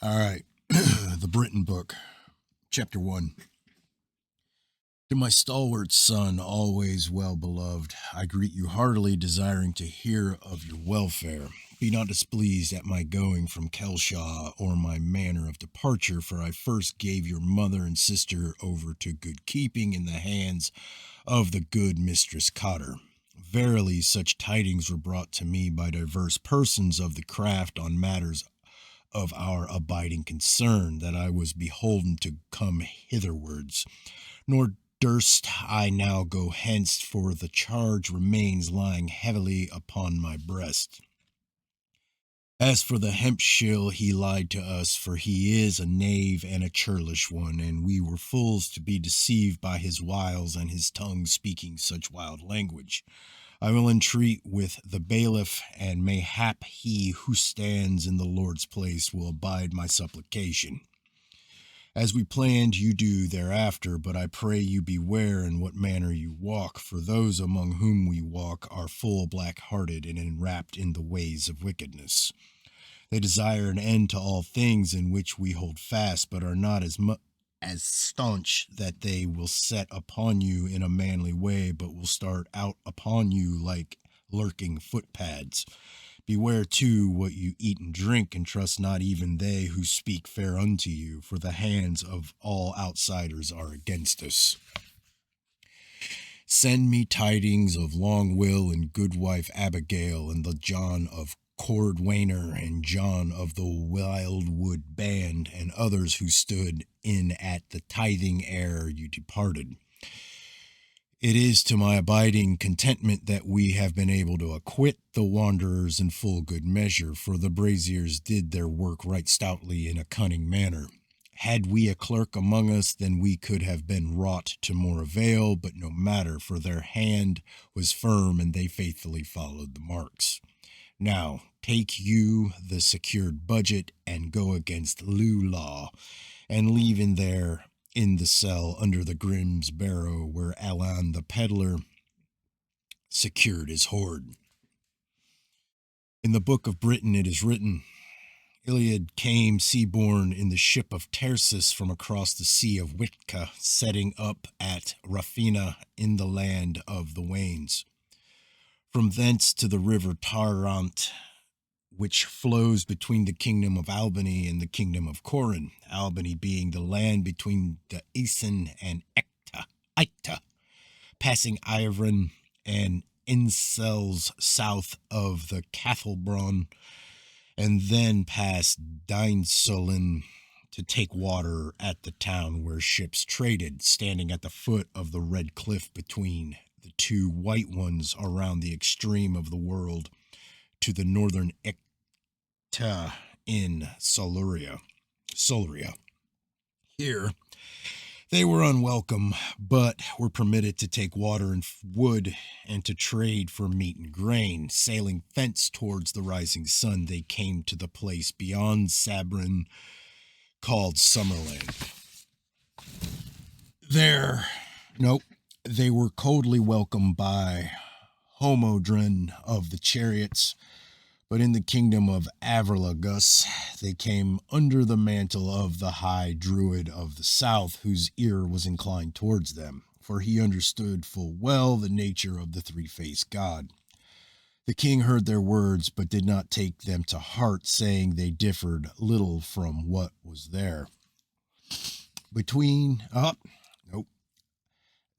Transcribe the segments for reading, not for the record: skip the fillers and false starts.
All right. The Britain Book, Chapter 1. To my stalwart son, always well beloved, I greet you heartily, desiring to hear of your welfare. Be not displeased at my going from Kelshaw or my manner of departure, for I first gave your mother and sister over to good keeping in the hands of the good Mistress Cotter. Verily, such tidings were brought to me by divers persons of the craft on matters of our abiding concern, that I was beholden to come hitherwards. Nor durst I now go hence, for the charge remains lying heavily upon my breast. As for the hemp shill, he lied to us, for he is a knave and a churlish one, and we were fools to be deceived by his wiles and his tongue speaking such wild language. I will entreat with the bailiff, and mayhap he who stands in the Lord's place will abide my supplication. As we planned, you do thereafter, but I pray you beware in what manner you walk, for those among whom we walk are full black-hearted and enwrapped in the ways of wickedness. They desire an end to all things in which we hold fast, but are not as staunch that they will set upon you in a manly way, but will start out upon you like lurking footpads. Beware too what you eat and drink, and trust not even they who speak fair unto you, for the hands of all outsiders are against us. Send me tidings of Long Will and Goodwife Abigail, and the John of Cordwainer, and John of the Wildwood Band, and others who stood in at the tithing ere you departed. It is to my abiding contentment that we have been able to acquit the wanderers in full good measure, for the braziers did their work right stoutly in a cunning manner. Had we a clerk among us, then we could have been wrought to more avail, but no matter, for their hand was firm and they faithfully followed the marks. Now, take you the secured budget and go against Loo Law, and leave in there in the cell under the Grimm's barrow where Alan the peddler secured his hoard. In the book of Britain it is written, Iliad came seaborne in the ship of Tarsus from across the sea of Witka, setting up at Rafina in the land of the Wains. From thence to the river Tarant, which flows between the kingdom of Albany and the kingdom of Corin, Albany being the land between the Isen and Icta, passing Ivron and Incels south of the Cathelbron, and then past Dinsulin to take water at the town where ships traded, standing at the foot of the red cliff between the two white ones around the extreme of the world to the northern Ecta in Soluria. Here, they were unwelcome, but were permitted to take water and wood and to trade for meat and grain. Sailing thence towards the rising sun, they came to the place beyond Sabrin called Summerland. There, nope, they were coldly welcomed by Homodrin of the chariots, but in the kingdom of Averlagus they came under the mantle of the high druid of the south, whose ear was inclined towards them, for he understood full well the nature of the three-faced god. The king heard their words, but did not take them to heart, saying they differed little from what was there. Nope.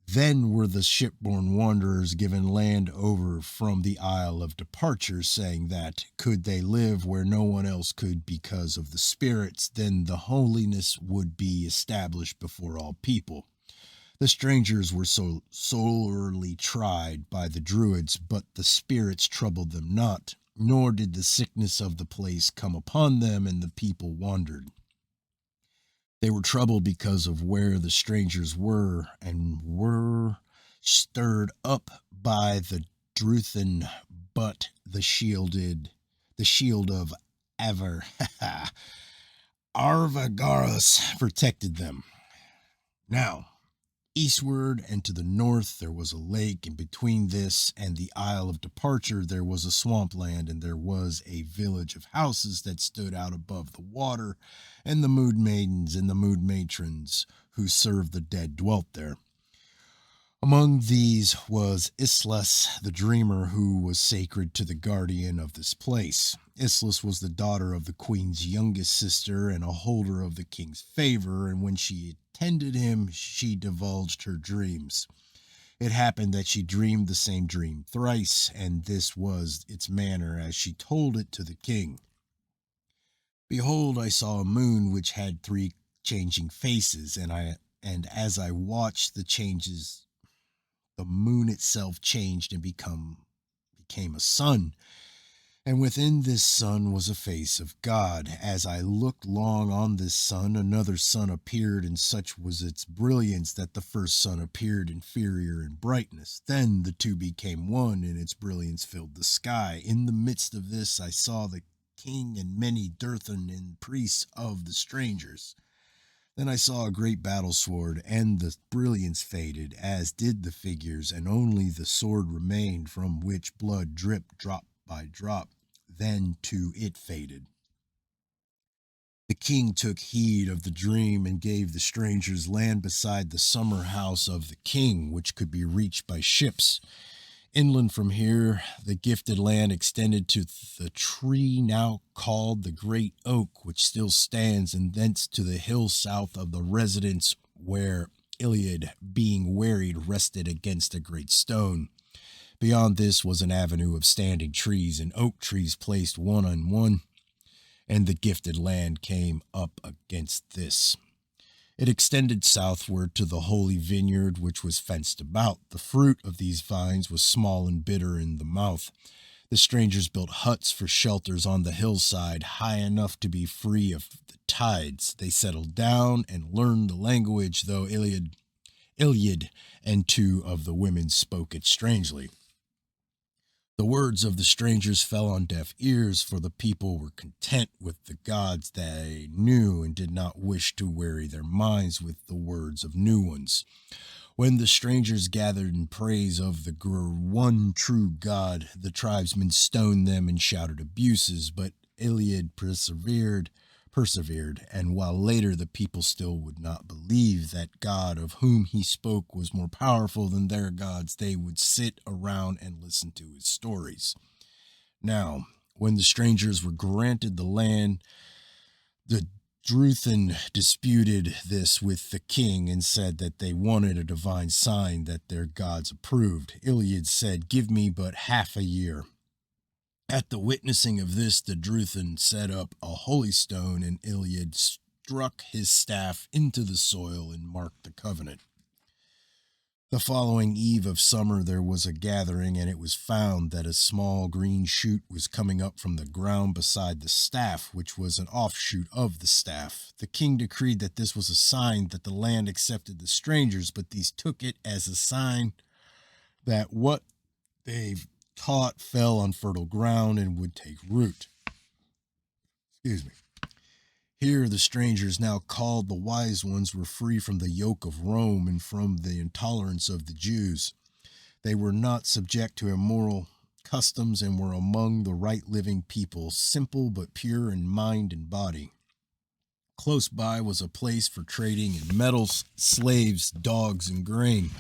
Then were the shipborne wanderers given land over from the isle of departure, saying that, could they live where no one else could because of the spirits, then the holiness would be established before all people. The strangers were so sorely tried by the druids, but the spirits troubled them not, nor did the sickness of the place come upon them, and the people wandered. They were troubled because of where the strangers were, and were stirred up by the Druthan, but the shield of Aver, Arvagarus protected them. Now, Eastward and to the north there was a lake, and between this and the Isle of Departure there was a swampland, and there was a village of houses that stood out above the water, and the mood maidens and the mood matrons who served the dead dwelt there. Among these was Islas the dreamer, who was sacred to the guardian of this place. Islas was the daughter of the queen's youngest sister and a holder of the king's favor, and when she attended him, she divulged her dreams. It happened that she dreamed the same dream thrice, and this was its manner as she told it to the king. Behold, I saw a moon which had three changing faces, and as I watched the changes, the moon itself changed and became a sun, and within this sun was a face of God. As I looked long on this sun, another sun appeared, and such was its brilliance that the first sun appeared inferior in brightness. Then the two became one, and its brilliance filled the sky. In the midst of this I saw the king and many Dirthan and priests of the strangers. Then I saw a great battle sword, and the brilliance faded, as did the figures, and only the sword remained, from which blood dripped drop by drop. Then, too, it faded. The king took heed of the dream, and gave the strangers land beside the summer house of the king, which could be reached by ships. Inland from here, the gifted land extended to the tree now called the Great Oak, which still stands, and thence to the hill south of the residence where Iliad, being wearied, rested against a great stone. Beyond this was an avenue of standing trees, and oak trees placed one on one, and the gifted land came up against this. It extended southward to the holy vineyard, which was fenced about. The fruit of these vines was small and bitter in the mouth. The strangers built huts for shelters on the hillside, high enough to be free of the tides. They settled down and learned the language, though Iliad and two of the women spoke it strangely. The words of the strangers fell on deaf ears, for the people were content with the gods they knew and did not wish to weary their minds with the words of new ones. When the strangers gathered in praise of the one true God, the tribesmen stoned them and shouted abuses, but Iliad persevered, and while later the people still would not believe that God of whom he spoke was more powerful than their gods, they would sit around and listen to his stories. Now, when the strangers were granted the land, the Druthan disputed this with the king and said that they wanted a divine sign that their gods approved. Iliad said, "Give me but half a year." At the witnessing of this, the Druthan set up a holy stone, and Iliad struck his staff into the soil and marked the covenant. The following eve of summer there was a gathering, and it was found that a small green shoot was coming up from the ground beside the staff, which was an offshoot of the staff. The king decreed that this was a sign that the land accepted the strangers, but these took it as a sign that what they taught fell on fertile ground and would take root. Here the strangers, now called the wise ones, were free from the yoke of Rome and from the intolerance of the Jews. They were not subject to immoral customs and were among the right living people, simple but pure in mind and body. Close by was a place for trading in metals, slaves, dogs, and grain.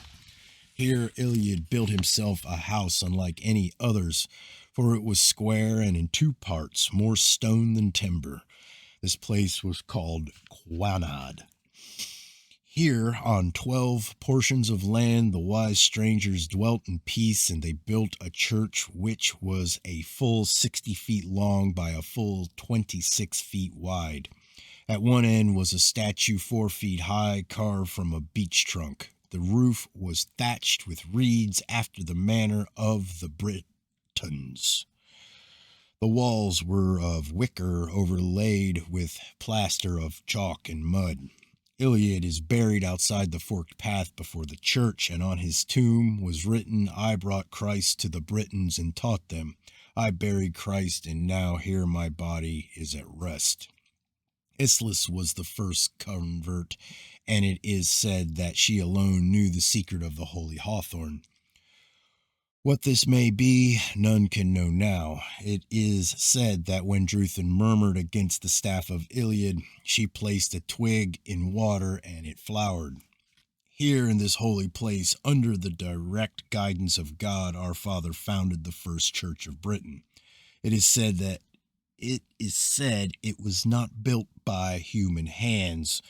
Here Iliad built himself a house unlike any others, for it was square and in two parts, more stone than timber. This place was called Quanad. Here, on 12 portions of land, the wise strangers dwelt in peace, and they built a church which was a full 60 feet long by a full 26 feet wide. At one end was a statue 4 feet high, carved from a beech trunk. The roof was thatched with reeds after the manner of the Britons. The walls were of wicker overlaid with plaster of chalk and mud. Iliad is buried outside the forked path before the church, and on his tomb was written, "I brought Christ to the Britons and taught them. I buried Christ, and now here my body is at rest." Islis was the first convert, and it is said that she alone knew the secret of the holy hawthorn. What this may be, none can know now. It is said that when Druthan murmured against the staff of Iliad, she placed a twig in water and it flowered. Here in this holy place, under the direct guidance of God, our Father founded the first church of Britain. It is said it was not built by human hands,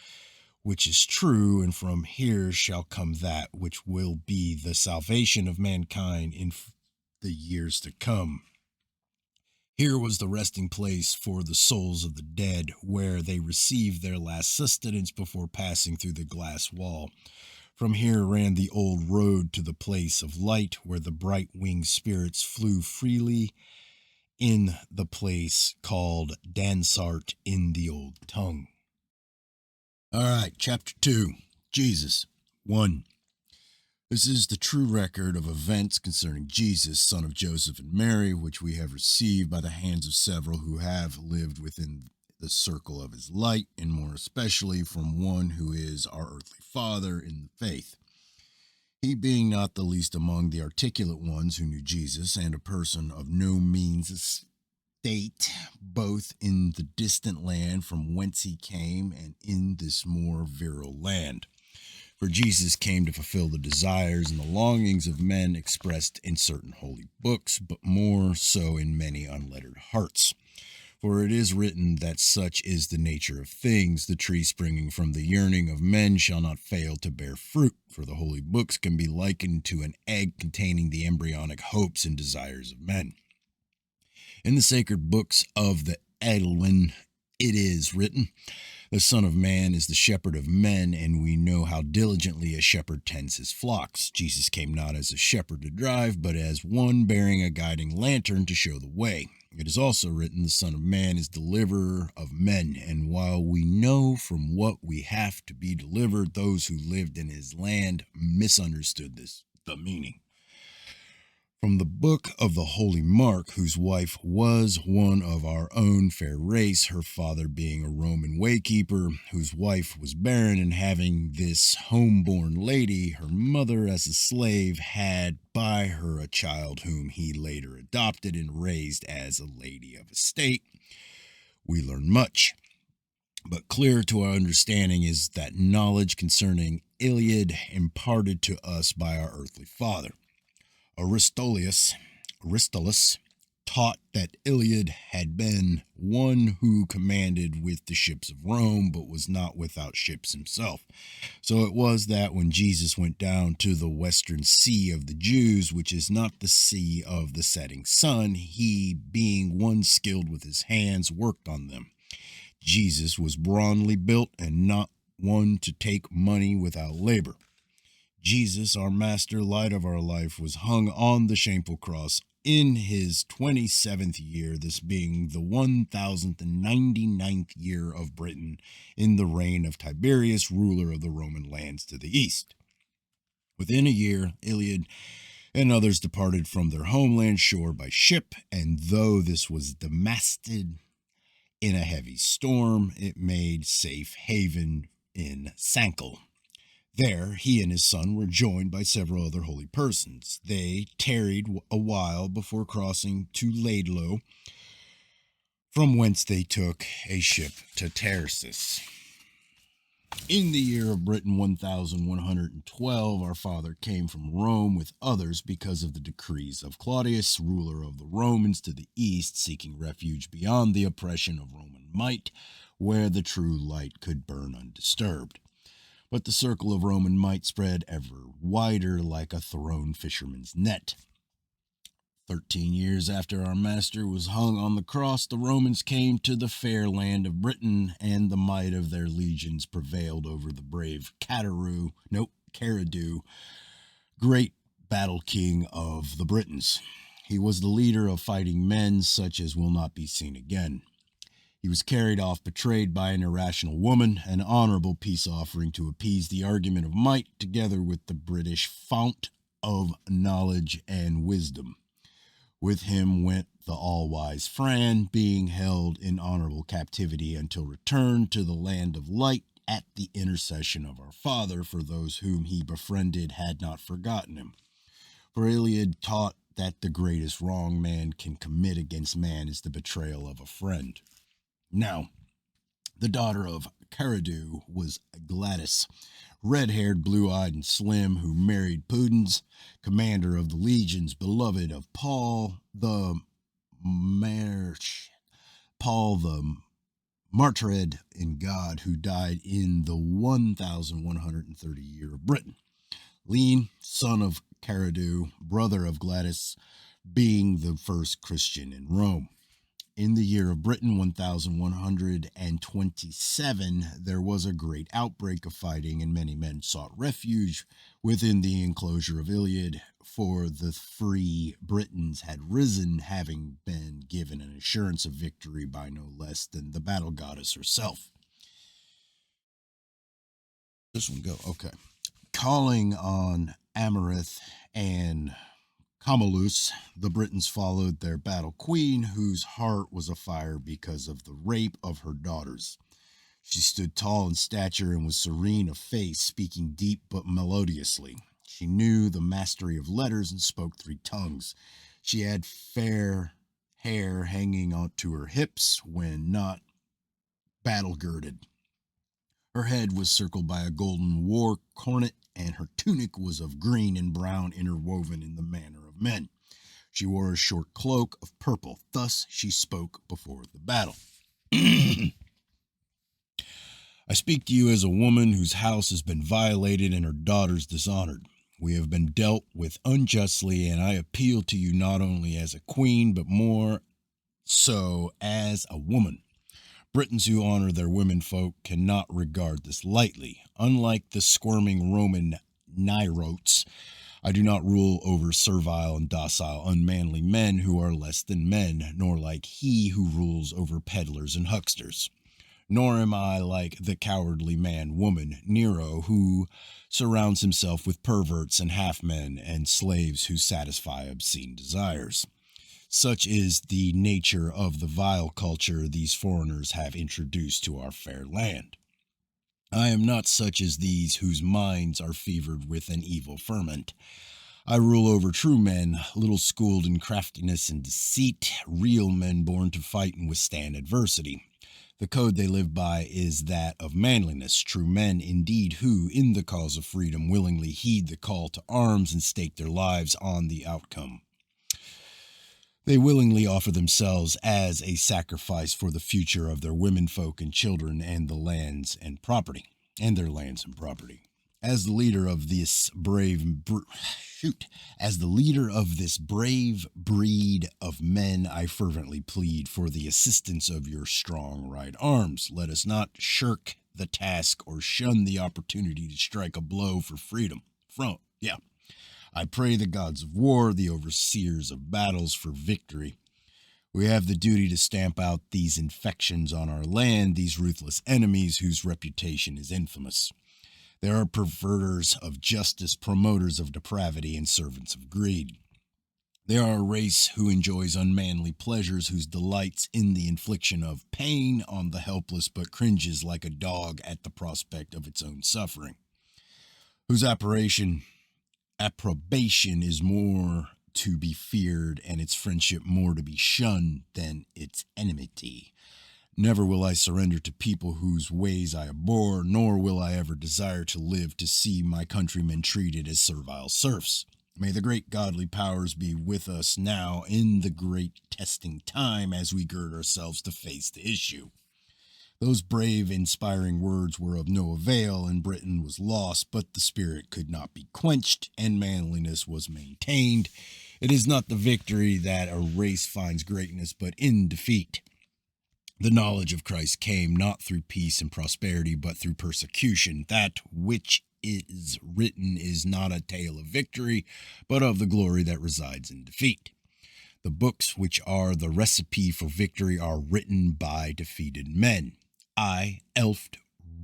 which is true, and from here shall come that which will be the salvation of mankind in the years to come. Here was the resting place for the souls of the dead, where they received their last sustenance before passing through the glass wall. From here ran the old road to the place of light, where the bright-winged spirits flew freely in the place called Dansart in the old tongue. All right, chapter 2, Jesus. 1. This is the true record of events concerning Jesus, son of Joseph and Mary, which we have received by the hands of several who have lived within the circle of his light, and more especially from one who is our earthly father in the faith. He being not the least among the articulate ones who knew Jesus, and a person of no means estate, both in the distant land from whence he came and in this more virile land. For Jesus came to fulfill the desires and the longings of men expressed in certain holy books, but more so in many unlettered hearts. For it is written that such is the nature of things, the tree springing from the yearning of men shall not fail to bear fruit, for the holy books can be likened to an egg containing the embryonic hopes and desires of men. In the sacred books of the Edelwin it is written, the Son of Man is the shepherd of men, and we know how diligently a shepherd tends his flocks. Jesus came not as a shepherd to drive, but as one bearing a guiding lantern to show the way. It is also written, the Son of Man is deliverer of men, and while we know from what we have to be delivered, those who lived in his land misunderstood the meaning. From the book of the Holy Mark, whose wife was one of our own fair race, her father being a Roman waykeeper, whose wife was barren, and having this home-born lady, her mother as a slave, had by her a child whom he later adopted and raised as a lady of estate. We learn much, but clear to our understanding is that knowledge concerning Iliad imparted to us by our earthly father. Aristolus taught that Iliad had been one who commanded with the ships of Rome, but was not without ships himself. So it was that when Jesus went down to the western sea of the Jews, which is not the sea of the setting sun, he, being one skilled with his hands, worked on them. Jesus was brawny built and not one to take money without labor. Jesus, our master, light of our life, was hung on the shameful cross in his 27th year, this being the 1099th year of Britain in the reign of Tiberius, ruler of the Roman lands to the east. Within a year, Iliad and others departed from their homeland shore by ship, and though this was demasted in a heavy storm, it made safe haven in Sankel. There, he and his son were joined by several other holy persons. They tarried a while before crossing to Laidlow, from whence they took a ship to Tarsus. In the year of Britain 1112, our father came from Rome with others because of the decrees of Claudius, ruler of the Romans to the east, seeking refuge beyond the oppression of Roman might, where the true light could burn undisturbed. But the circle of Roman might spread ever wider like a thrown fisherman's net. 13 years after our master was hung on the cross, the Romans came to the fair land of Britain, and the might of their legions prevailed over the brave Caradu, great battle king of the Britons. He was the leader of fighting men such as will not be seen again. He was carried off betrayed by an irrational woman, an honorable peace offering to appease the argument of might, together with the British fount of knowledge and wisdom. With him went the all-wise Fran, being held in honorable captivity until return to the land of light at the intercession of our Father, for those whom he befriended had not forgotten him. For Iliad taught that the greatest wrong man can commit against man is the betrayal of a friend. Now, the daughter of Caridu was Gladys, red-haired, blue-eyed, and slim, who married Pudens, commander of the legions, beloved of Paul the Martyred in God, who died in the 1130 year of Britain. Lean, son of Caridu, brother of Gladys, being the first Christian in Rome. In the year of Britain 1127, there was a great outbreak of fighting, and many men sought refuge within the enclosure of Iliad, for the free Britons had risen, having been given an assurance of victory by no less than the battle goddess herself. This one go, okay. Calling on Amarith and Camillus, the Britons followed their battle queen, whose heart was afire because of the rape of her daughters. She stood tall in stature and was serene of face, speaking deep but melodiously. She knew the mastery of letters and spoke 3 tongues. She had fair hair hanging onto her hips when not battle-girded. Her head was circled by a golden war coronet, and her tunic was of green and brown interwoven in the manner of men. She wore a short cloak of purple. Thus she spoke before the battle. I speak to you as a woman whose house has been violated and her daughters dishonored. We have been dealt with unjustly, and I appeal to you not only as a queen, but more so as a woman. Britons who honor their womenfolk cannot regard this lightly. Unlike the squirming Roman Nirotes, I do not rule over servile and docile, unmanly men who are less than men, nor like he who rules over peddlers and hucksters. Nor am I like the cowardly man-woman, Nero, who surrounds himself with perverts and half-men and slaves who satisfy obscene desires. Such is the nature of the vile culture these foreigners have introduced to our fair land. I am not such as these whose minds are fevered with an evil ferment. I rule over true men, little schooled in craftiness and deceit, real men born to fight and withstand adversity. The code they live by is that of manliness, true men indeed who, in the cause of freedom, willingly heed the call to arms and stake their lives on the outcome. They willingly offer themselves as a sacrifice for the future of their womenfolk and children and their lands and property. As the leader of this brave breed of men, I fervently plead for the assistance of your strong right arms. Let us not shirk the task or shun the opportunity to strike a blow for freedom. I pray the gods of war, the overseers of battles, for victory. We have the duty to stamp out these infections on our land, these ruthless enemies whose reputation is infamous. They are perverters of justice, promoters of depravity, and servants of greed. They are a race who enjoys unmanly pleasures, whose delights in the infliction of pain on the helpless, but cringes like a dog at the prospect of its own suffering, whose approbation is more to be feared and its friendship more to be shunned than its enmity. Never will I surrender to people whose ways I abhor, nor will I ever desire to live to see my countrymen treated as servile serfs. May the great godly powers be with us now in the great testing time as we gird ourselves to face the issue. Those brave, inspiring words were of no avail, and Britain was lost, but the spirit could not be quenched, and manliness was maintained. It is not the victory that a race finds greatness, but in defeat. The knowledge of Christ came not through peace and prosperity, but through persecution. That which is written is not a tale of victory, but of the glory that resides in defeat. The books which are the recipe for victory are written by defeated men. I, Elft,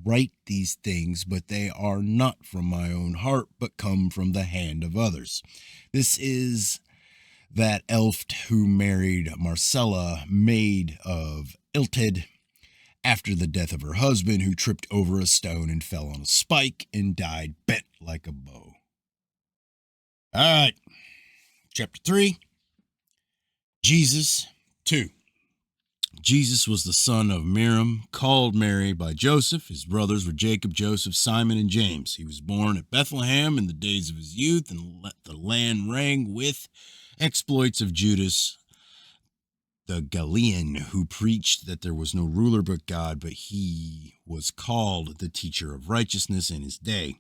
write these things, but they are not from my own heart, but come from the hand of others. This is that elf who married Marcella, maid of Iltid, after the death of her husband, who tripped over a stone and fell on a spike and died bent like a bow. All right, chapter 3, Jesus 2. Jesus was the son of Miriam, called Mary by Joseph. His brothers were Jacob, Joseph, Simon, and James. He was born at Bethlehem in the days of his youth, and the land rang with exploits of Judas the Galilean, who preached that there was no ruler but God, but he was called the teacher of righteousness in his day.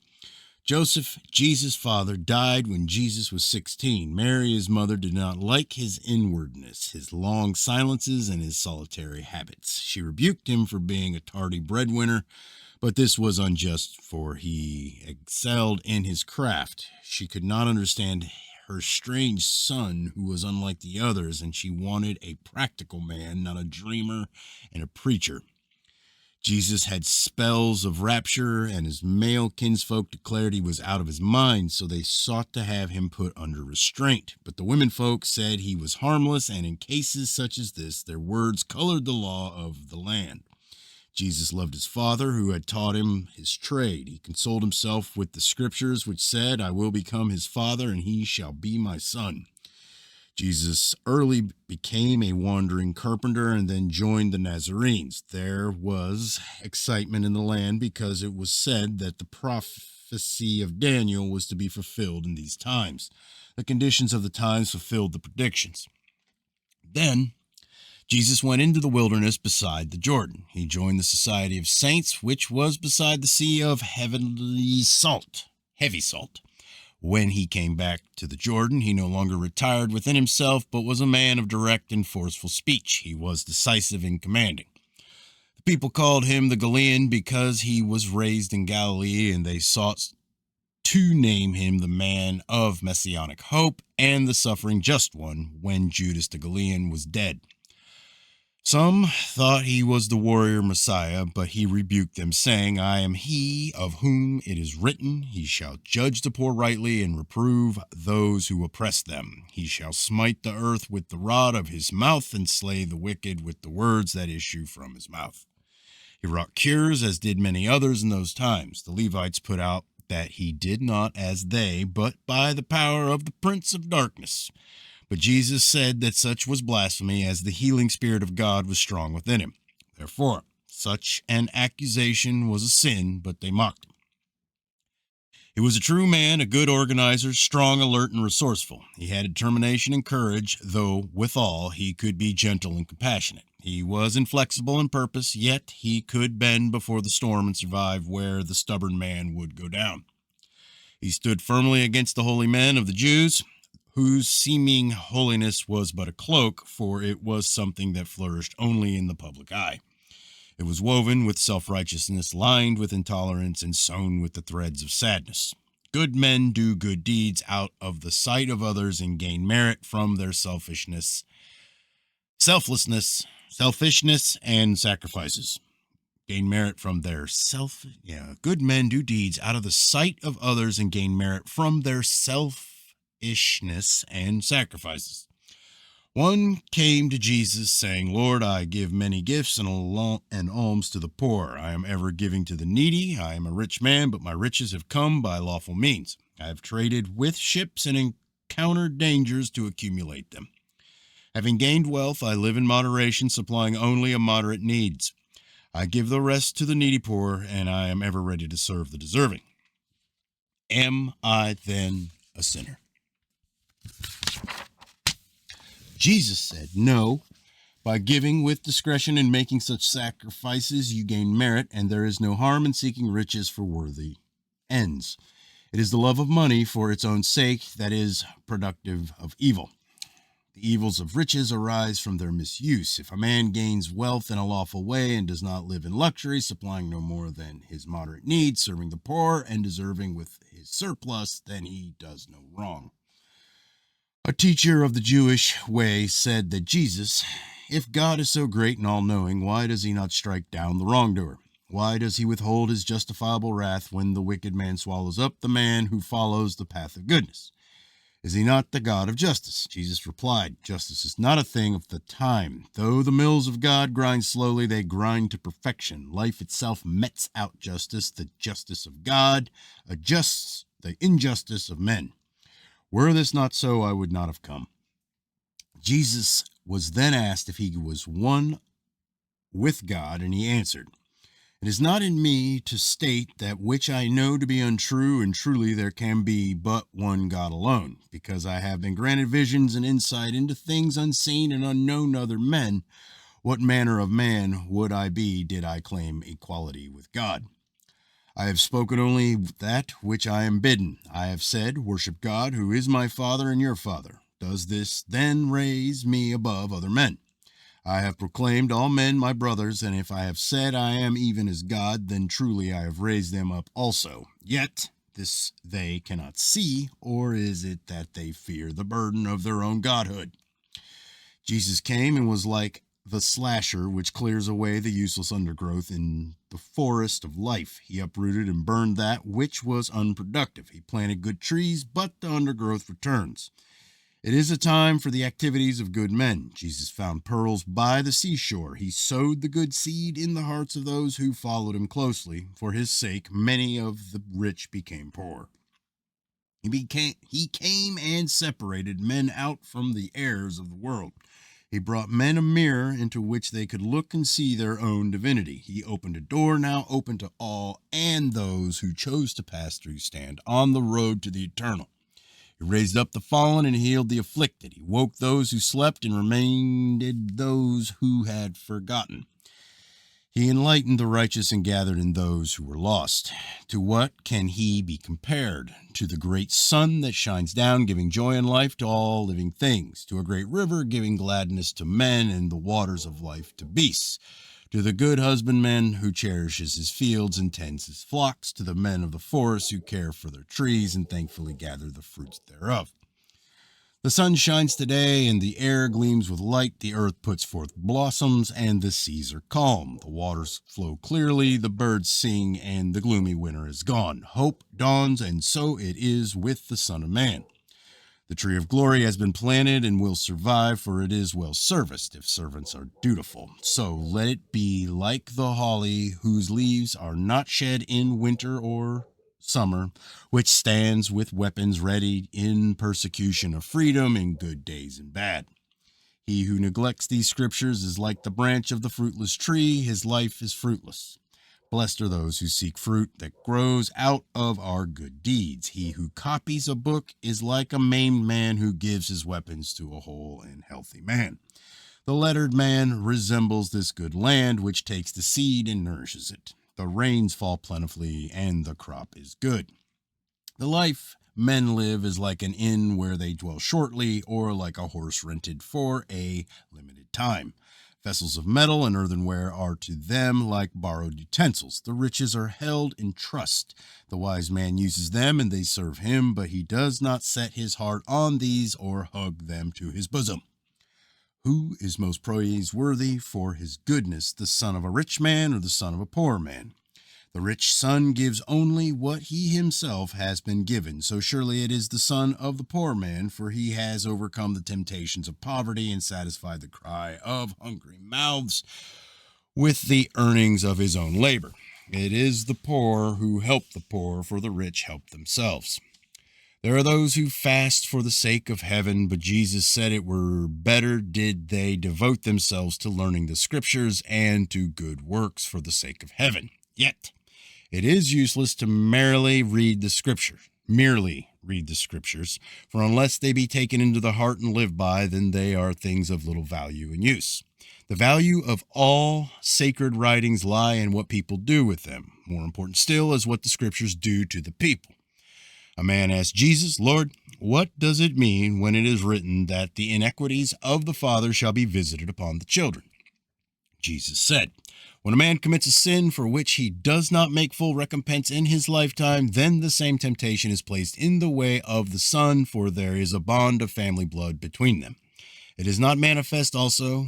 Joseph, Jesus' father, died when Jesus was 16. Mary, his mother, did not like his inwardness, his long silences, and his solitary habits. She rebuked him for being a tardy breadwinner, but this was unjust, for he excelled in his craft. She could not understand her strange son, who was unlike the others, and she wanted a practical man, not a dreamer and a preacher. Jesus had spells of rapture, and his male kinsfolk declared he was out of his mind, so they sought to have him put under restraint. But the womenfolk said he was harmless, and in cases such as this, their words colored the law of the land. Jesus loved his father, who had taught him his trade. He consoled himself with the scriptures, which said, I will become his father, and he shall be my son. Jesus early became a wandering carpenter and then joined the Nazarenes. There was excitement in the land because it was said that the prophecy of Daniel was to be fulfilled in these times. The conditions of the times fulfilled the predictions. Then Jesus went into the wilderness beside the Jordan. He joined the society of saints, which was beside the sea of heavy salt. When he came back to the Jordan, he no longer retired within himself, but was a man of direct and forceful speech. He was decisive and commanding. The people called him the Galilean because he was raised in Galilee, and they sought to name him the man of messianic hope and the suffering just one when Judas the Galilean was dead. Some thought he was the warrior Messiah, but he rebuked them, saying, I am he of whom it is written, he shall judge the poor rightly and reprove those who oppress them. He shall smite the earth with the rod of his mouth and slay the wicked with the words that issue from his mouth. He wrought cures, as did many others in those times. The Levites put out that he did not as they, but by the power of the prince of darkness. But Jesus said that such was blasphemy, as the healing spirit of God was strong within him. Therefore, such an accusation was a sin, but they mocked him. He was a true man, a good organizer, strong, alert, and resourceful. He had determination and courage, though withal he could be gentle and compassionate. He was inflexible in purpose, yet he could bend before the storm and survive where the stubborn man would go down. He stood firmly against the holy men of the Jews, whose seeming holiness was but a cloak, for it was something that flourished only in the public eye. It was woven with self-righteousness, lined with intolerance, and sewn with the threads of sadness. Good men do good deeds out of the sight of others and gain merit from their selfishness, and sacrifices. Gain merit from their good men do deeds out of the sight of others and gain merit from their selfishness and sacrifices. One came to Jesus, saying, Lord, I give many gifts and alms to the poor. I am ever giving to the needy. I am a rich man, but my riches have come by lawful means. I have traded with ships and encountered dangers to accumulate them. Having gained wealth, I live in moderation, supplying only a moderate needs. I give the rest to the needy poor, and I am ever ready to serve the deserving. Am I then a sinner? Jesus said, no. By giving with discretion and making such sacrifices, you gain merit, and there is no harm in seeking riches for worthy ends. It is the love of money for its own sake that is productive of evil. The evils of riches arise from their misuse. If a man gains wealth in a lawful way and does not live in luxury, supplying no more than his moderate needs, serving the poor, and deserving with his surplus, then he does no wrong. A teacher of the Jewish way said that Jesus, if God is so great and all-knowing, why does he not strike down the wrongdoer? Why does he withhold his justifiable wrath when the wicked man swallows up the man who follows the path of goodness? Is he not the God of justice? Jesus replied, Justice is not a thing of the time. Though the mills of God grind slowly, they grind to perfection. Life itself metes out justice. The justice of God adjusts the injustice of men. Were this not so, I would not have come. Jesus was then asked if he was one with God, and he answered, It is not in me to state that which I know to be untrue, and truly there can be but one God alone, because I have been granted visions and insight into things unseen and unknown to other men. What manner of man would I be did I claim equality with God? I have spoken only that which I am bidden. I have said, Worship God, who is my Father and your Father. Does this then raise me above other men? I have proclaimed all men my brothers, and if I have said I am even as God, then truly I have raised them up also. Yet this they cannot see, or is it that they fear the burden of their own godhood? Jesus came and was like the slasher which clears away the useless undergrowth in the forest of life. He uprooted and burned that which was unproductive. He planted good trees, but the undergrowth returns. It is a time for the activities of good men. Jesus found pearls by the seashore. He sowed the good seed in the hearts of those who followed him closely. For his sake, many of the rich became poor. He came and separated men out from the errors of the world. He brought men a mirror into which they could look and see their own divinity. He opened a door now open to all, and those who chose to pass through stand on the road to the eternal. He raised up the fallen and healed the afflicted. He woke those who slept and reminded those who had forgotten. He enlightened the righteous and gathered in those who were lost. To what can he be compared? To the great sun that shines down, giving joy and life to all living things. To a great river, giving gladness to men and the waters of life to beasts. To the good husbandman who cherishes his fields and tends his flocks. To the men of the forest who care for their trees and thankfully gather the fruits thereof. The sun shines today, and the air gleams with light. The earth puts forth blossoms, and the seas are calm. The waters flow clearly, the birds sing, and the gloomy winter is gone. Hope dawns, and so it is with the Son of Man. The tree of glory has been planted and will survive, for it is well serviced if servants are dutiful. So let it be like the holly, whose leaves are not shed in winter or summer, which stands with weapons ready in persecution of freedom in good days and bad. He who neglects these scriptures is like the branch of the fruitless tree. His life is fruitless. Blessed are those who seek fruit that grows out of our good deeds. He who copies a book is like a maimed man who gives his weapons to a whole and healthy man. The lettered man resembles this good land, which takes the seed and nourishes it. The rains fall plentifully, and the crop is good. The life men live is like an inn where they dwell shortly, or like a horse rented for a limited time. Vessels of metal and earthenware are to them like borrowed utensils. The riches are held in trust. The wise man uses them, and they serve him, but he does not set his heart on these or hug them to his bosom. Who is most praiseworthy for his goodness, the son of a rich man or the son of a poor man? The rich son gives only what he himself has been given, so surely it is the son of the poor man, for he has overcome the temptations of poverty and satisfied the cry of hungry mouths with the earnings of his own labor. It is the poor who help the poor, for the rich help themselves. There are those who fast for the sake of heaven, but Jesus said it were better did they devote themselves to learning the scriptures and to good works for the sake of heaven. Yet, it is useless to merely read the scriptures, for unless they be taken into the heart and lived by, then they are things of little value and use. The value of all sacred writings lie in what people do with them. More important still is what the scriptures do to the people. A man asked Jesus, Lord, what does it mean when it is written that the iniquities of the father shall be visited upon the children? Jesus said, when a man commits a sin for which he does not make full recompense in his lifetime, then the same temptation is placed in the way of the son, for there is a bond of family blood between them. It is not manifest also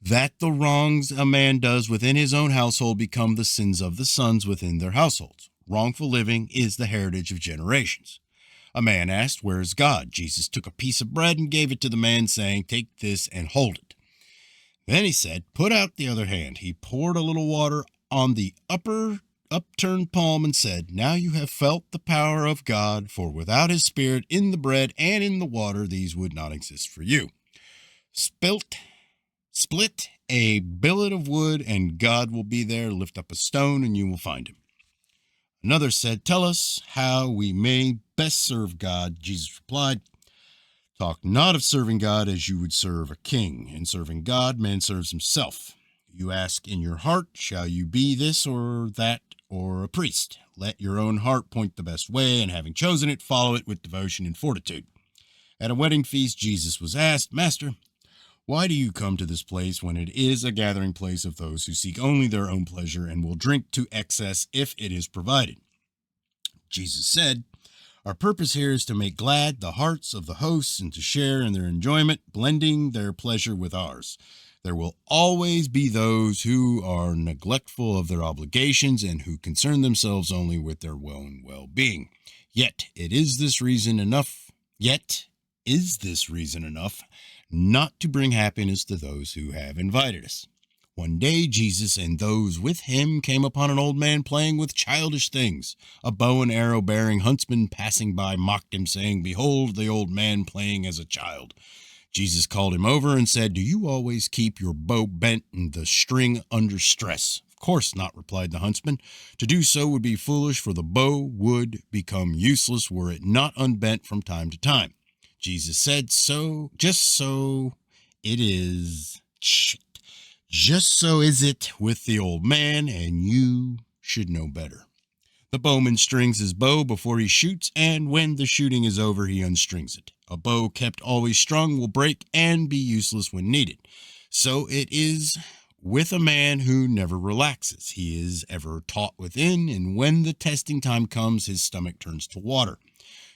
that the wrongs a man does within his own household become the sins of the sons within their households. Wrongful living is the heritage of generations. A man asked, "Where is God?" Jesus took a piece of bread and gave it to the man, saying, "Take this and hold it." Then he said, "Put out the other hand." He poured a little water on the upturned palm and said, "Now you have felt the power of God, for without his Spirit in the bread and in the water, these would not exist for you. Split a billet of wood, and God will be there. Lift up a stone, and you will find him." Another said, "Tell us how we may best serve God." Jesus replied, "Talk not of serving God as you would serve a king. In serving God, man serves himself. You ask in your heart, shall you be this or that or a priest? Let your own heart point the best way, and having chosen it, follow it with devotion and fortitude." At a wedding feast, Jesus was asked, "Master, why do you come to this place when it is a gathering place of those who seek only their own pleasure and will drink to excess if it is provided?" Jesus said, "Our purpose here is to make glad the hearts of the hosts and to share in their enjoyment, blending their pleasure with ours. There will always be those who are neglectful of their obligations and who concern themselves only with their own well-being. Is this reason enough not to bring happiness to those who have invited us?" One day Jesus and those with him came upon an old man playing with childish things. A bow and arrow bearing huntsman passing by mocked him, saying, "Behold the old man playing as a child." Jesus called him over and said, "Do you always keep your bow bent and the string under stress?" "Of course not," replied the huntsman. "To do so would be foolish, for the bow would become useless were it not unbent from time to time." Jesus said, Just so is it with the old man, and you should know better. The bowman strings his bow before he shoots, and when the shooting is over, he unstrings it. A bow kept always strung will break and be useless when needed. So it is with a man who never relaxes. He is ever taut within, and when the testing time comes, his stomach turns to water.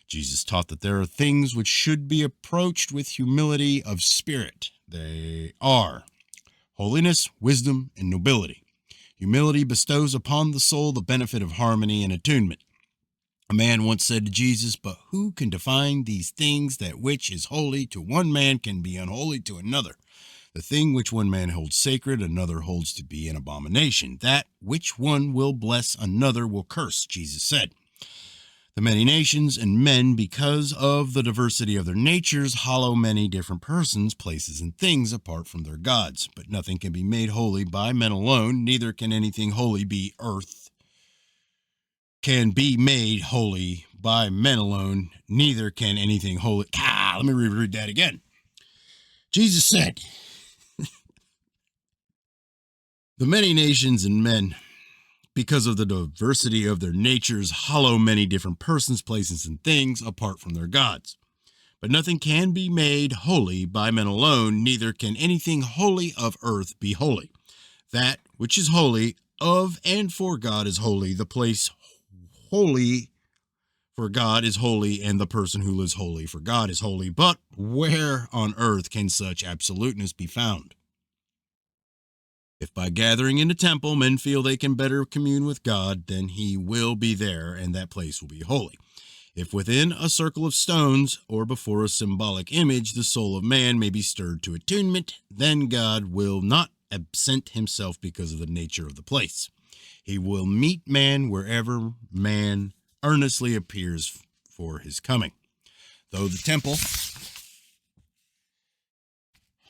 Jesus taught that there are things which should be approached with humility of spirit. They are holiness, wisdom, and nobility. Humility bestows upon the soul the benefit of harmony and attunement. A man once said to Jesus, "But who can define these things? That which is holy to one man can be unholy to another. The thing which one man holds sacred, another holds to be an abomination. That which one will bless, another will curse," Jesus said. The many nations and men, because of the diversity of their natures, hallow many different persons, places, and things apart from their gods. But nothing can be made holy by men alone, neither can anything holy be made holy by men alone, neither can anything holy. Let me reread that again. Jesus said, "The many nations and men, because of the diversity of their natures, hallow many different persons, places, and things apart from their gods. But nothing can be made holy by men alone, neither can anything holy of earth be holy. That which is holy of and for God is holy. The place holy for God is holy, and the person who lives holy for God is holy. But where on earth can such absoluteness be found? If by gathering in a temple men feel they can better commune with God, then he will be there, and that place will be holy. If within a circle of stones or before a symbolic image the soul of man may be stirred to attunement, then God will not absent himself because of the nature of the place. He will meet man wherever man earnestly appears for his coming. Though the temple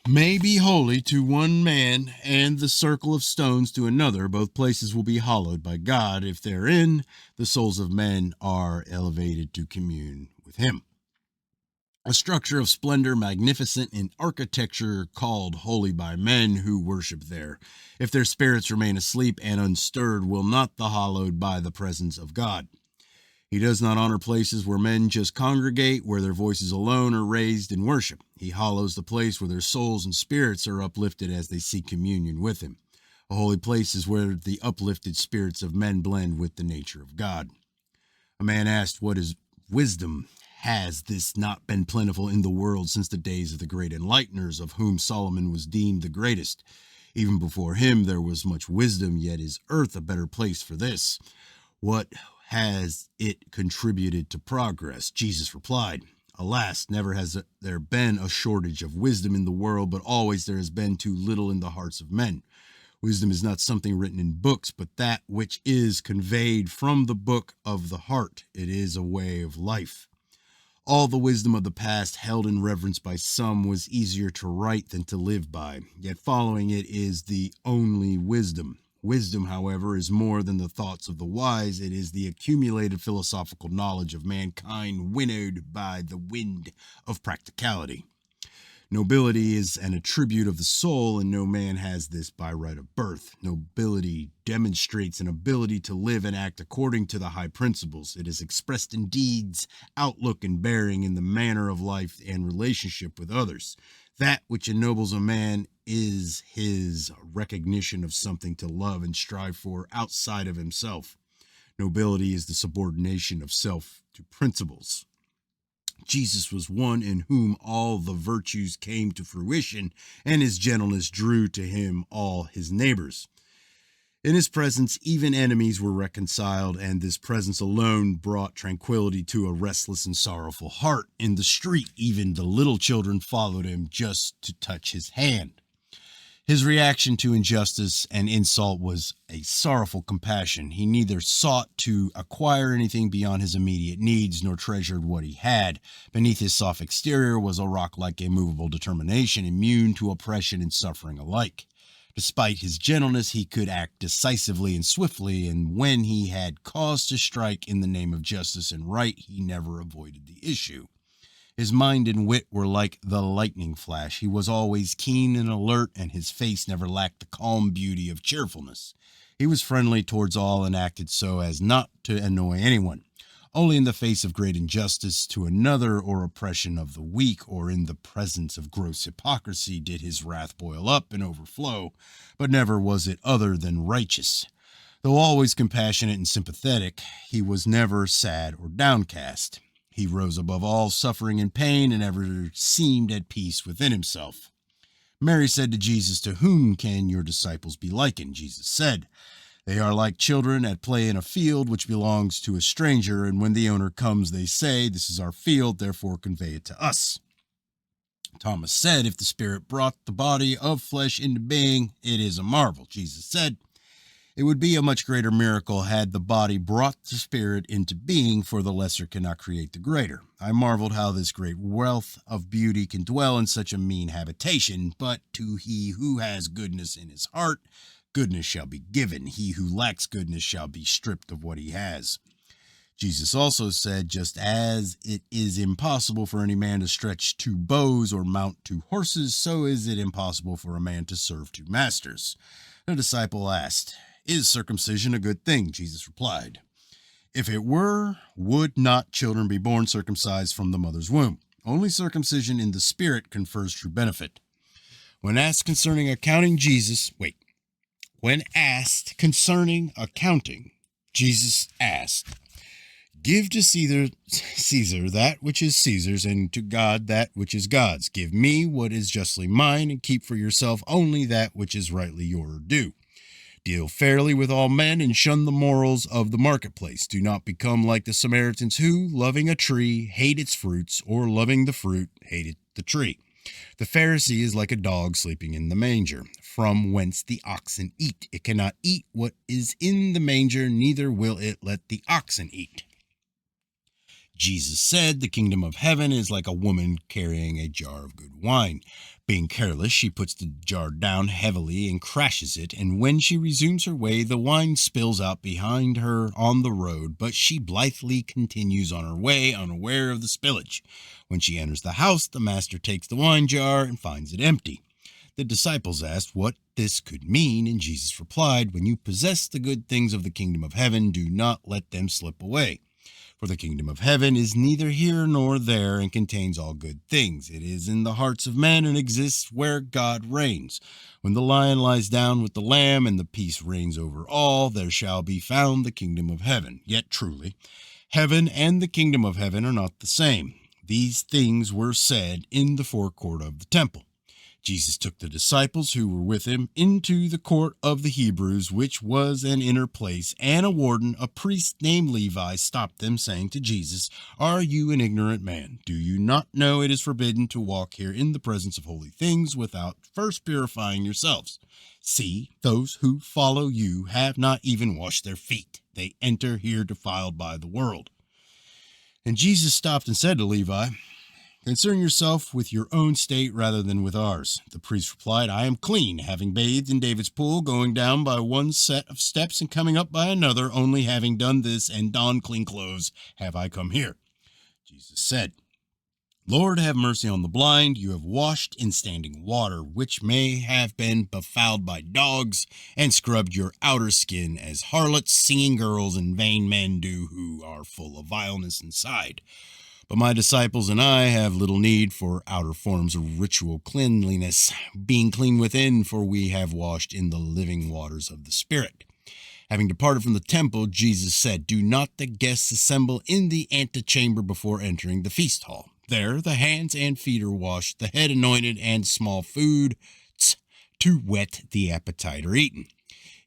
may be holy to one man and the circle of stones to another, both places will be hallowed by God if therein the souls of men are elevated to commune with him. A structure of splendor, magnificent in architecture, called holy by men who worship there. If their spirits remain asleep and unstirred, will not be hallowed by the presence of God. He does not honor places where men just congregate, where their voices alone are raised in worship. He hallows the place where their souls and spirits are uplifted as they seek communion with him. A holy place is where the uplifted spirits of men blend with the nature of God. A man asked, "What is wisdom? Has this not been plentiful in the world since the days of the great enlighteners, of whom Solomon was deemed the greatest? Even before him there was much wisdom, yet is earth a better place for this. What has it contributed to progress? Jesus replied, Alas, never has there been a shortage of wisdom in the world, but always there has been too little in the hearts of men. Wisdom is not something written in books, but that which is conveyed from the book of the heart. It is a way of life. All the wisdom of the past, held in reverence by some, was easier to write than to live by, yet following it is the only wisdom. Wisdom, however, is more than the thoughts of the wise. It is the accumulated philosophical knowledge of mankind winnowed by the wind of practicality. Nobility is an attribute of the soul, and no man has this by right of birth. Nobility demonstrates an ability to live and act according to the high principles. It is expressed in deeds, outlook, and bearing, in the manner of life and relationship with others. That which ennobles a man is his recognition of something to love and strive for outside of himself. Nobility is the subordination of self to principles. Jesus was one in whom all the virtues came to fruition, and his gentleness drew to him all his neighbors. In his presence, even enemies were reconciled, and this presence alone brought tranquility to a restless and sorrowful heart. In the street, even the little children followed him just to touch his hand. His reaction to injustice and insult was a sorrowful compassion. He neither sought to acquire anything beyond his immediate needs nor treasured what he had. Beneath his soft exterior was a rock-like immovable determination, immune to oppression and suffering alike. Despite his gentleness, he could act decisively and swiftly, and when he had cause to strike in the name of justice and right, he never avoided the issue. His mind and wit were like the lightning flash. He was always keen and alert, and his face never lacked the calm beauty of cheerfulness. He was friendly towards all and acted so as not to annoy anyone. Only in the face of great injustice to another or oppression of the weak or in the presence of gross hypocrisy did his wrath boil up and overflow, but never was it other than righteous. Though always compassionate and sympathetic, he was never sad or downcast. He rose above all suffering and pain and ever seemed at peace within himself. Mary said to Jesus, To whom can your disciples be likened? Jesus said, They are like children at play in a field which belongs to a stranger, and when the owner comes, they say, This is our field, therefore convey it to us. Thomas said, If the Spirit brought the body of flesh into being, it is a marvel. Jesus said, It would be a much greater miracle had the body brought the spirit into being, for the lesser cannot create the greater. I marveled how this great wealth of beauty can dwell in such a mean habitation, but to he who has goodness in his heart, goodness shall be given. He who lacks goodness shall be stripped of what he has. Jesus also said, Just as it is impossible for any man to stretch two bows or mount two horses, so is it impossible for a man to serve two masters. The disciple asked, Is circumcision a good thing? Jesus replied, If it were, would not children be born circumcised from the mother's womb? Only circumcision in the spirit confers true benefit. When asked concerning accounting, Jesus asked, Give to Caesar that which is Caesar's, and to God that which is God's. Give me what is justly mine, and keep for yourself only that which is rightly your due. Deal fairly with all men, and shun the morals of the marketplace. Do not become like the Samaritans who, loving a tree, hate its fruits, or loving the fruit, hated the tree. The Pharisee is like a dog sleeping in the manger, from whence the oxen eat. It cannot eat what is in the manger, neither will it let the oxen eat. Jesus said, The kingdom of heaven is like a woman carrying a jar of good wine. Being careless, she puts the jar down heavily and crashes it, and when she resumes her way, the wine spills out behind her on the road, but she blithely continues on her way, unaware of the spillage. When she enters the house, the master takes the wine jar and finds it empty. The disciples asked what this could mean, and Jesus replied, When you possess the good things of the kingdom of heaven, do not let them slip away. For the kingdom of heaven is neither here nor there, and contains all good things. It is in the hearts of men, and exists where God reigns. When the lion lies down with the lamb, and the peace reigns over all, there shall be found the kingdom of heaven. Yet truly, heaven and the kingdom of heaven are not the same. These things were said in the forecourt of the temple. Jesus took the disciples who were with him into the court of the Hebrews, which was an inner place, and a warden, a priest named Levi, stopped them, saying to Jesus, "Are you an ignorant man? Do you not know it is forbidden to walk here in the presence of holy things without first purifying yourselves? See, those who follow you have not even washed their feet. They enter here defiled by the world." And Jesus stopped and said to Levi, "Concern yourself with your own state rather than with ours." The priest replied, "I am clean, having bathed in David's pool, going down by one set of steps and coming up by another. Only having done this and donned clean clothes have I come here." Jesus said, "Lord, have mercy on the blind. You have washed in standing water, which may have been befouled by dogs, and scrubbed your outer skin as harlots, singing girls, and vain men do, who are full of vileness inside. But my disciples and I have little need for outer forms of ritual cleanliness, being clean within, for we have washed in the living waters of the Spirit." Having departed from the temple, Jesus said, "Do not the guests assemble in the antechamber before entering the feast hall? There the hands and feet are washed, the head anointed, and small food to whet the appetite are eaten.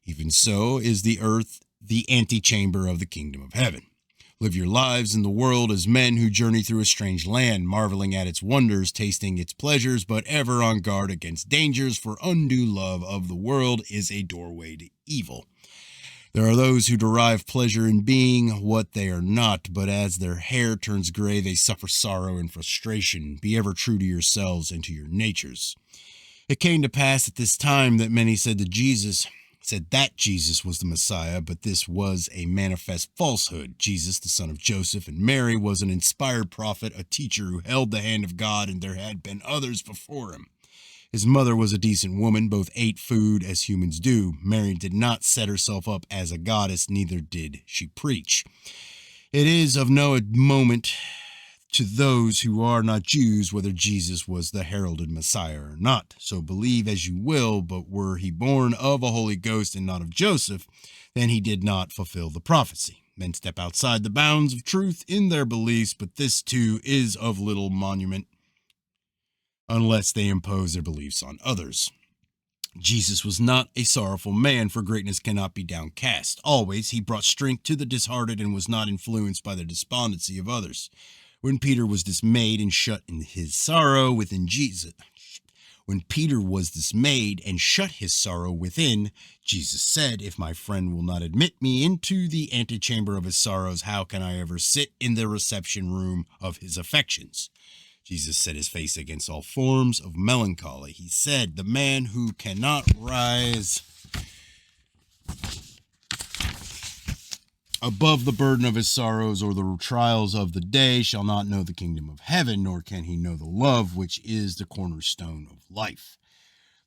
Even so is the earth the antechamber of the kingdom of heaven. Live your lives in the world as men who journey through a strange land, marveling at its wonders, tasting its pleasures, but ever on guard against dangers, for undue love of the world is a doorway to evil. There are those who derive pleasure in being what they are not, but as their hair turns gray, they suffer sorrow and frustration. Be ever true to yourselves and to your natures." It came to pass at this time that many said that Jesus was the Messiah, but this was a manifest falsehood. Jesus, the son of Joseph and Mary, was an inspired prophet, a teacher who held the hand of God, and there had been others before him. His mother was a decent woman, both ate food as humans do. Mary did not set herself up as a goddess, neither did she preach. It is of no moment to those who are not Jews whether Jesus was the heralded Messiah or not. So believe as you will, but were he born of a Holy Ghost and not of Joseph, then he did not fulfill the prophecy. Men step outside the bounds of truth in their beliefs, but this too is of little monument unless they impose their beliefs on others. Jesus was not a sorrowful man, for greatness cannot be downcast. Always he brought strength to the disheartened and was not influenced by the despondency of others. When Peter was dismayed and shut in his sorrow within Jesus, When Peter was dismayed and shut his sorrow within, Jesus said, "If my friend will not admit me into the antechamber of his sorrows, how can I ever sit in the reception room of his affections?" Jesus set his face against all forms of melancholy. He said, "The man who cannot rise above the burden of his sorrows or the trials of the day shall not know the kingdom of heaven, nor can he know the love which is the cornerstone of life."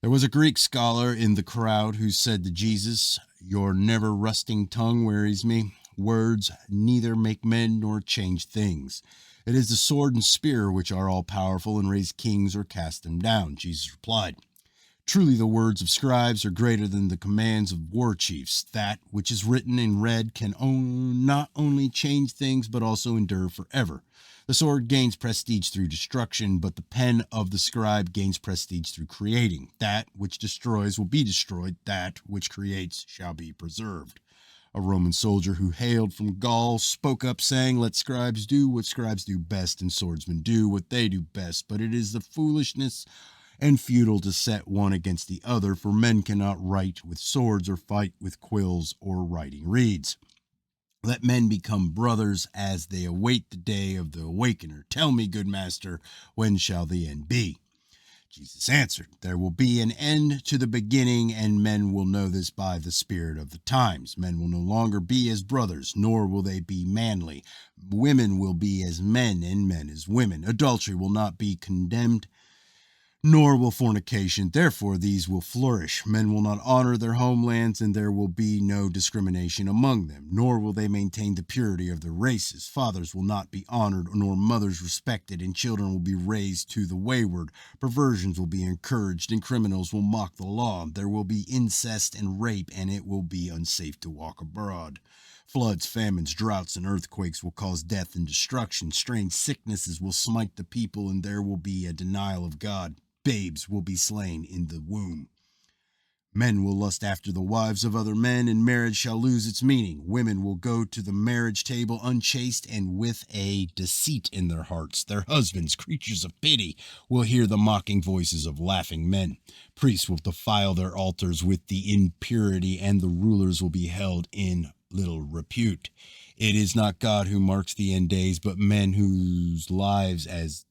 There was a Greek scholar in the crowd who said to Jesus, "Your never rusting tongue wearies me. Words neither make men nor change things. It is the sword and spear which are all powerful and raise kings or cast them down." Jesus replied, "Truly the words of scribes are greater than the commands of war chiefs. That which is written and read can not only change things, but also endure forever. The sword gains prestige through destruction, but the pen of the scribe gains prestige through creating. That which destroys will be destroyed. That which creates shall be preserved." A Roman soldier who hailed from Gaul spoke up, saying, "Let scribes do what scribes do best, and swordsmen do what they do best. But it is the foolishness and futile to set one against the other, for men cannot write with swords or fight with quills or writing reeds. Let men become brothers as they await the day of the awakener. Tell me, good master, when shall the end be?" Jesus answered, "There will be an end to the beginning, and men will know this by the spirit of the times. Men will no longer be as brothers, nor will they be manly. Women will be as men, and men as women. Adultery will not be condemned, nor will fornication. Therefore these will flourish. Men will not honor their homelands, and there will be no discrimination among them, nor will they maintain the purity of their races. Fathers will not be honored, nor mothers respected, and children will be raised to the wayward. Perversions will be encouraged, and criminals will mock the law. There will be incest and rape, and it will be unsafe to walk abroad. Floods, famines, droughts, and earthquakes will cause death and destruction. Strange sicknesses will smite the people, and there will be a denial of God. babes will be slain in the womb. Men will lust after the wives of other men, and marriage shall lose its meaning. Women will go to the marriage table unchaste and with a deceit in their hearts. Their husbands, creatures of pity, will hear the mocking voices of laughing men. Priests will defile their altars with the impurity, and the rulers will be held in little repute. It is not God who marks the end days, but men who lives as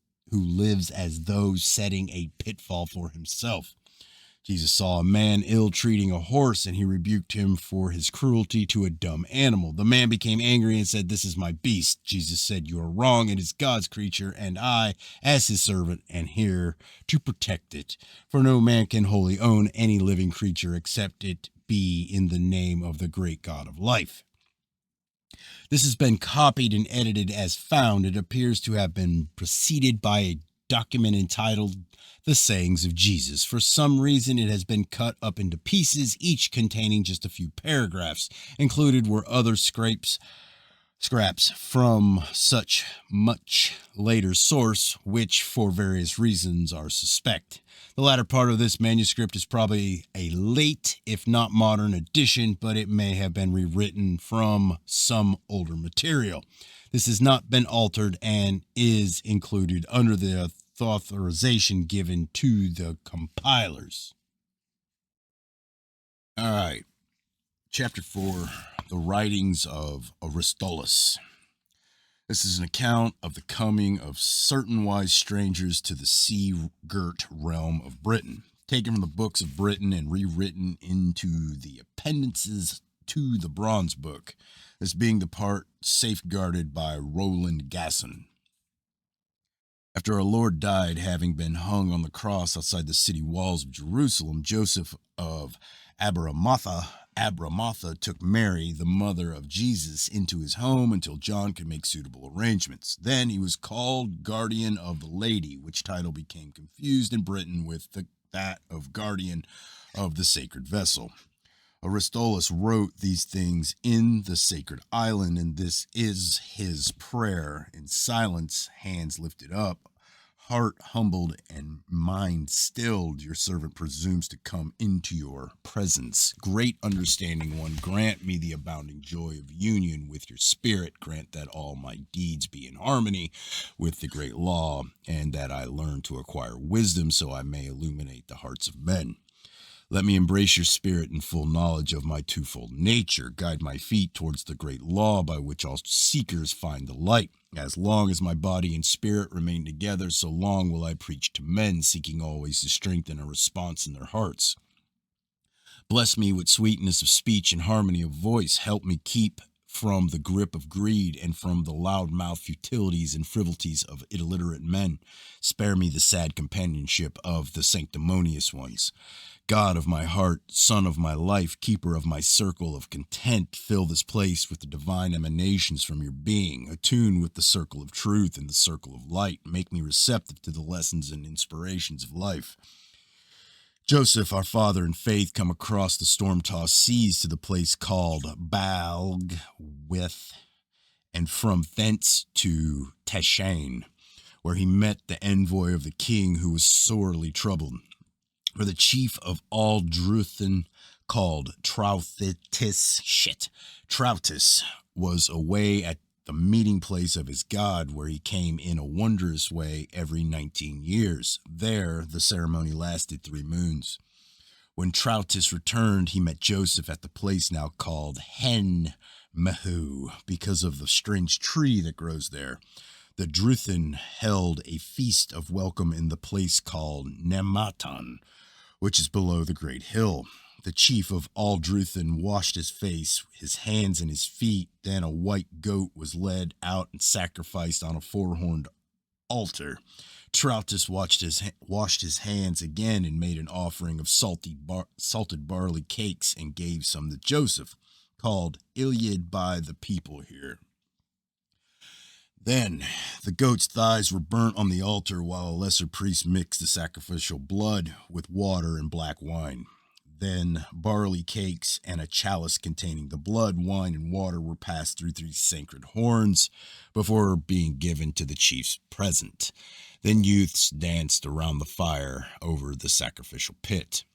those setting a pitfall for himself. Jesus saw a man ill-treating a horse, and he rebuked him for his cruelty to a dumb animal. The man became angry and said, "This is my beast." Jesus said, "You are wrong. It is God's creature, and I, as his servant, am here to protect it. For no man can wholly own any living creature except it be in the name of the great God of life." This has been copied and edited as found. It appears to have been preceded by a document entitled The Sayings of Jesus. For some reason, it has been cut up into pieces, each containing just a few paragraphs. Included were other scraps from such much later source, which for various reasons are suspect. The latter part of this manuscript is probably a late, if not modern, edition, but it may have been rewritten from some older material. This has not been altered and is included under the authorization given to the compilers. All right. Chapter 4, The Writings of Aristolus. This is an account of the coming of certain wise strangers to the sea-girt realm of Britain, taken from the books of Britain and rewritten into the appendices to the Bronze Book, this being the part safeguarded by Roland Gasson. After our Lord died, having been hung on the cross outside the city walls of Jerusalem, Joseph of Arimathea took Mary, the mother of Jesus, into his home until John could make suitable arrangements. Then he was called guardian of the lady, which title became confused in Britain with that of guardian of the sacred vessel. Aristolus wrote these things in the sacred island, and this is his prayer. In silence, hands lifted up, heart humbled, and mind stilled, your servant presumes to come into your presence. Great understanding one, grant me the abounding joy of union with your spirit. Grant that all my deeds be in harmony with the great law, and that I learn to acquire wisdom so I may illuminate the hearts of men. Let me embrace your spirit in full knowledge of my twofold nature. Guide my feet towards the great law by which all seekers find the light. As long as my body and spirit remain together, so long will I preach to men, seeking always to strengthen a response in their hearts. Bless me with sweetness of speech and harmony of voice. Help me keep from the grip of greed and from the loud-mouthed futilities and frivolities of illiterate men. Spare me the sad companionship of the sanctimonious ones. God of my heart, son of my life, keeper of my circle of content, fill this place with the divine emanations from your being. Attune with the circle of truth and the circle of light. Make me receptive to the lessons and inspirations of life. Joseph, our father in faith, come across the storm-tossed seas to the place called Balgwith, and from thence to Tashain, where he met the envoy of the king, who was sorely troubled. For the chief of all Druthan, called Troutus, was away at the meeting place of his god, where he came in a wondrous way every 19 years. There the ceremony lasted 3 moons. When Troutus returned, he met Joseph at the place now called Hen-Mehu, because of the strange tree that grows there. The Druthan held a feast of welcome in the place called Nematon, which is below the great hill. The chief of all Druthan washed his face, his hands, and his feet. Then a white goat was led out and sacrificed on a 4-horned altar. Troutus washed his hands again and made an offering of salted barley cakes and gave some to Joseph, called Iliad by the people here. Then the goat's thighs were burnt on the altar, while a lesser priest mixed the sacrificial blood with water and black wine. Then barley cakes and a chalice containing the blood, wine, and water were passed through 3 sacred horns before being given to the chiefs present. Then youths danced around the fire over the sacrificial pit.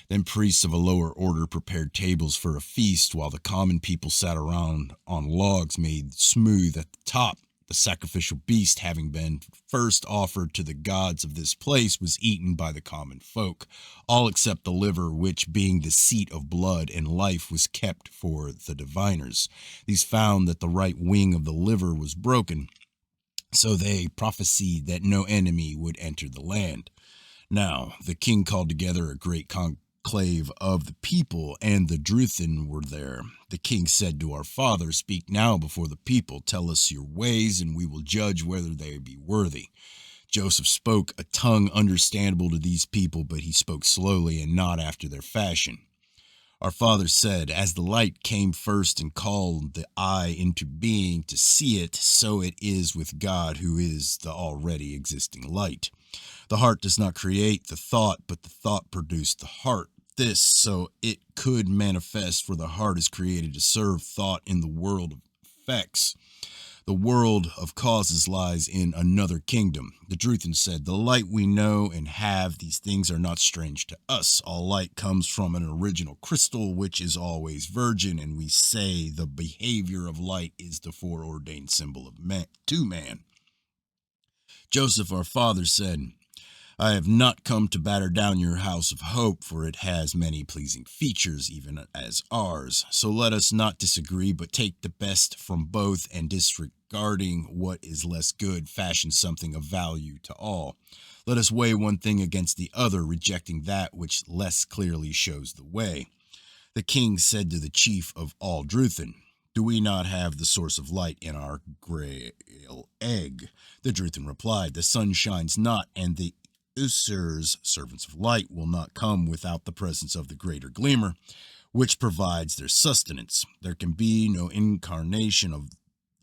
Then priests of a lower order prepared tables for a feast, while the common people sat around on logs made smooth at the top. The sacrificial beast, having been first offered to the gods of this place, was eaten by the common folk, all except the liver, which, being the seat of blood and life, was kept for the diviners. These found that the right wing of the liver was broken, so they prophesied that no enemy would enter the land. Now the king called together a great conclave of the people, and the Druthin were there. The king said to our father, "Speak now before the people. Tell us your ways, and we will judge whether they be worthy." Joseph spoke a tongue understandable to these people, but he spoke slowly and not after their fashion. Our father said, "As the light came first and called the eye into being to see it, so it is with God, who is the already existing light. The heart does not create the thought, but the thought produced the heart. This so it could manifest, for the heart is created to serve thought in the world of effects. The world of causes lies in another kingdom." The Druthin said, "The light we know and have, these things are not strange to us. All light comes from an original crystal, which is always virgin, and we say the behavior of light is the foreordained symbol of man, to man." Joseph, our father, said, "I have not come to batter down your house of hope, for it has many pleasing features, even as ours. So let us not disagree, but take the best from both, and disregarding what is less good, fashion something of value to all. Let us weigh one thing against the other, rejecting that which less clearly shows the way." The king said to the chief of all Druthin, "Do we not have the source of light in our grail egg?" The Druthin replied, "The sun shines not, and the Usirs, servants of light, will not come without the presence of the greater gleamer, which provides their sustenance. There can be no incarnation of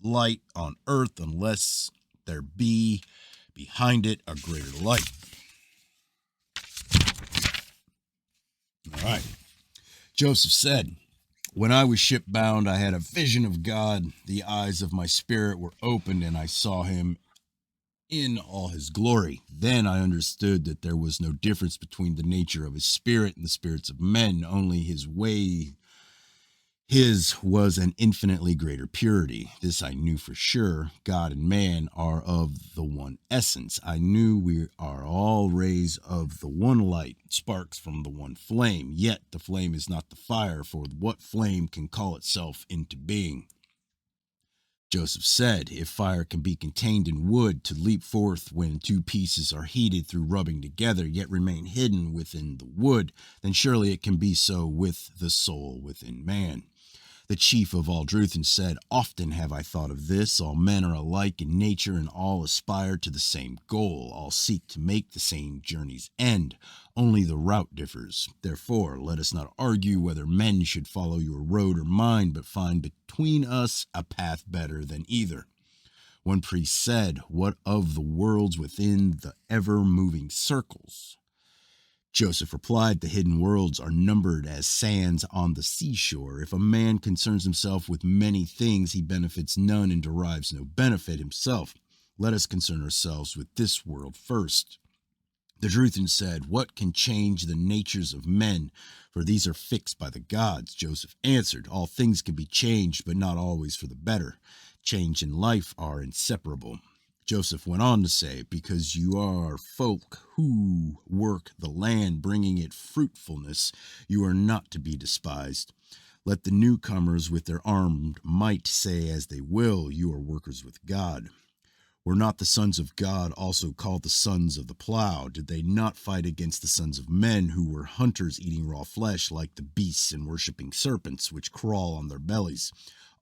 light on earth unless there be behind it a greater light." All right. Joseph said, "When I was shipbound, I had a vision of God. The eyes of my spirit were opened, and I saw him in all his glory. Then I understood that there was no difference between the nature of his spirit and the spirits of men, only his was an infinitely greater purity. This I knew for sure. God and man are of the one essence. I knew we are all rays of the one light, sparks from the one flame. Yet the flame is not the fire, for what flame can call itself into being?" Joseph said, "If fire can be contained in wood to leap forth when two pieces are heated through rubbing together, yet remain hidden within the wood, then surely it can be so with the soul within man." The chief of all Druthin said, "Often have I thought of this. All men are alike in nature, and all aspire to the same goal. All seek to make the same journey's end. Only the route differs. Therefore, let us not argue whether men should follow your road or mine, but find between us a path better than either." One priest said, "What of the worlds within the ever-moving circles?" Joseph replied, "The hidden worlds are numbered as sands on the seashore. If a man concerns himself with many things, he benefits none and derives no benefit himself. Let us concern ourselves with this world first." The Druthin said, "What can change the natures of men? For these are fixed by the gods." Joseph answered, "All things can be changed, but not always for the better. Change and life are inseparable." Joseph went on to say, "Because you are folk who work the land, bringing it fruitfulness, you are not to be despised. Let the newcomers with their armed might say as they will, you are workers with God. Were not the sons of God also called the sons of the plow? Did they not fight against the sons of men, who were hunters eating raw flesh like the beasts and worshipping serpents, which crawl on their bellies?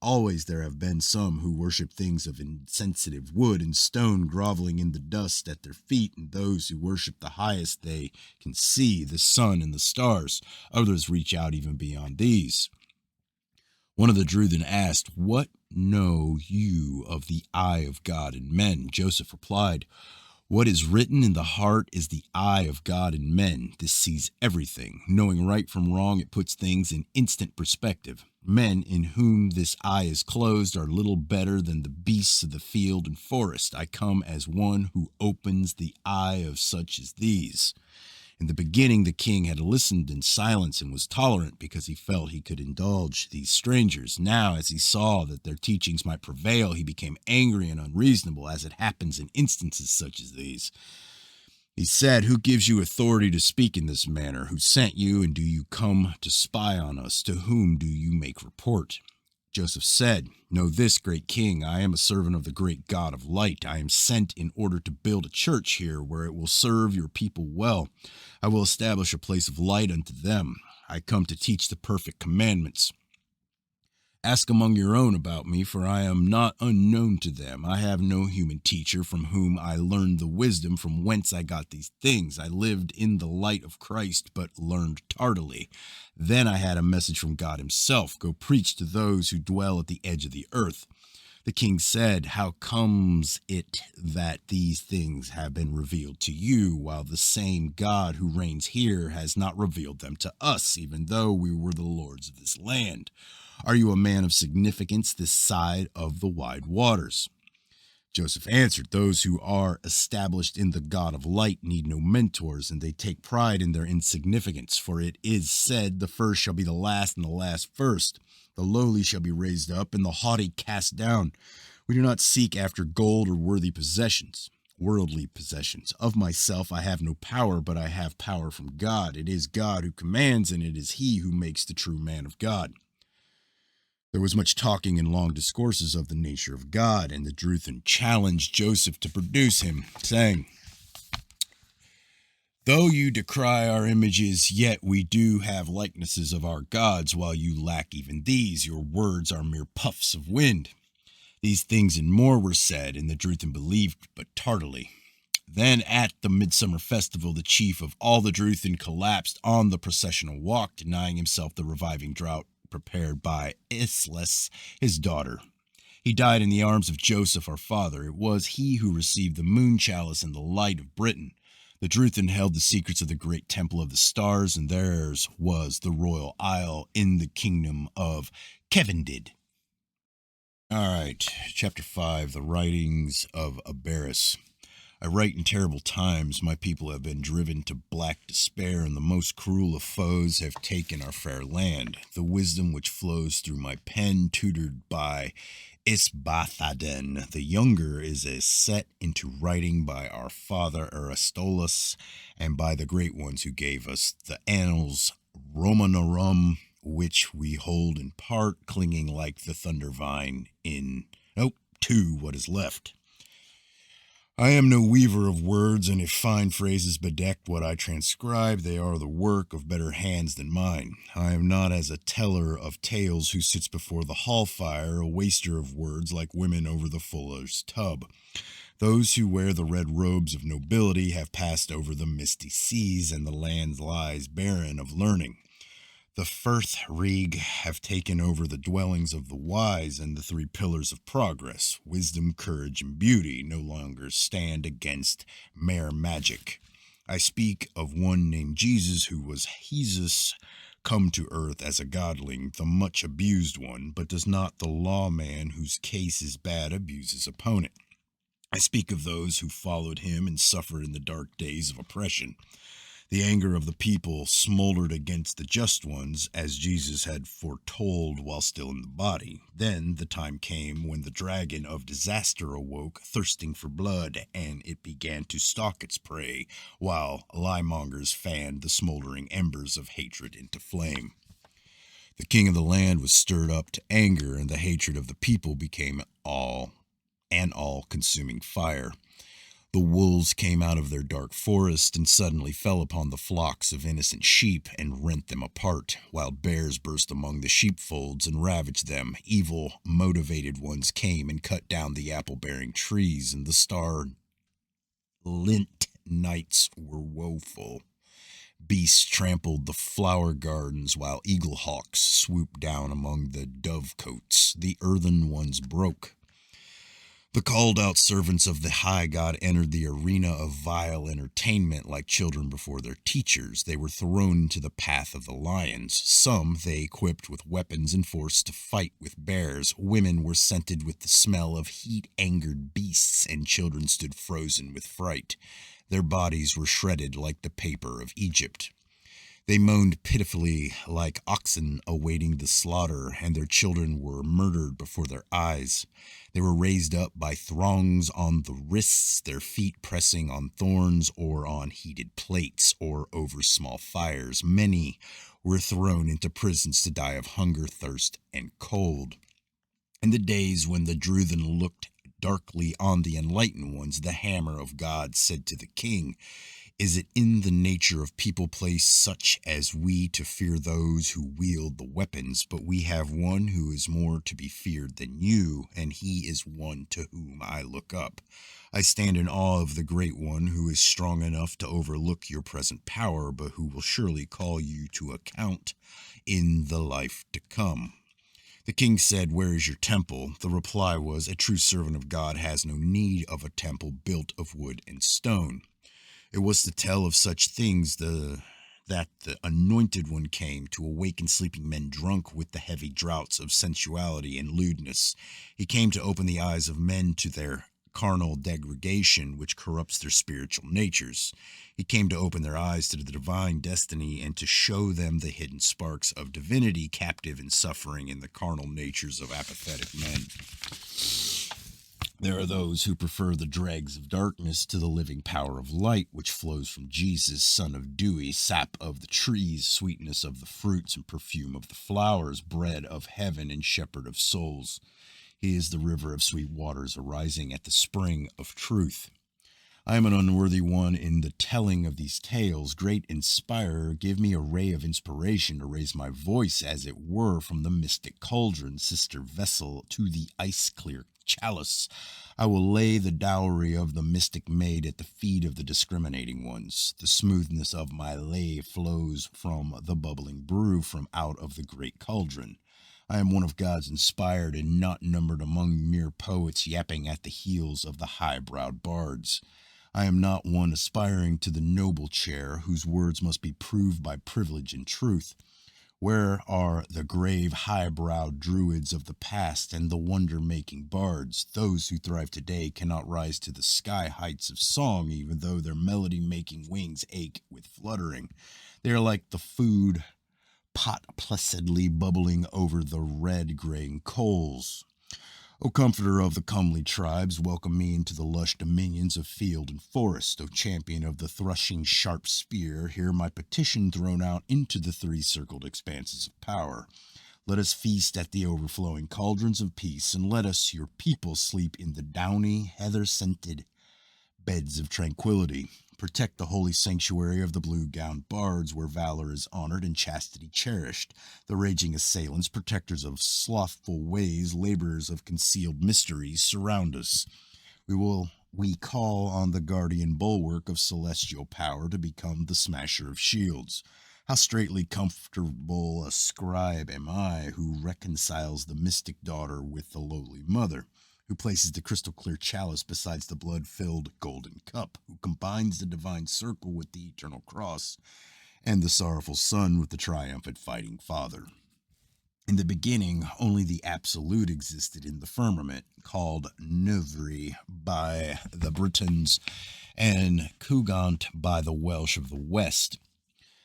Always there have been some who worship things of insensitive wood and stone, groveling in the dust at their feet, and those who worship the highest they can see, the sun and the stars. Others reach out even beyond these." One of the Druthin asked, "What know you of the eye of God in men?" Joseph replied, What is written in the heart is the eye of God in men. This sees everything. Knowing right from wrong, it puts things in instant perspective. Men in whom this eye is closed are little better than the beasts of the field and forest. I come as one who opens the eye of such as these. In the beginning, the king had listened in silence and was tolerant because he felt he could indulge these strangers. Now, as he saw that their teachings might prevail, he became angry and unreasonable, as it happens in instances such as these. He said, "Who gives you authority to speak in this manner? Who sent you, and do you come to spy on us? To whom do you make report?" Joseph said, "Know this, great king, I am a servant of the great God of light. I am sent in order to build a church here where it will serve your people well. I will establish a place of light unto them. I come to teach the perfect commandments. Ask among your own about me, for I am not unknown to them. I have no human teacher from whom I learned the wisdom from whence I got these things. I lived in the light of Christ, but learned tardily. Then I had a message from God himself. Go preach to those who dwell at the edge of the earth." The king said, "How comes it that these things have been revealed to you, while the same God who reigns here has not revealed them to us, even though we were the lords of this land? Are you a man of significance this side of the wide waters?" Joseph answered, "Those who are established in the God of light need no mentors, and they take pride in their insignificance. For it is said, the first shall be the last, and the last first. The lowly shall be raised up, and the haughty cast down. We do not seek after gold or worldly possessions. Of myself I have no power, but I have power from God. It is God who commands, and it is he who makes the true man of God." There was much talking and long discourses of the nature of God, and the Druthan challenged Joseph to produce him, saying, "Though you decry our images, yet we do have likenesses of our gods, while you lack even these. Your words are mere puffs of wind." These things and more were said, and the Druthan believed, but tardily. Then at the midsummer festival, the chief of all the Druthan collapsed on the processional walk, denying himself the reviving draught prepared by Islis, his daughter. He died in the arms of Joseph, our father. It was he who received the moon chalice and the light of Britain. The Druthan held the secrets of the great temple of the stars, and theirs was the royal isle in the kingdom of Kevindid. All right, chapter 5, the writings of Abaris. I write in terrible times. My people have been driven to black despair, and the most cruel of foes have taken our fair land. The wisdom which flows through my pen, tutored by Isbathaden the younger, is a set into writing by our father Aristolus, and by the great ones who gave us the annals Romanorum, which we hold in part, clinging like the thunder vine to what is left. I am no weaver of words, and if fine phrases bedeck what I transcribe, they are the work of better hands than mine. I am not as a teller of tales who sits before the hall fire, a waster of words like women over the fuller's tub. Those who wear the red robes of nobility have passed over the misty seas, and the land lies barren of learning. The Firth Rig have taken over the dwellings of the wise, and the three pillars of progress, wisdom, courage, and beauty, no longer stand against mere magic. I speak of one named Jesus, who was Jesus come to earth as a godling, the much abused one, but does not the lawman whose case is bad abuse his opponent. I speak of those who followed him and suffered in the dark days of oppression. The anger of the people smoldered against the just ones, as Jesus had foretold while still in the body. Then the time came when the dragon of disaster awoke, thirsting for blood, and it began to stalk its prey, while liemongers fanned the smoldering embers of hatred into flame. The king of the land was stirred up to anger, and the hatred of the people became an all-consuming fire. The wolves came out of their dark forest and suddenly fell upon the flocks of innocent sheep and rent them apart. Wild bears burst among the sheepfolds and ravaged them. Evil, motivated ones came and cut down the apple-bearing trees, and the star-lit nights were woeful. Beasts trampled the flower gardens, while eagle-hawks swooped down among the dovecotes. The earthen ones broke. The called out servants of the high god entered the arena of vile entertainment like children before their teachers. They were thrown into the path of the lions. Some they equipped with weapons and forced to fight with bears. Women were scented with the smell of heat angered beasts, and children stood frozen with fright. Their bodies were shredded like the paper of Egypt. They moaned pitifully like oxen awaiting the slaughter, and their children were murdered before their eyes. They were raised up by thongs on the wrists, their feet pressing on thorns or on heated plates or over small fires. Many were thrown into prisons to die of hunger, thirst, and cold. In the days when the Druthan looked darkly on the enlightened ones, the hammer of God said to the king, "Is it in the nature of people placed such as we to fear those who wield the weapons? But we have one who is more to be feared than you, and he is one to whom I look up. I stand in awe of the Great One who is strong enough to overlook your present power, but who will surely call you to account in the life to come." The king said, "Where is your temple?" The reply was, "A true servant of God has no need of a temple built of wood and stone." It was to tell of such things that the Anointed One came, to awaken sleeping men drunk with the heavy draughts of sensuality and lewdness. He came to open the eyes of men to their carnal degradation, which corrupts their spiritual natures. He came to open their eyes to the divine destiny and to show them the hidden sparks of divinity captive and suffering in the carnal natures of apathetic men. There are those who prefer the dregs of darkness to the living power of light, which flows from Jesus, son of dewy, sap of the trees, sweetness of the fruits, and perfume of the flowers, bread of heaven and shepherd of souls. He is the river of sweet waters arising at the spring of truth. I am an unworthy one in the telling of these tales. Great inspirer, give me a ray of inspiration to raise my voice, as it were, from the mystic cauldron, sister vessel, to the ice-clear chalice. I will lay the dowry of the mystic maid at the feet of the discriminating ones. The smoothness of my lay flows from the bubbling brew from out of the great cauldron. I am one of God's inspired and not numbered among mere poets yapping at the heels of the high-browed bards. I am not one aspiring to the noble chair, whose words must be proved by privilege and truth. Where are the grave, high-browed druids of the past and the wonder-making bards? Those who thrive today cannot rise to the sky heights of song, even though their melody-making wings ache with fluttering. They are like the food pot placidly bubbling over the red-graying coals. O comforter of the comely tribes, welcome me into the lush dominions of field and forest. O champion of the thrusting sharp spear, hear my petition thrown out into the three-circled expanses of power. Let us feast at the overflowing cauldrons of peace, and let us, your people, sleep in the downy, heather-scented beds of tranquility. Protect the holy sanctuary of the blue-gowned bards, where valor is honored and chastity cherished. The raging assailants, protectors of slothful ways, laborers of concealed mysteries, surround us. We call on the guardian bulwark of celestial power to become the smasher of shields. How straitly comfortable a scribe am I, who reconciles the mystic daughter with the lowly mother, who places the crystal-clear chalice beside the blood-filled golden cup, who combines the divine circle with the eternal cross, and the sorrowful son with the triumphant fighting father. In the beginning, only the Absolute existed in the firmament, called Nevri by the Britons and Cugant by the Welsh of the West.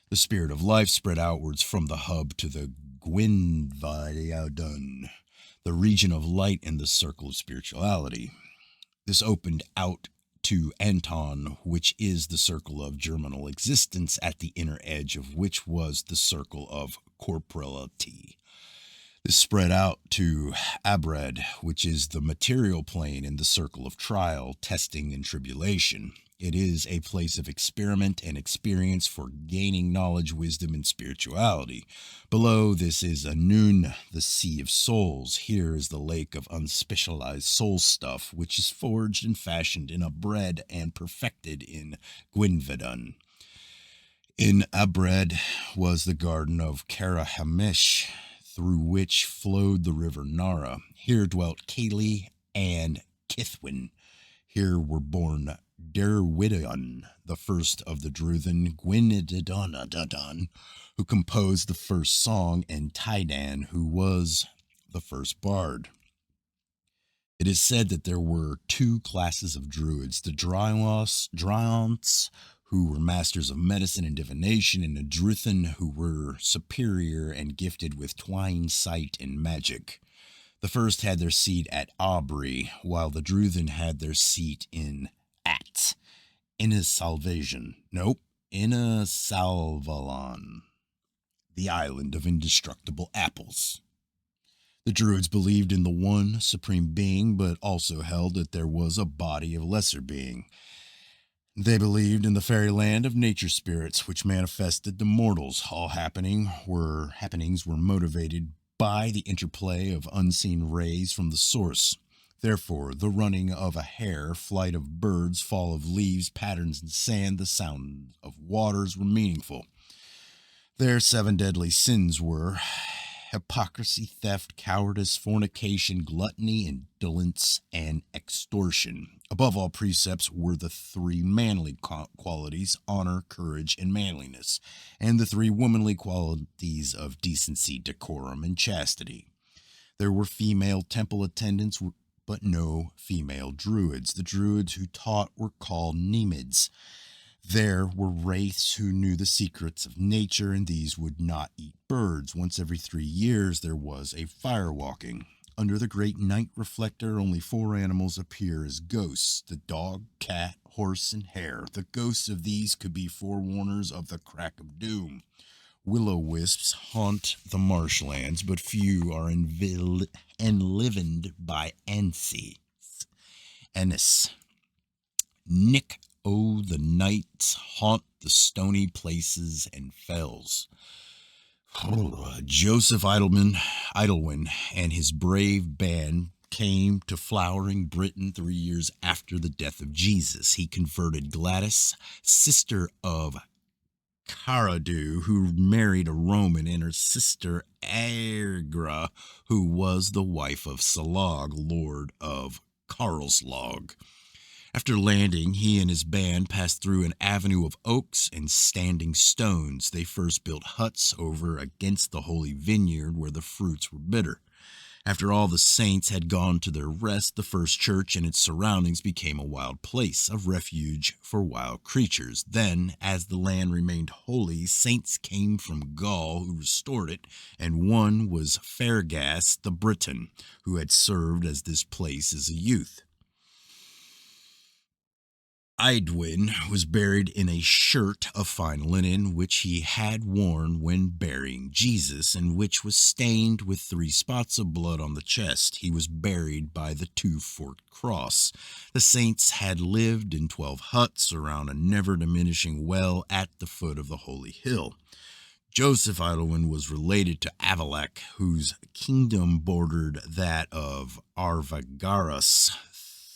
The spirit of life spread outwards from the hub to the Gwynfydon, the region of light in the circle of spirituality. This opened out to Anton, which is the circle of germinal existence, at the inner edge of which was the circle of corporeality. This spread out to Abred, which is the material plane in the circle of trial, testing, and tribulation. It is a place of experiment and experience for gaining knowledge, wisdom, and spirituality. Below this is Anun, the sea of souls. Here is the lake of unspecialized soul stuff, which is forged and fashioned in Abred and perfected in Gwynfydon. In Abred was the garden of Karahamish, through which flowed the river Nara. Here dwelt Kali and Kithwin. Here were born Derwidon, the first of the Druthan, Gwynedadon, who composed the first song, and Tydan, who was the first bard. It is said that there were two classes of druids, the Dryaunts, who were masters of medicine and divination, and the Druthan, who were superior and gifted with twine sight and magic. The first had their seat at Aubrey, while the Druthan had their seat in Innisalvation. Nope, Innisalvalon, the island of indestructible apples. The Druids believed in the one supreme being, but also held that there was a body of lesser being. They believed in the fairyland of nature spirits, which manifested the mortals. All happenings were motivated by the interplay of unseen rays from the source. Therefore, the running of a hare, flight of birds, fall of leaves, patterns in sand, the sound of waters were meaningful. Their 7 deadly sins were hypocrisy, theft, cowardice, fornication, gluttony, indolence, and extortion. Above all precepts were the 3 manly qualities, honor, courage, and manliness, and the 3 womanly qualities of decency, decorum, and chastity. There were female temple attendants, but no female druids. The druids who taught were called Nemids. There were wraiths who knew the secrets of nature, and these would not eat birds. Once every 3 years there was a fire walking. Under the great night reflector, only 4 animals appear as ghosts: the dog, cat, horse, and hare. The ghosts of these could be forewarners of the crack of doom. Will-o-wisps haunt the marshlands, but few are enlivened by Ennis. Nick the nights haunt the stony places and fells. Joseph Idlewin and his brave band came to flowering Britain 3 years after the death of Jesus. He converted Gladys, sister of Caradu, who married a Roman, and her sister Aegra, who was the wife of Salog, lord of Carlslog. After landing, he and his band passed through an avenue of oaks and standing stones. They first built huts over against the holy vineyard where the fruits were bitter. After all the saints had gone to their rest, the first church and its surroundings became a wild place of refuge for wild creatures. Then, as the land remained holy, saints came from Gaul who restored it, and one was Fergus the Briton, who had served as this place as a youth. Idwin was buried in a shirt of fine linen, which he had worn when burying Jesus, and which was stained with 3 spots of blood on the chest. He was buried by the 2-forked cross. The saints had lived in 12 huts around a never-diminishing well at the foot of the holy hill. Joseph Idlewin was related to Avalak, whose kingdom bordered that of Arvagaris,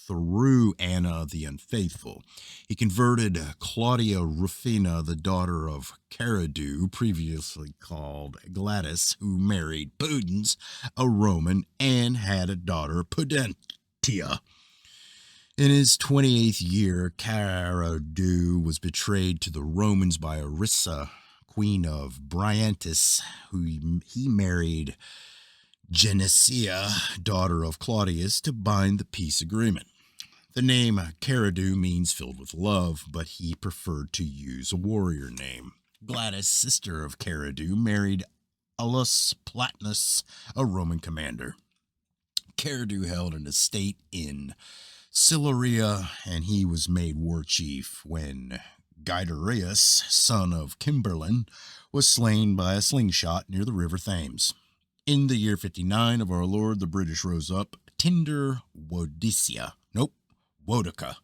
through Anna the Unfaithful. He converted Claudia Rufina, the daughter of Caradu, previously called Gladys, who married Pudens, a Roman, and had a daughter, Pudentia. In his 28th year, Caradu was betrayed to the Romans by Arissa, queen of Bryantis, who he married Genesia, daughter of Claudius, to bind the peace agreement. The name Caradu means filled with love, but he preferred to use a warrior name. Gladys, sister of Caradu, married Aulus Platinus, a Roman commander. Caradu held an estate in Siluria, and he was made war chief when Guiderius, son of Kimberlin, was slain by a slingshot near the river Thames. In the year 59 of our Lord, the British rose up Tinder Wodica,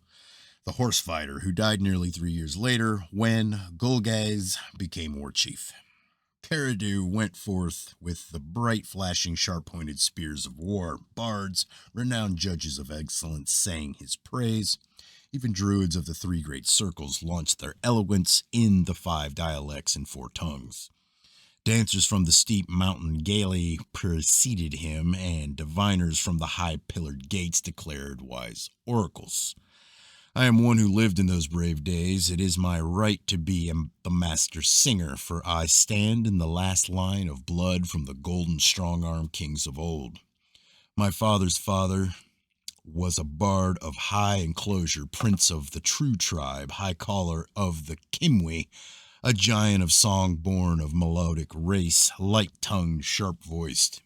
the horse fighter, who died nearly 3 years later when Gulgaz became war chief. Caradu went forth with the bright, flashing, sharp-pointed spears of war. Bards, renowned judges of excellence, sang his praise. Even druids of the 3 great circles launched their eloquence in the 5 dialects and 4 tongues. Dancers from the steep mountain gaily preceded him, and diviners from the high-pillared gates declared wise oracles. I am one who lived in those brave days. It is my right to be the master singer, for I stand in the last line of blood from the golden strong-arm kings of old. My father's father was a bard of high enclosure, prince of the true tribe, high caller of the Kimwe, a giant of song born of melodic race, light-tongued, sharp-voiced.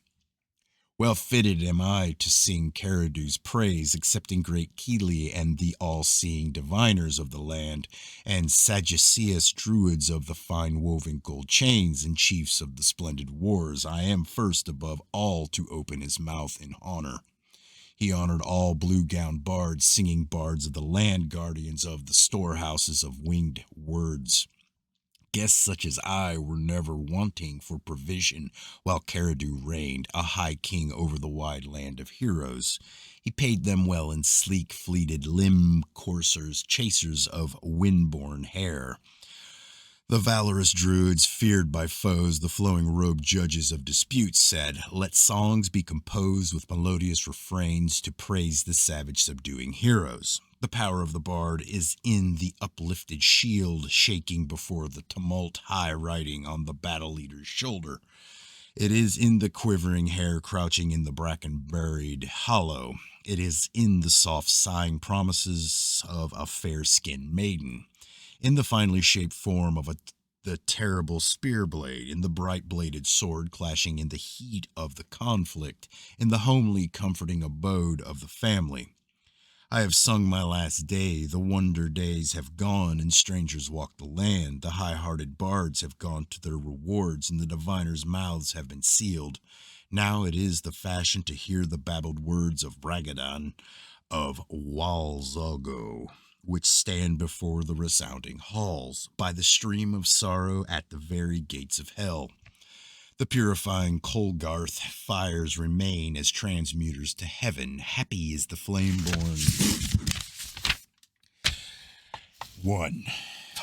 Well fitted am I to sing Caridu's praise, accepting great Keeley and the all-seeing diviners of the land, and Sadduceus druids of the fine-woven gold chains, and chiefs of the splendid wars. I am first above all to open his mouth in honor. He honored all blue-gowned bards, singing bards of the land, guardians of the storehouses of winged words. Guests such as I were never wanting for provision, while Caridu reigned, a high king over the wide land of heroes. He paid them well in sleek, fleeted limb coursers, chasers of wind-borne hair. The valorous druids, feared by foes, the flowing-robed judges of disputes, said, "Let songs be composed with melodious refrains to praise the savage subduing heroes." The power of the bard is in the uplifted shield, shaking before the tumult, high riding on the battle leader's shoulder. It is in the quivering hair crouching in the bracken-buried hollow. It is in the soft sighing promises of a fair-skinned maiden. In the finely shaped form of the terrible spear blade, in the bright-bladed sword clashing in the heat of the conflict, in the homely, comforting abode of the family. I have sung my last day, the wonder days have gone, and strangers walk the land. The high-hearted bards have gone to their rewards, and the diviners' mouths have been sealed. Now it is the fashion to hear the babbled words of Bragadan, of Walzogo, which stand before the resounding halls, by the stream of sorrow at the very gates of hell. The purifying Kolgarth fires remain as transmuters to heaven. Happy is the flame-born one.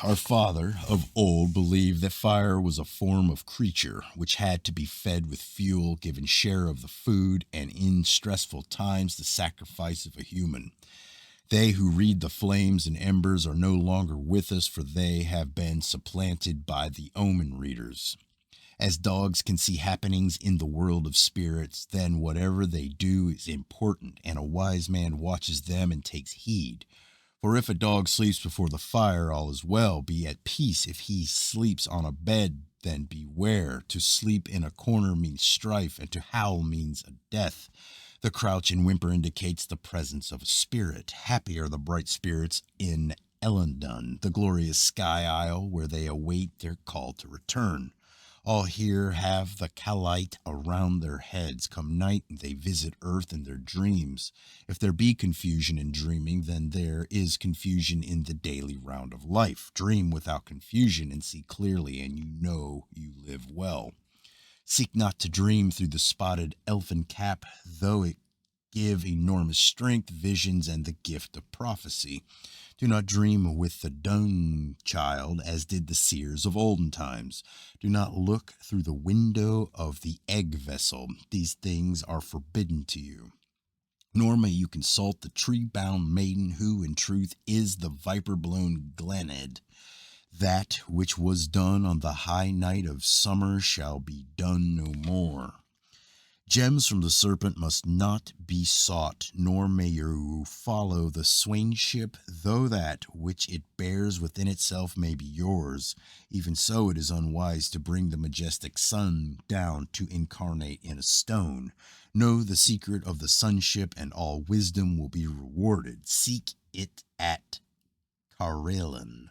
Our father of old believed that fire was a form of creature which had to be fed with fuel, given share of the food, and in stressful times the sacrifice of a human. They who read the flames and embers are no longer with us, for they have been supplanted by the omen readers. As dogs can see happenings in the world of spirits, then whatever they do is important, and a wise man watches them and takes heed. For if a dog sleeps before the fire, all is well. Be at peace. If he sleeps on a bed, then beware. To sleep in a corner means strife, and to howl means a death. The crouch and whimper indicates the presence of a spirit. Happy are the bright spirits in Elendon, the glorious sky isle, where they await their call to return. All here have the Calite around their heads. Come night, and they visit earth in their dreams. If there be confusion in dreaming, then there is confusion in the daily round of life. Dream without confusion and see clearly, and you know you live well. Seek not to dream through the spotted elfin cap, though it give enormous strength, visions, and the gift of prophecy. Do not dream with the dung child, as did the seers of olden times. Do not look through the window of the egg vessel. These things are forbidden to you. Nor may you consult the tree-bound maiden who, in truth, is the viper-blown Glened. That which was done on the high night of summer shall be done no more. Gems from the serpent must not be sought, nor may you follow the swainship, though that which it bears within itself may be yours. Even so, it is unwise to bring the majestic sun down to incarnate in a stone. Know the secret of the sonship, and all wisdom will be rewarded. Seek it at Karelin.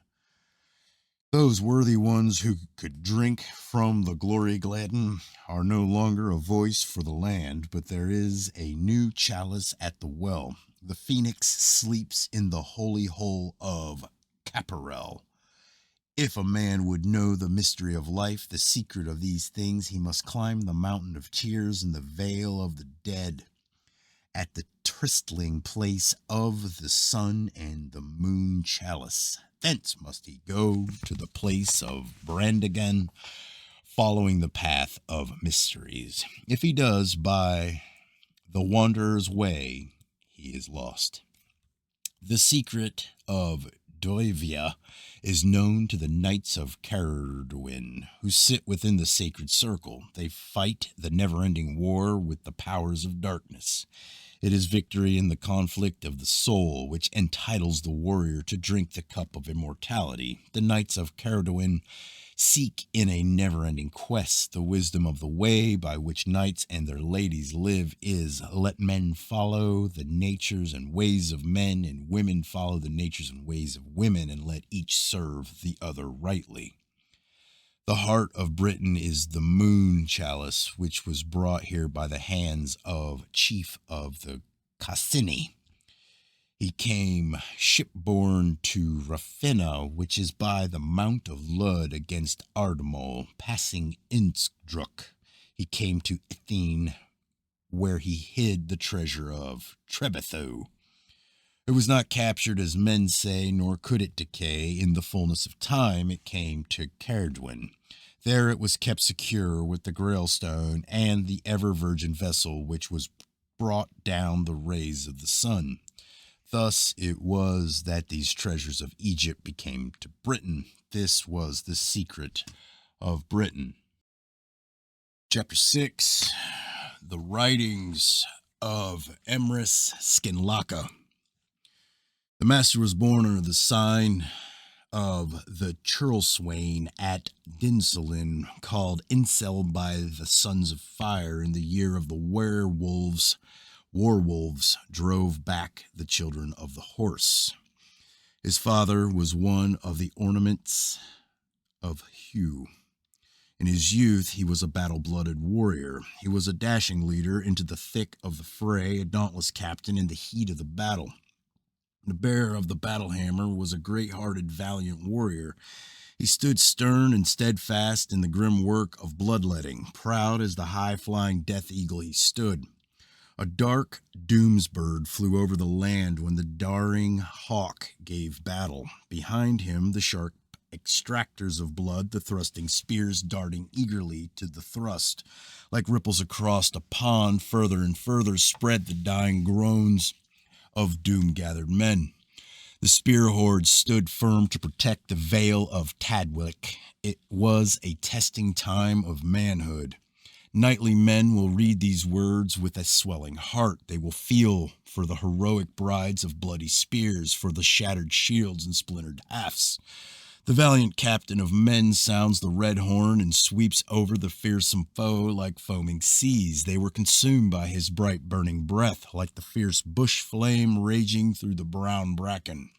Those worthy ones who could drink from the glory gladden are no longer a voice for the land, but there is a new chalice at the well. The phoenix sleeps in the holy hole of Caparel. If a man would know the mystery of life, the secret of these things, he must climb the mountain of tears in the vale of the dead, at the trysting place of the sun and the moon chalice. Thence must he go to the place of Brandigan, following the path of mysteries. If he does by the wanderer's way, he is lost. The secret of Doivia is known to the knights of Caradwin, who sit within the sacred circle. They fight the never-ending war with the powers of darkness. It is victory in the conflict of the soul which entitles the warrior to drink the cup of immortality. The knights of Caradwin seek in a never-ending quest the wisdom of the way by which knights and their ladies live is let men follow the natures and ways of men, and women follow the natures and ways of women, and let each serve the other rightly. The heart of Britain is the moon chalice, which was brought here by the hands of chief of the Cassini. He came shipborne to Ravenna, which is by the Mount of Lud against Ardmole, passing Innsbruck. He came to Athene, where he hid the treasure of Trebetho. It was not captured, as men say, nor could it decay. In the fullness of time, it came to Caradwin. There it was kept secure with the Grail Stone and the ever-virgin vessel which was brought down the rays of the sun. Thus it was that these treasures of Egypt became to Britain. This was the secret of Britain. Chapter 6, The Writings of Emrys Skinlaka. The master was born under the sign of the churlswain at Dinselin, called Incel by the sons of fire, in the year of the werewolves. Warwolves drove back the children of the horse. His father was one of the ornaments of Hugh. In his youth, he was a battle-blooded warrior. He was a dashing leader into the thick of the fray, a dauntless captain in the heat of the battle. The bearer of the battle hammer was a great-hearted, valiant warrior. He stood stern and steadfast in the grim work of bloodletting. Proud as the high-flying death eagle he stood. A dark doomsbird flew over the land when the daring hawk gave battle. Behind him, the sharp extractors of blood, the thrusting spears darting eagerly to the thrust. Like ripples across a pond, further and further spread the dying groans of doom-gathered men. The spear horde stood firm to protect the Vale of Tadwick. It was a testing time of manhood. Knightly men will read these words with a swelling heart. They will feel for the heroic brides of bloody spears, for the shattered shields and splintered hafts. The valiant captain of men sounds the red horn and sweeps over the fearsome foe like foaming seas. They were consumed by his bright burning breath, like the fierce bush flame raging through the brown bracken.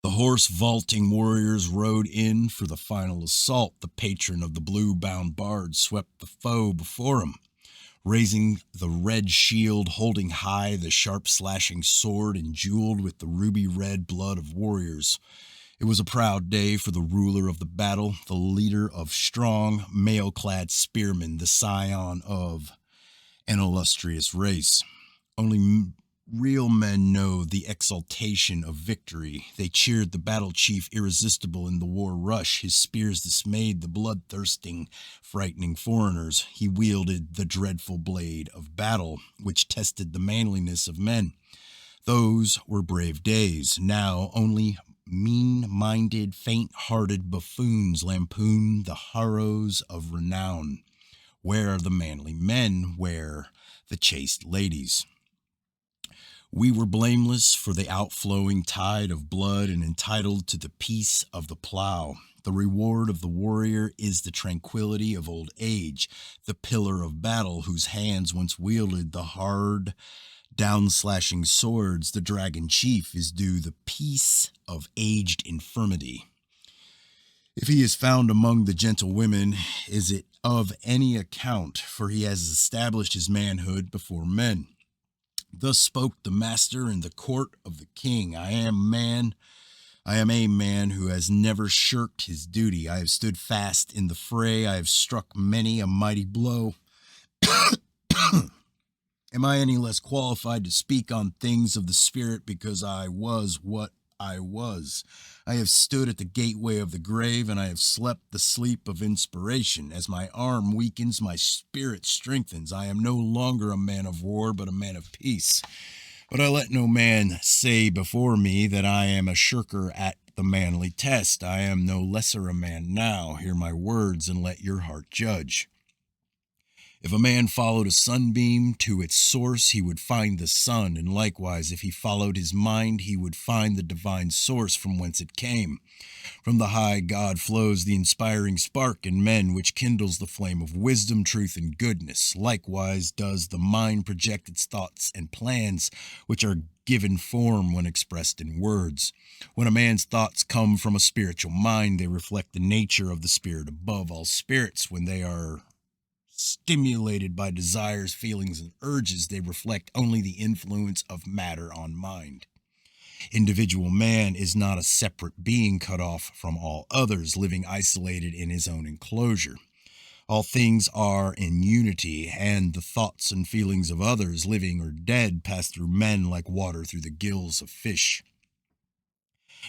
The horse vaulting warriors rode in for the final assault. The patron of the blue-bound bard swept the foe before him, raising the red shield, holding high the sharp slashing sword, and jeweled with the ruby-red blood of warriors. It was a proud day for the ruler of the battle, the leader of strong, mail-clad spearmen, the scion of an illustrious race. Only real men know the exultation of victory. They cheered the battle chief irresistible in the war rush. His spears dismayed the bloodthirsting, frightening foreigners. He wielded the dreadful blade of battle, which tested the manliness of men. Those were brave days. Now only mean-minded, faint-hearted buffoons lampoon the heroes of renown. Where are the manly men? Where the chaste ladies? We were blameless for the outflowing tide of blood and entitled to the peace of the plow. The reward of the warrior is the tranquility of old age, the pillar of battle whose hands once wielded the hard, down-slashing swords. The dragon chief is due the peace of aged infirmity. If he is found among the gentlewomen, is it of any account, for he has established his manhood before men. Thus spoke the master in the court of the king. I am a man who has never shirked his duty. I have stood fast in the fray. I have struck many a mighty blow. Am I any less qualified to speak on things of the spirit because I was what I was. I have stood at the gateway of the grave, and I have slept the sleep of inspiration. As my arm weakens, my spirit strengthens. I am no longer a man of war, but a man of peace. But I let no man say before me that I am a shirker at the manly test. I am no lesser a man now. Hear my words, and let your heart judge. If a man followed a sunbeam to its source, he would find the sun, and likewise, if he followed his mind, he would find the divine source from whence it came. From the high God flows the inspiring spark in men, which kindles the flame of wisdom, truth, and goodness. Likewise does the mind project its thoughts and plans, which are given form when expressed in words. When a man's thoughts come from a spiritual mind, they reflect the nature of the spirit above all spirits. When they are stimulated by desires, feelings, and urges, they reflect only the influence of matter on mind. Individual man is not a separate being cut off from all others, living isolated in his own enclosure. All things are in unity, and the thoughts and feelings of others, living or dead, pass through men like water through the gills of fish.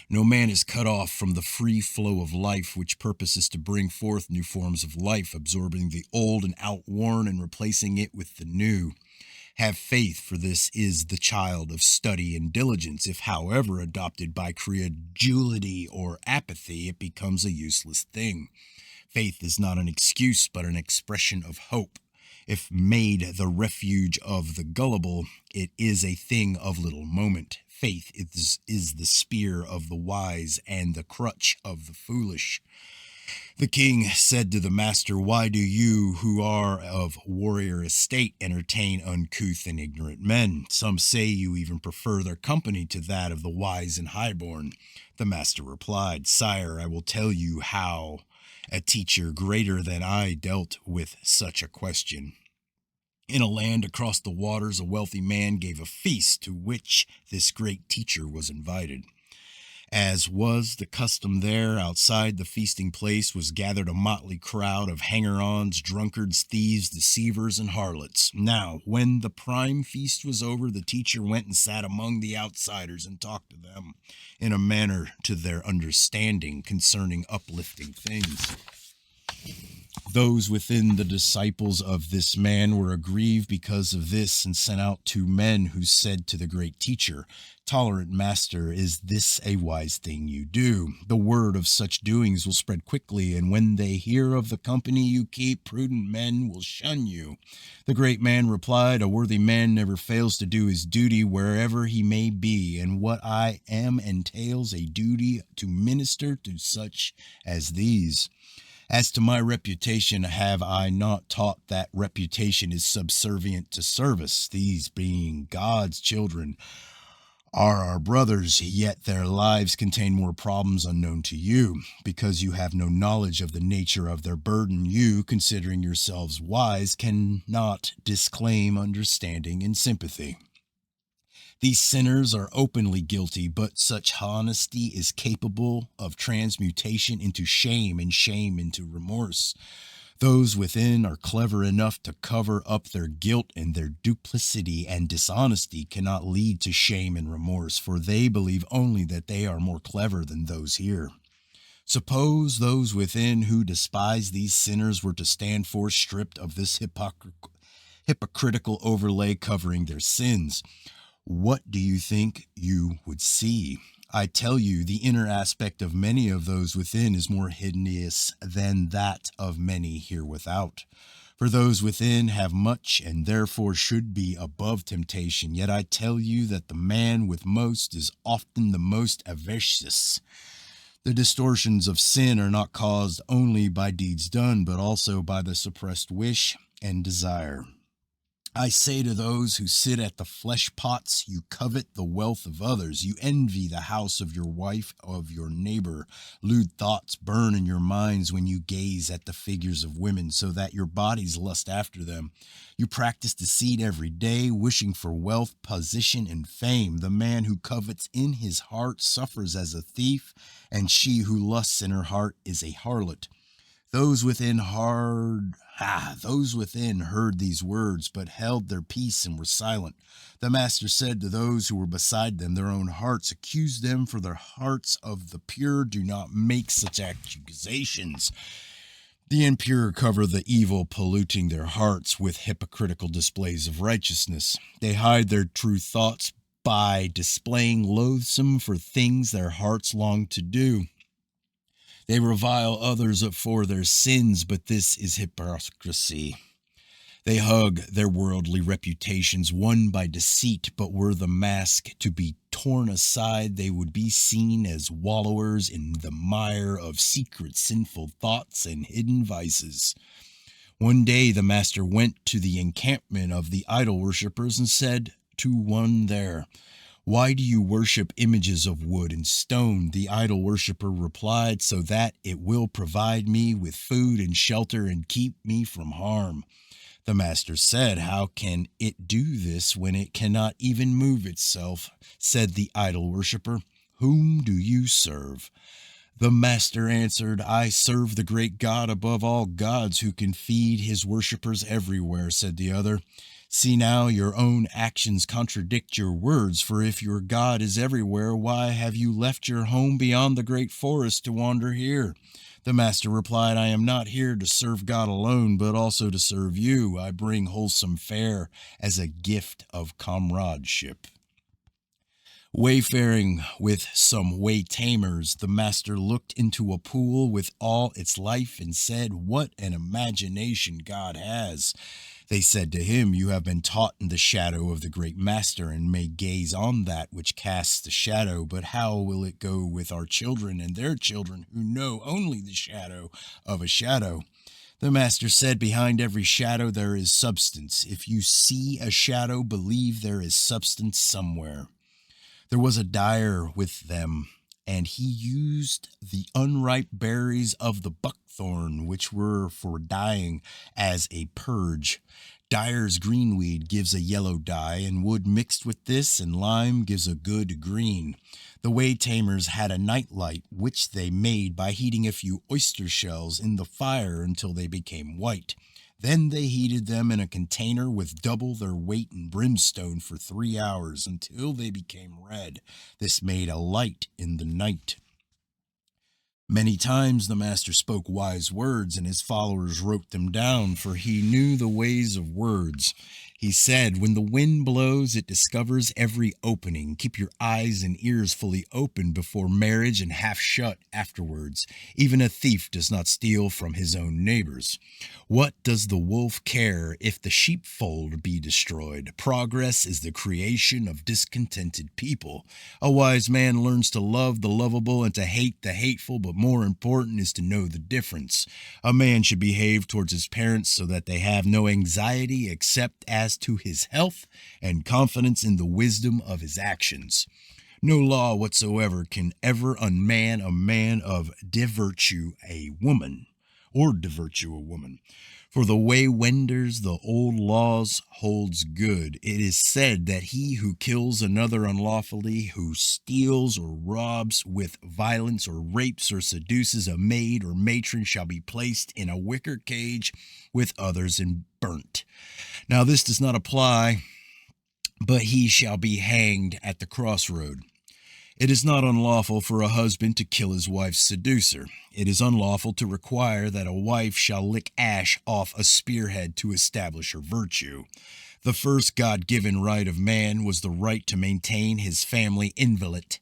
No man is cut off from the free flow of life, which purposes to bring forth new forms of life, absorbing the old and outworn and replacing it with the new. Have faith, for this is the child of study and diligence. If, however, adopted by credulity or apathy, it becomes a useless thing. Faith is not an excuse, but an expression of hope. If made the refuge of the gullible, it is a thing of little moment. Faith is the spear of the wise and the crutch of the foolish. The king said to the master, "Why do you, who are of warrior estate, entertain uncouth and ignorant men? Some say you even prefer their company to that of the wise and highborn." The master replied, "Sire, I will tell you how a teacher greater than I dealt with such a question. In a land across the waters, a wealthy man gave a feast to which this great teacher was invited. As was the custom there, outside the feasting place was gathered a motley crowd of hanger-ons, drunkards, thieves, deceivers, and harlots. Now, when the prime feast was over, the teacher went and sat among the outsiders and talked to them in a manner to their understanding concerning uplifting things. Those within the disciples of this man were aggrieved because of this, and sent out 2 men who said to the great teacher, "Tolerant master, is this a wise thing you do? The word of such doings will spread quickly, and when they hear of the company you keep, prudent men will shun you." The great man replied, "A worthy man never fails to do his duty wherever he may be, and what I am entails a duty to minister to such as these. As to my reputation, have I not taught that reputation is subservient to service? These, being God's children, are our brothers, yet their lives contain more problems unknown to you. Because you have no knowledge of the nature of their burden, you, considering yourselves wise, cannot disclaim understanding and sympathy. These sinners are openly guilty, but such honesty is capable of transmutation into shame, and shame into remorse. Those within are clever enough to cover up their guilt, and their duplicity and dishonesty cannot lead to shame and remorse, for they believe only that they are more clever than those here. Suppose those within who despise these sinners were to stand forth stripped of this hypocritical overlay covering their sins. What do you think you would see? I tell you, the inner aspect of many of those within is more hideous than that of many here without. For those within have much, and therefore should be above temptation. Yet I tell you that the man with most is often the most avaricious. The distortions of sin are not caused only by deeds done, but also by the suppressed wish and desire. I say to those who sit at the flesh pots, you covet the wealth of others. You envy the house of your wife, of your neighbor. Lewd thoughts burn in your minds when you gaze at the figures of women, so that your bodies lust after them. You practice deceit every day, wishing for wealth, position, and fame. The man who covets in his heart suffers as a thief, and she who lusts in her heart is a harlot. Those within heard these words, but held their peace and were silent. The master said to those who were beside them, their own hearts accuse them, for their hearts of the pure do not make such accusations. The impure cover the evil, polluting their hearts with hypocritical displays of righteousness. They hide their true thoughts by displaying loathsome for things their hearts long to do. They revile others for their sins, but this is hypocrisy. They hug their worldly reputations won by deceit, but were the mask to be torn aside, they would be seen as wallowers in the mire of secret sinful thoughts and hidden vices. One day the master went to the encampment of the idol worshippers and said to one there, "Why do you worship images of wood and stone?" The idol worshipper replied, "So that it will provide me with food and shelter and keep me from harm." The master said, "How can it do this when it cannot even move itself?" Said the idol worshiper, "Whom do you serve?" The master answered, "I serve the great God above all gods, who can feed his worshippers everywhere." Said the other, "See now, your own actions contradict your words, for if your God is everywhere, why have you left your home beyond the great forest to wander here?" The master replied, "I am not here to serve God alone, but also to serve you. I bring wholesome fare as a gift of comradeship." Wayfaring with some way tamers, the master looked into a pool with all its life and said, "What an imagination God has!" They said to him, "You have been taught in the shadow of the great master and may gaze on that which casts the shadow, but how will it go with our children and their children who know only the shadow of a shadow?" The master said, "Behind every shadow there is substance. If you see a shadow, believe there is substance somewhere." There was a dyer with them, and he used the unripe berries of the buckthorn, which were for dyeing, as a purge. Dyer's greenweed gives a yellow dye, and wood mixed with this and lime gives a good green. The way tamers had a night light, which they made by heating a few oyster shells in the fire until they became white. Then they heated them in a container with double their weight in brimstone for 3 hours until they became red. This made a light in the night. Many times the master spoke wise words, and his followers wrote them down, for he knew the ways of words. He said, "When the wind blows, it discovers every opening. Keep your eyes and ears fully open before marriage and half shut afterwards. Even a thief does not steal from his own neighbors. What does the wolf care if the sheepfold be destroyed? Progress is the creation of discontented people. A wise man learns to love the lovable and to hate the hateful, but more important is to know the difference. A man should behave towards his parents so that they have no anxiety except as to his health and confidence in the wisdom of his actions. No law whatsoever can ever unman a man of devirtue a woman, or devirtue a woman. For the way wenders the old laws holds good. It is said that he who kills another unlawfully, who steals or robs with violence or rapes or seduces a maid or matron shall be placed in a wicker cage with others and burnt. Now this does not apply, but he shall be hanged at the crossroad. It is not unlawful for a husband to kill his wife's seducer. It is unlawful to require that a wife shall lick ash off a spearhead to establish her virtue. The first God-given right of man was the right to maintain his family inviolate,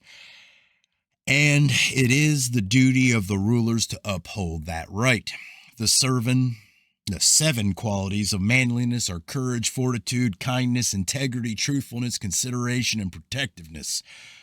and it is the duty of the rulers to uphold that right. The seven qualities of manliness are courage, fortitude, kindness, integrity, truthfulness, consideration, and protectiveness.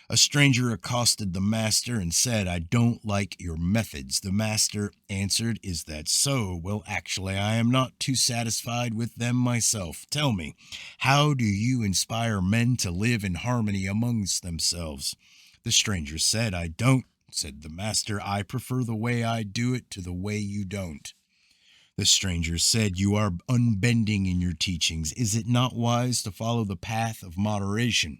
A stranger accosted the master and said, "I don't like your methods." The master answered, "Is that so? Well, actually, I am not too satisfied with them myself. Tell me, how do you inspire men to live in harmony amongst themselves?" The stranger said, "I don't." Said the master, "I prefer the way I do it to the way you don't." The stranger said, "You are unbending in your teachings. Is it not wise to follow the path of moderation?"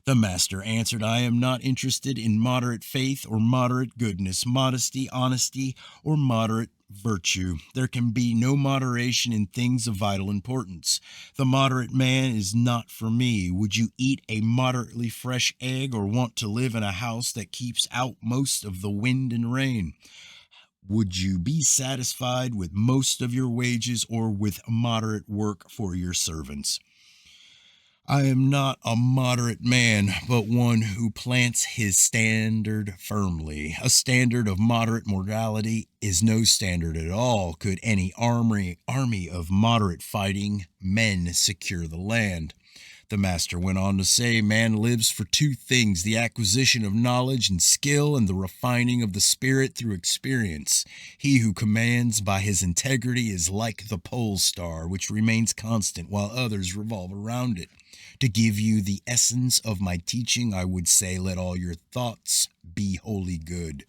The master answered, I am not interested in moderate faith or moderate goodness, modesty, honesty, or moderate virtue. There can be no moderation in things of vital importance. The moderate man is not for me. Would you eat a moderately fresh egg or want to live in a house that keeps out most of the wind and rain? Would you be satisfied with most of your wages or with moderate work for your servants? I am not a moderate man, but one who plants his standard firmly. A standard of moderate morality is no standard at all. Could any army of moderate fighting men secure the land? The master went on to say, man lives for two things, the acquisition of knowledge and skill and the refining of the spirit through experience. He who commands by his integrity is like the pole star, which remains constant while others revolve around it. To give you the essence of my teaching, I would say, let all your thoughts be wholly good.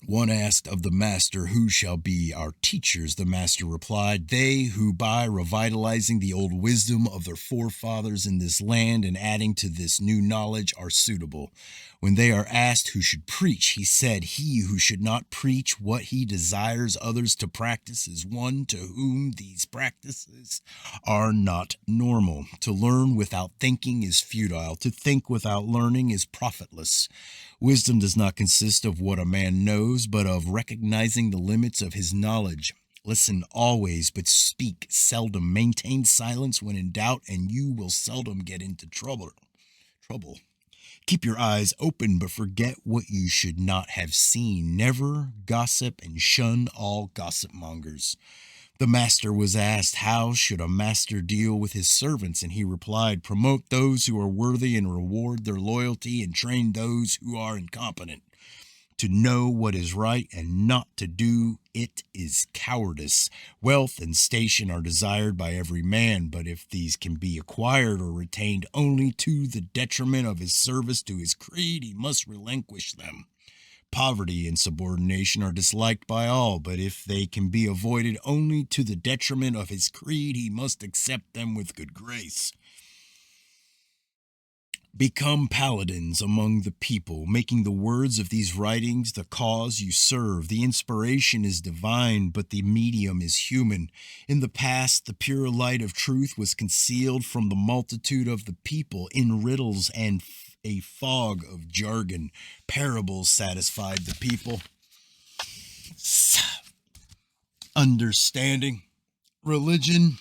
One asked of the master, who shall be our teachers? The master replied, they who by revitalizing the old wisdom of their forefathers in this land and adding to this new knowledge are suitable. When they are asked who should preach, he said, he who should not preach what he desires others to practice is one to whom these practices are not normal. To learn without thinking is futile. To think without learning is profitless. Wisdom does not consist of what a man knows, but of recognizing the limits of his knowledge. Listen always, but speak seldom. Maintain silence when in doubt, and you will seldom get into trouble. Keep your eyes open, but forget what you should not have seen. Never gossip and shun all gossip mongers. The master was asked, how should a master deal with his servants? And he replied, promote those who are worthy and reward their loyalty and train those who are incompetent. To know what is right and not to do it is cowardice. Wealth and station are desired by every man, but if these can be acquired or retained only to the detriment of his service to his creed, he must relinquish them. Poverty and subordination are disliked by all, but if they can be avoided only to the detriment of his creed, he must accept them with good grace. Become paladins among the people, making the words of these writings the cause you serve. The inspiration is divine, but the medium is human. In the past, the pure light of truth was concealed from the multitude of the people in riddles and a fog of jargon. Parables satisfied the people. Understanding. Religion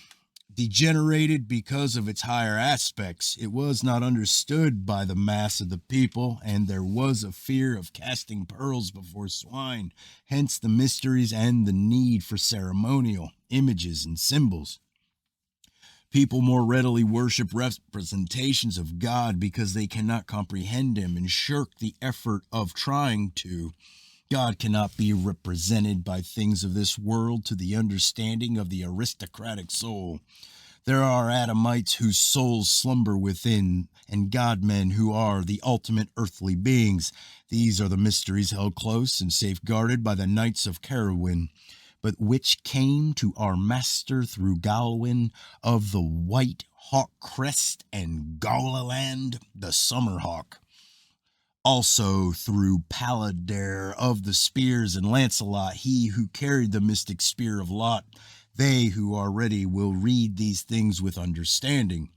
degenerated because of its higher aspects. It was not understood by the mass of the people, and there was a fear of casting pearls before swine, hence the mysteries and the need for ceremonial images and symbols. People more readily worship representations of God because they cannot comprehend him and shirk the effort of trying to. God cannot be represented by things of this world to the understanding of the aristocratic soul. There are Adamites whose souls slumber within, and God-men who are the ultimate earthly beings. These are the mysteries held close and safeguarded by the Knights of Carowin, but which came to our master through Galwin of the White Hawk Crest and Gaulaland, the Summer Hawk. Also through Paladare of the Spears and Lancelot, he who carried the mystic spear of Lot. They who are ready will read these things with understanding.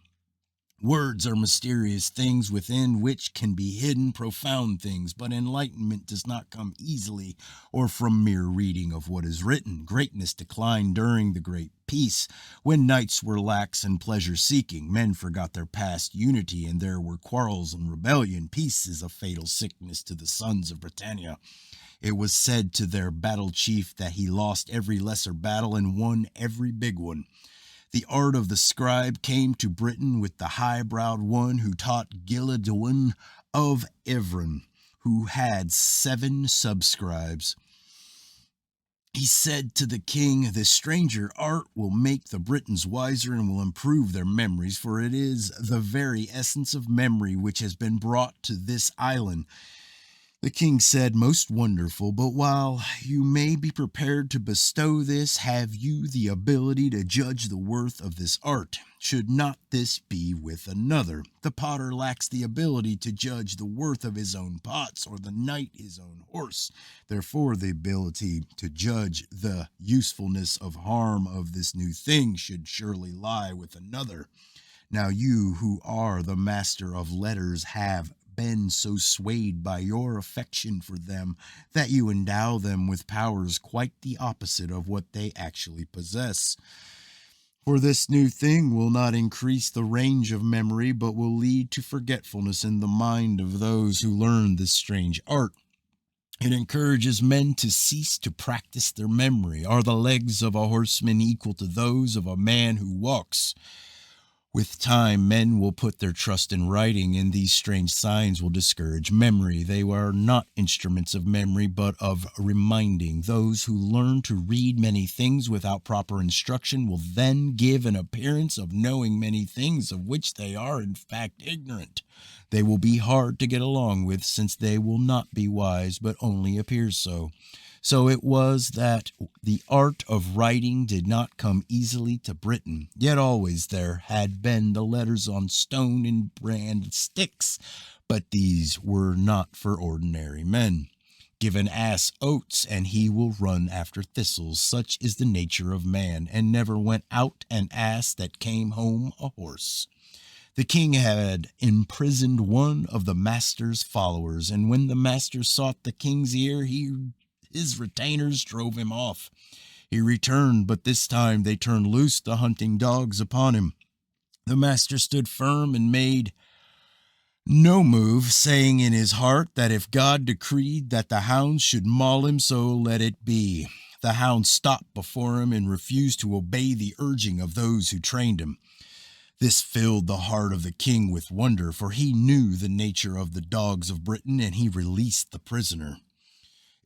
Words are mysterious things within which can be hidden profound things, but enlightenment does not come easily or from mere reading of what is written. Greatness declined during the great peace, when knights were lax and pleasure-seeking. Men forgot their past unity, and there were quarrels and rebellion. Peace is a fatal sickness to the sons of Britannia. It was said to their battle chief that he lost every lesser battle and won every big one. The art of the scribe came to Britain with the high-browed one who taught Gilladwin of Evran, who had 7 subscribes. He said to the king, this stranger art will make the Britons wiser and will improve their memories, for it is the very essence of memory which has been brought to this island. The king said, "Most wonderful, but while you may be prepared to bestow this, have you the ability to judge the worth of this art? Should not this be with another? The potter lacks the ability to judge the worth of his own pots, or the knight his own horse. Therefore, the ability to judge the usefulness of harm of this new thing should surely lie with another. Now you who are the master of letters have been so swayed by your affection for them that you endow them with powers quite the opposite of what they actually possess. For this new thing will not increase the range of memory, but will lead to forgetfulness in the mind of those who learn this strange art. It encourages men to cease to practice their memory. Are the legs of a horseman equal to those of a man who walks? With time, men will put their trust in writing, and these strange signs will discourage memory. They are not instruments of memory, but of reminding. Those who learn to read many things without proper instruction will then give an appearance of knowing many things of which they are in fact ignorant. They will be hard to get along with, since they will not be wise, but only appear so. So it was that the art of writing did not come easily to Britain, yet always there had been the letters on stone and brand sticks, but these were not for ordinary men. Give an ass oats, and he will run after thistles. Such is the nature of man, and never went out an ass that came home a horse. The king had imprisoned one of the master's followers, and when the master sought the king's ear, his retainers drove him off. He returned, but this time they turned loose the hunting dogs upon him. The master stood firm and made no move, saying in his heart that if God decreed that the hounds should maul him, so let it be. The hounds stopped before him and refused to obey the urging of those who trained him. This filled the heart of the king with wonder, for he knew the nature of the dogs of Britain, and he released the prisoner.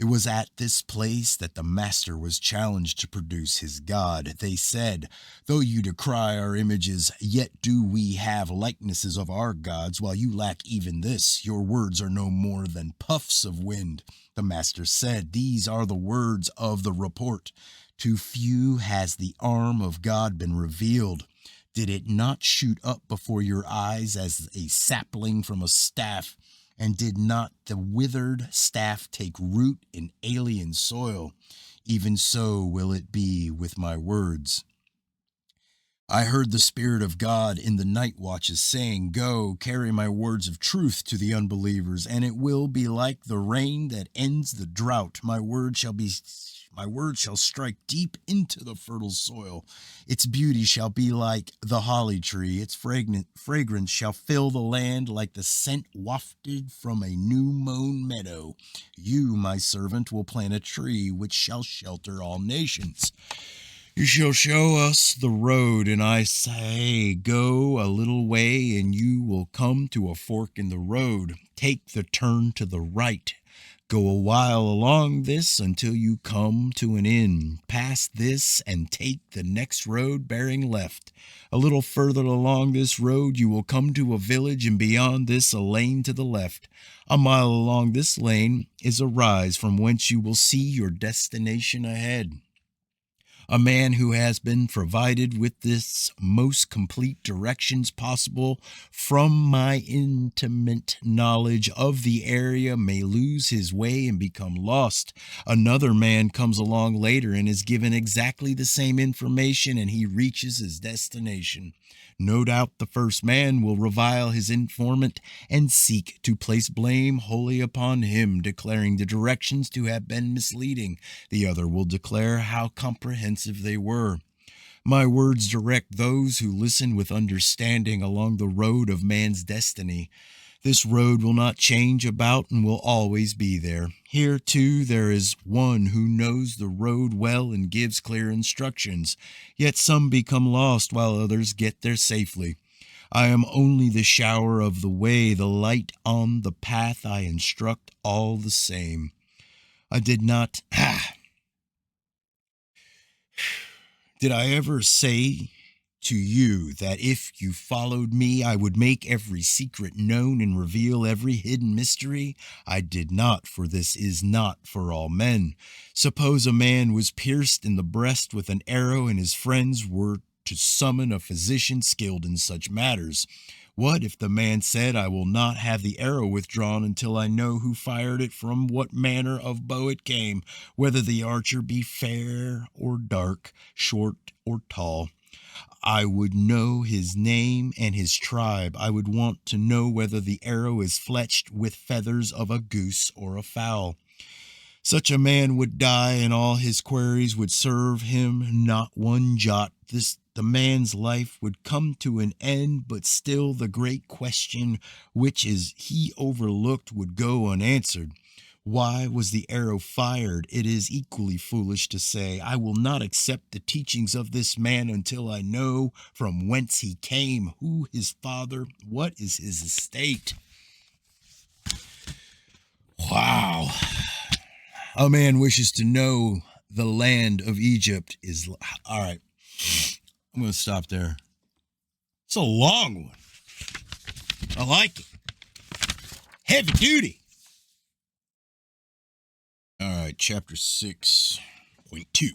It was at this place that the master was challenged to produce his god. They said, "Though you decry our images, yet do we have likenesses of our gods, while you lack even this. Your words are no more than puffs of wind." The master said, "These are the words of the report. To few has the arm of God been revealed. Did it not shoot up before your eyes as a sapling from a staff? And did not the withered staff take root in alien soil? Even so will it be with my words. I heard the Spirit of God in the night watches saying, 'Go, carry my words of truth to the unbelievers, and it will be like the rain that ends the drought. My word shall strike deep into the fertile soil. Its beauty shall be like the holly tree. Its fragrance shall fill the land like the scent wafted from a new mown meadow. You, my servant, will plant a tree which shall shelter all nations. You shall show us the road, and I say, go a little way, and you will come to a fork in the road. Take the turn to the right. Go a while along this until you come to an inn. Pass this and take the next road bearing left. A little further along this road you will come to a village, and beyond this a lane to the left. A mile along this lane is a rise from whence you will see your destination ahead. A man who has been provided with this most complete directions possible from my intimate knowledge of the area may lose his way and become lost. Another man comes along later and is given exactly the same information, and he reaches his destination. No doubt the first man will revile his informant and seek to place blame wholly upon him, declaring the directions to have been misleading. The other will declare how comprehensive they were. My words direct those who listen with understanding along the road of man's destiny. This road will not change about and will always be there. Here, too, there is one who knows the road well and gives clear instructions. Yet some become lost while others get there safely. I am only the shower of the way, the light on the path I instruct all the same. I did not... Did I ever say to you that if you followed me, I would make every secret known and reveal every hidden mystery? I did not, for this is not for all men. Suppose a man was pierced in the breast with an arrow, and his friends were to summon a physician skilled in such matters. What if the man said, I will not have the arrow withdrawn until I know who fired it, from what manner of bow it came, whether the archer be fair or dark, short or tall? I would know his name and his tribe. I would want to know whether the arrow is fletched with feathers of a goose or a fowl. Such a man would die, and all his queries would serve him not one jot. The man's life would come to an end, but still the great question, which is he overlooked, would go unanswered. Why was the arrow fired? It is equally foolish to say, I will not accept the teachings of this man until I know from whence he came, who his father, what is his estate. Wow. A man wishes to know the land of Egypt is. All right. I'm going to stop there. It's a long one. I like it. Heavy duty. All right. Chapter 6.2.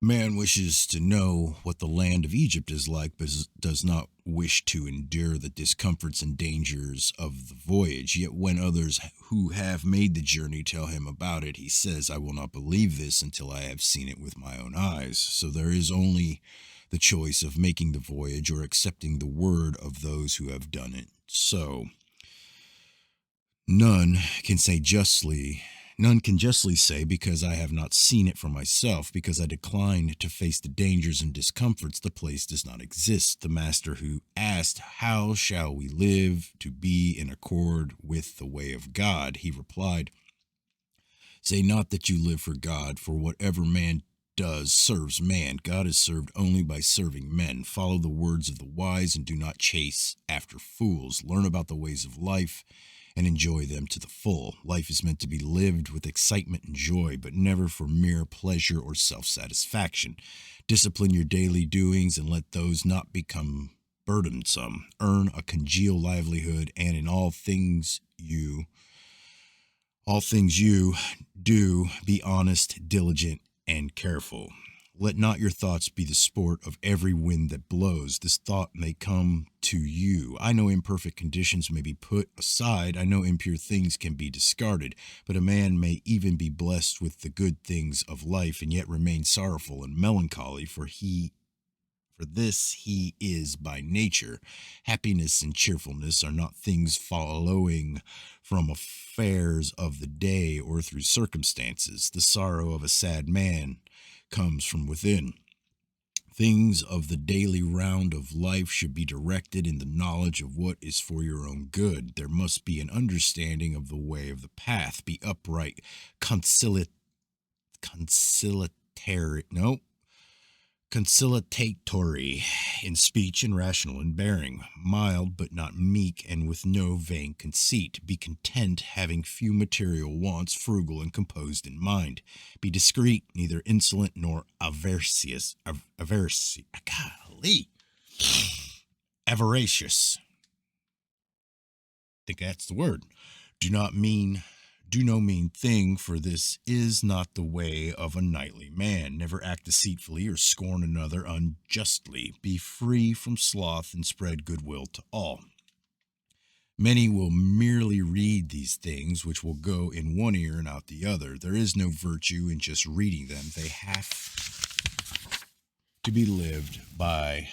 Man wishes to know what the land of Egypt is like, but does not wish to endure the discomforts and dangers of the voyage. Yet when others who have made the journey tell him about it, he says, I will not believe this until I have seen it with my own eyes. So there is only the choice of making the voyage or accepting the word of those who have done it. So none can justly say, because I have not seen it for myself, because I declined to face the dangers and discomforts, the place does not exist. The master who asked, how shall we live to be in accord with the way of God? He replied, say not that you live for God, for whatever man does serves man. God is served only by serving men. Follow the words of the wise and do not chase after fools. Learn about the ways of life and enjoy them to the full. Life is meant to be lived with excitement and joy, but never for mere pleasure or self-satisfaction. Discipline your daily doings and let those not become burdensome. Earn a congenial livelihood, and in all things you do, be honest, diligent, and careful. Let not your thoughts be the sport of every wind that blows. This thought may come to you. I know imperfect conditions may be put aside. I know impure things can be discarded. But a man may even be blessed with the good things of life and yet remain sorrowful and melancholy, for this he is by nature. Happiness and cheerfulness are not things following from affairs of the day or through circumstances. The sorrow of a sad man comes from within. Things of the daily round of life should be directed in the knowledge of what is for your own good. There must be an understanding of the way of the path. Be upright, conciliatory in speech and rational in bearing, mild but not meek, and with no vain conceit. Be content, having few material wants, frugal and composed in mind. Be discreet, neither insolent nor avaricious. Avaricious. I think that's the word. Do no mean thing, for this is not the way of a knightly man. Never act deceitfully or scorn another unjustly. Be free from sloth and spread goodwill to all. Many will merely read these things, which will go in one ear and out the other. There is no virtue in just reading them. They have to be lived by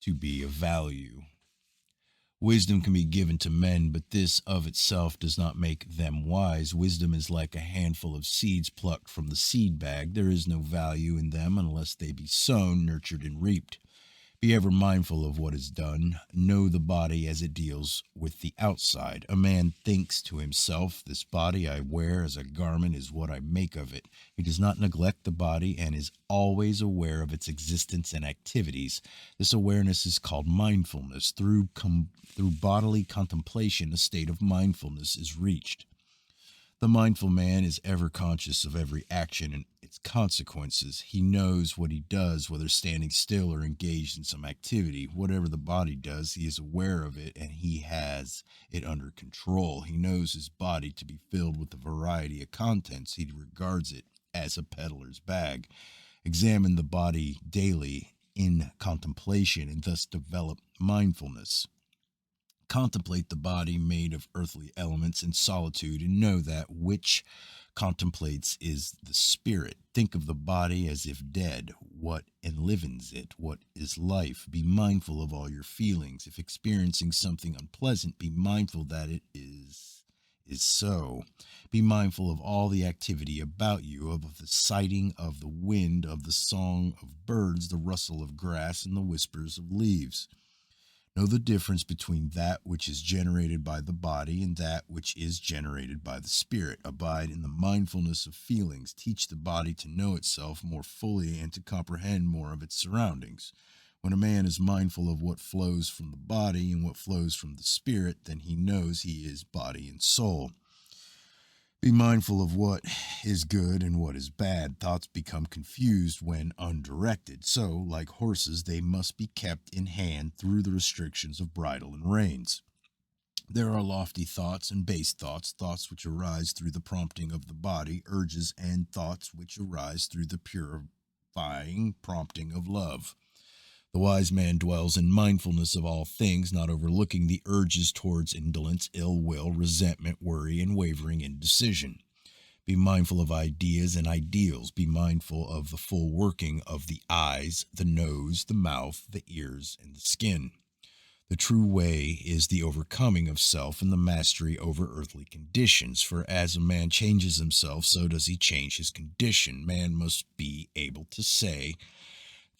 to be of value. Wisdom can be given to men, but this of itself does not make them wise. Wisdom is like a handful of seeds plucked from the seed bag. There is no value in them unless they be sown, nurtured, and reaped. Be ever mindful of what is done. Know the body as it deals with the outside. A man thinks to himself, this body I wear as a garment is what I make of it. He does not neglect the body and is always aware of its existence and activities. This awareness is called mindfulness. Through bodily contemplation, a state of mindfulness is reached. The mindful man is ever conscious of every action and its its consequences. He knows what he does, whether standing still or engaged in some activity. Whatever the body does, he is aware of it and he has it under control. He knows his body to be filled with a variety of contents. He regards it as a peddler's bag. Examine the body daily in contemplation and thus develop mindfulness. Contemplate the body made of earthly elements in solitude and know that which contemplates is the spirit. Think of the body as if dead. What enlivens it? What is life? Be mindful of all your feelings. If experiencing something unpleasant, be mindful that it is so. Be mindful of all the activity about you, of the sighting of the wind, of the song of birds, the rustle of grass, and the whispers of leaves. Know the difference between that which is generated by the body and that which is generated by the spirit. Abide in the mindfulness of feelings. Teach the body to know itself more fully and to comprehend more of its surroundings. When a man is mindful of what flows from the body and what flows from the spirit, then he knows he is body and soul. Be mindful of what is good and what is bad. Thoughts become confused when undirected. So, like horses, they must be kept in hand through the restrictions of bridle and reins. There are lofty thoughts and base thoughts, thoughts which arise through the prompting of the body, urges, and thoughts which arise through the purifying prompting of love. The wise man dwells in mindfulness of all things, not overlooking the urges towards indolence, ill will, resentment, worry, and wavering indecision. Be mindful of ideas and ideals. Be mindful of the full working of the eyes, the nose, the mouth, the ears, and the skin. The true way is the overcoming of self and the mastery over earthly conditions. For as a man changes himself, so does he change his condition. Man must be able to say,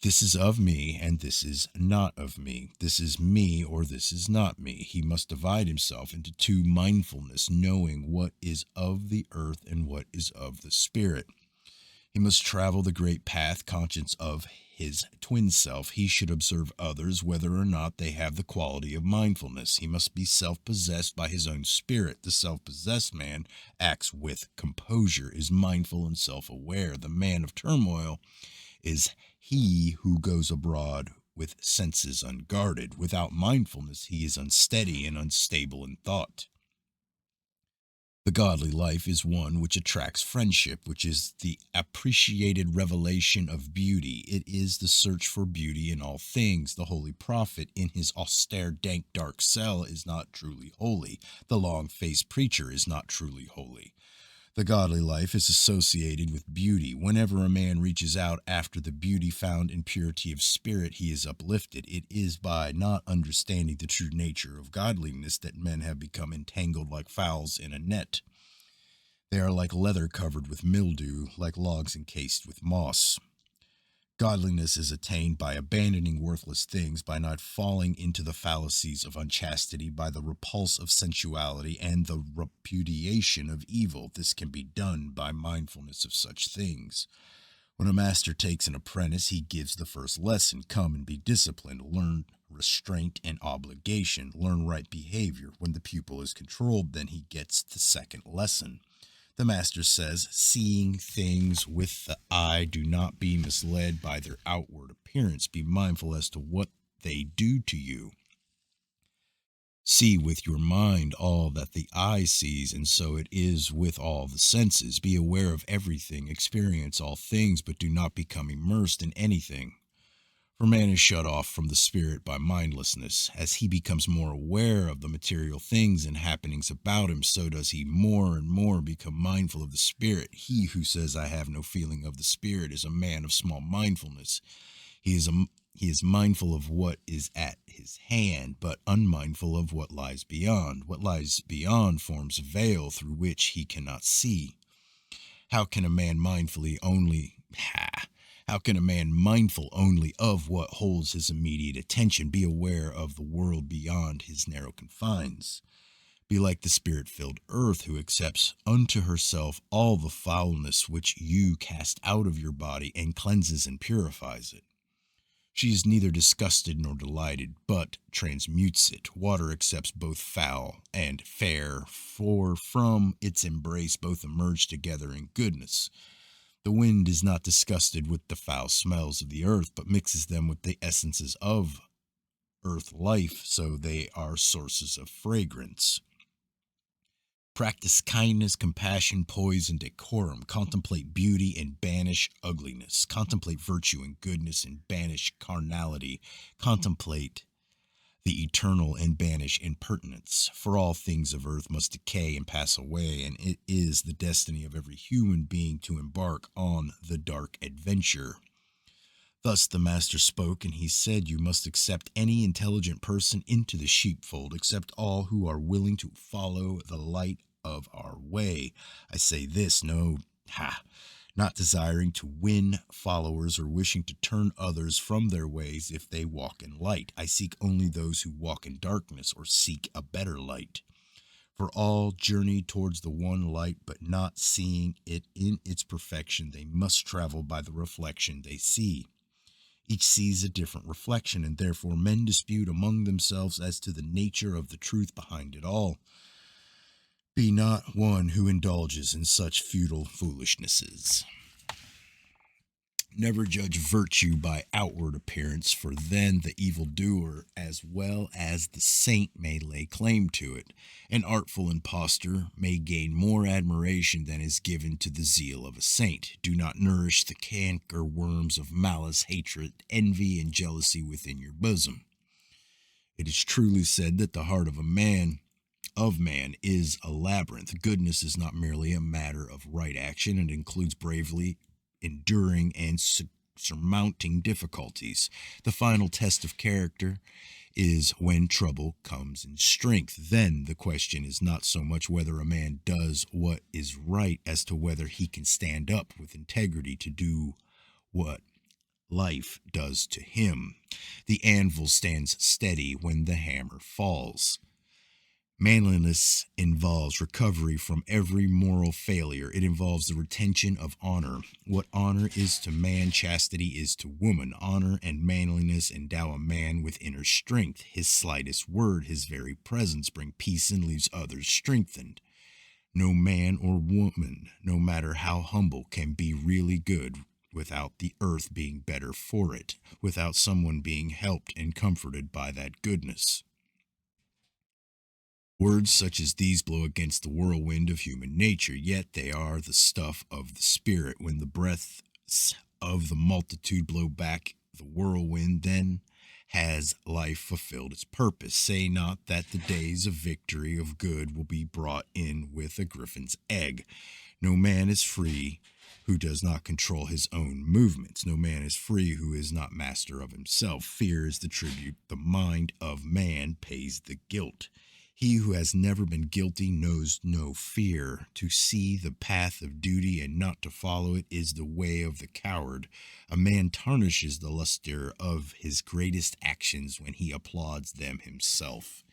this is of me, and this is not of me. This is me, or this is not me. He must divide himself into two mindfulness, knowing what is of the earth and what is of the spirit. He must travel the great path, conscious of his twin self. He should observe others, whether or not they have the quality of mindfulness. He must be self-possessed by his own spirit. The self-possessed man acts with composure, is mindful and self-aware. The man of turmoil is he who goes abroad with senses unguarded. Without mindfulness, he is unsteady and unstable in thought. The godly life is one which attracts friendship, which is the appreciated revelation of beauty. It is the search for beauty in all things. The holy prophet in his austere, dank, dark cell is not truly holy. The long-faced preacher is not truly holy. The godly life is associated with beauty. Whenever a man reaches out after the beauty found in purity of spirit, he is uplifted. It is by not understanding the true nature of godliness that men have become entangled like fowls in a net. They are like leather covered with mildew, like logs encased with moss. Godliness is attained by abandoning worthless things, by not falling into the fallacies of unchastity, by the repulse of sensuality and the repudiation of evil. This can be done by mindfulness of such things. When a master takes an apprentice, he gives the first lesson. Come and be disciplined. Learn restraint and obligation. Learn right behavior. When the pupil is controlled, then he gets the second lesson. The master says, seeing things with the eye, do not be misled by their outward appearance. Be mindful as to what they do to you. See with your mind all that the eye sees, and so it is with all the senses. Be aware of everything, experience all things, but do not become immersed in anything. For man is shut off from the spirit by mindlessness. As he becomes more aware of the material things and happenings about him, so does he more and more become mindful of the spirit. He who says, I have no feeling of the spirit, is a man of small mindfulness. He is mindful of what is at his hand, but unmindful of what lies beyond. What lies beyond forms a veil through which he cannot see. How can a man mindfully only... How can a man mindful only of what holds his immediate attention be aware of the world beyond his narrow confines? Be like the spirit-filled earth, who accepts unto herself all the foulness which you cast out of your body and cleanses and purifies it. She is neither disgusted nor delighted, but transmutes it. Water accepts both foul and fair, for from its embrace both emerge together in goodness. The wind is not disgusted with the foul smells of the earth, but mixes them with the essences of earth life, so they are sources of fragrance. Practice kindness, compassion, poise, and decorum. Contemplate beauty and banish ugliness. Contemplate virtue and goodness and banish carnality. Contemplate the eternal and banish impertinence. For all things of earth must decay and pass away, and it is the destiny of every human being to embark on the dark adventure. Thus the master spoke, and he said, you must accept any intelligent person into the sheepfold, except all who are willing to follow the light of our way. I say this, not desiring to win followers or wishing to turn others from their ways if they walk in light. I seek only those who walk in darkness or seek a better light. For all journey towards the one light, but not seeing it in its perfection, they must travel by the reflection they see. Each sees a different reflection, and therefore men dispute among themselves as to the nature of the truth behind it all. Be not one who indulges in such futile foolishnesses. Never judge virtue by outward appearance, for then the evildoer as well as the saint may lay claim to it. An artful impostor may gain more admiration than is given to the zeal of a saint. Do not nourish the canker worms of malice, hatred, envy, and jealousy within your bosom. It is truly said that the heart of man is a labyrinth. Goodness is not merely a matter of right action, it includes bravely enduring and surmounting difficulties. The final test of character is when trouble comes in strength. Then the question is not so much whether a man does what is right as to whether he can stand up with integrity to do what life does to him. The anvil stands steady when the hammer falls. Manliness involves recovery from every moral failure. It involves the retention of honor. What honor is to man, chastity is to woman. Honor and manliness endow a man with inner strength. His slightest word, his very presence, bring peace and leaves others strengthened. No man or woman, no matter how humble, can be really good without the earth being better for it, without someone being helped and comforted by that goodness. Words such as these blow against the whirlwind of human nature, yet they are the stuff of the spirit. When the breaths of the multitude blow back the whirlwind, then has life fulfilled its purpose. Say not that the days of victory of good will be brought in with a griffin's egg. No man is free who does not control his own movements. No man is free who is not master of himself. Fear is the tribute the mind of man pays the guilt. He who has never been guilty knows no fear. To see the path of duty and not to follow it is the way of the coward. A man tarnishes the luster of his greatest actions when he applauds them himself.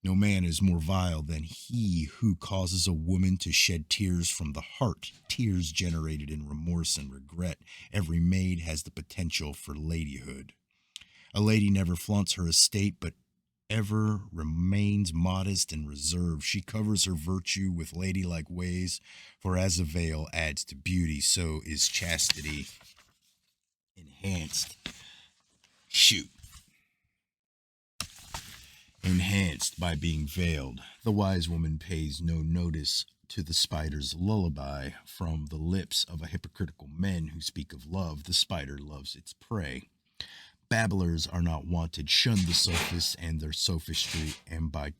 No man is more vile than he who causes a woman to shed tears from the heart, tears generated in remorse and regret. Every maid has the potential for ladyhood. A lady never flaunts her estate, but ever remains modest and reserved. She covers her virtue with ladylike ways, for as a veil adds to beauty, so is chastity enhanced by being veiled. The wise woman pays no notice to the spider's lullaby from the lips of a hypocritical men who speak of love. The spider loves its prey. Babblers are not wanted. Shun the sophists and their sophistry, and by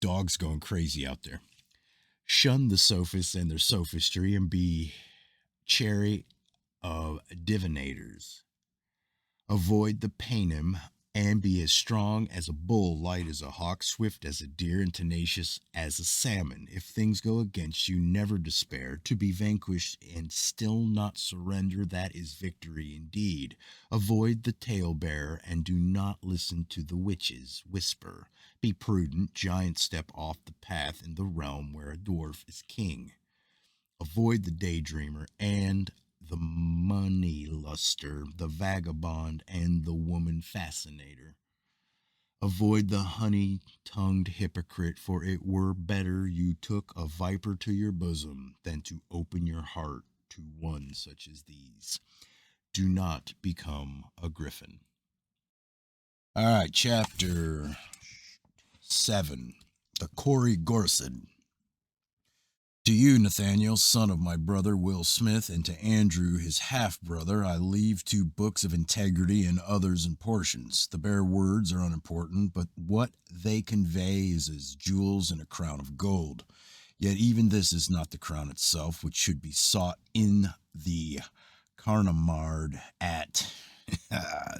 dogs going crazy out there. Shun the sophists and their sophistry, and be chary of divinators. Avoid the paynim, and be as strong as a bull, light as a hawk, swift as a deer, and tenacious as a salmon. If things go against you, never despair. To be vanquished and still not surrender, that is victory indeed. Avoid the talebearer, and do not listen to the witch's whisper. Be prudent, giants step off the path in the realm where a dwarf is king. Avoid the daydreamer and the money luster, the vagabond and the woman fascinator. Avoid the honey-tongued hypocrite, for it were better you took a viper to your bosom than to open your heart to one such as these. Do not become a griffin. All right, chapter 7. The Corey Gorsid. To you, Nathaniel, son of my brother Will Smith, and to Andrew, his half-brother, I leave 2 books of integrity and others in portions. The bare words are unimportant, but what they convey is as jewels in a crown of gold. Yet even this is not the crown itself, which should be sought in the Carnamard at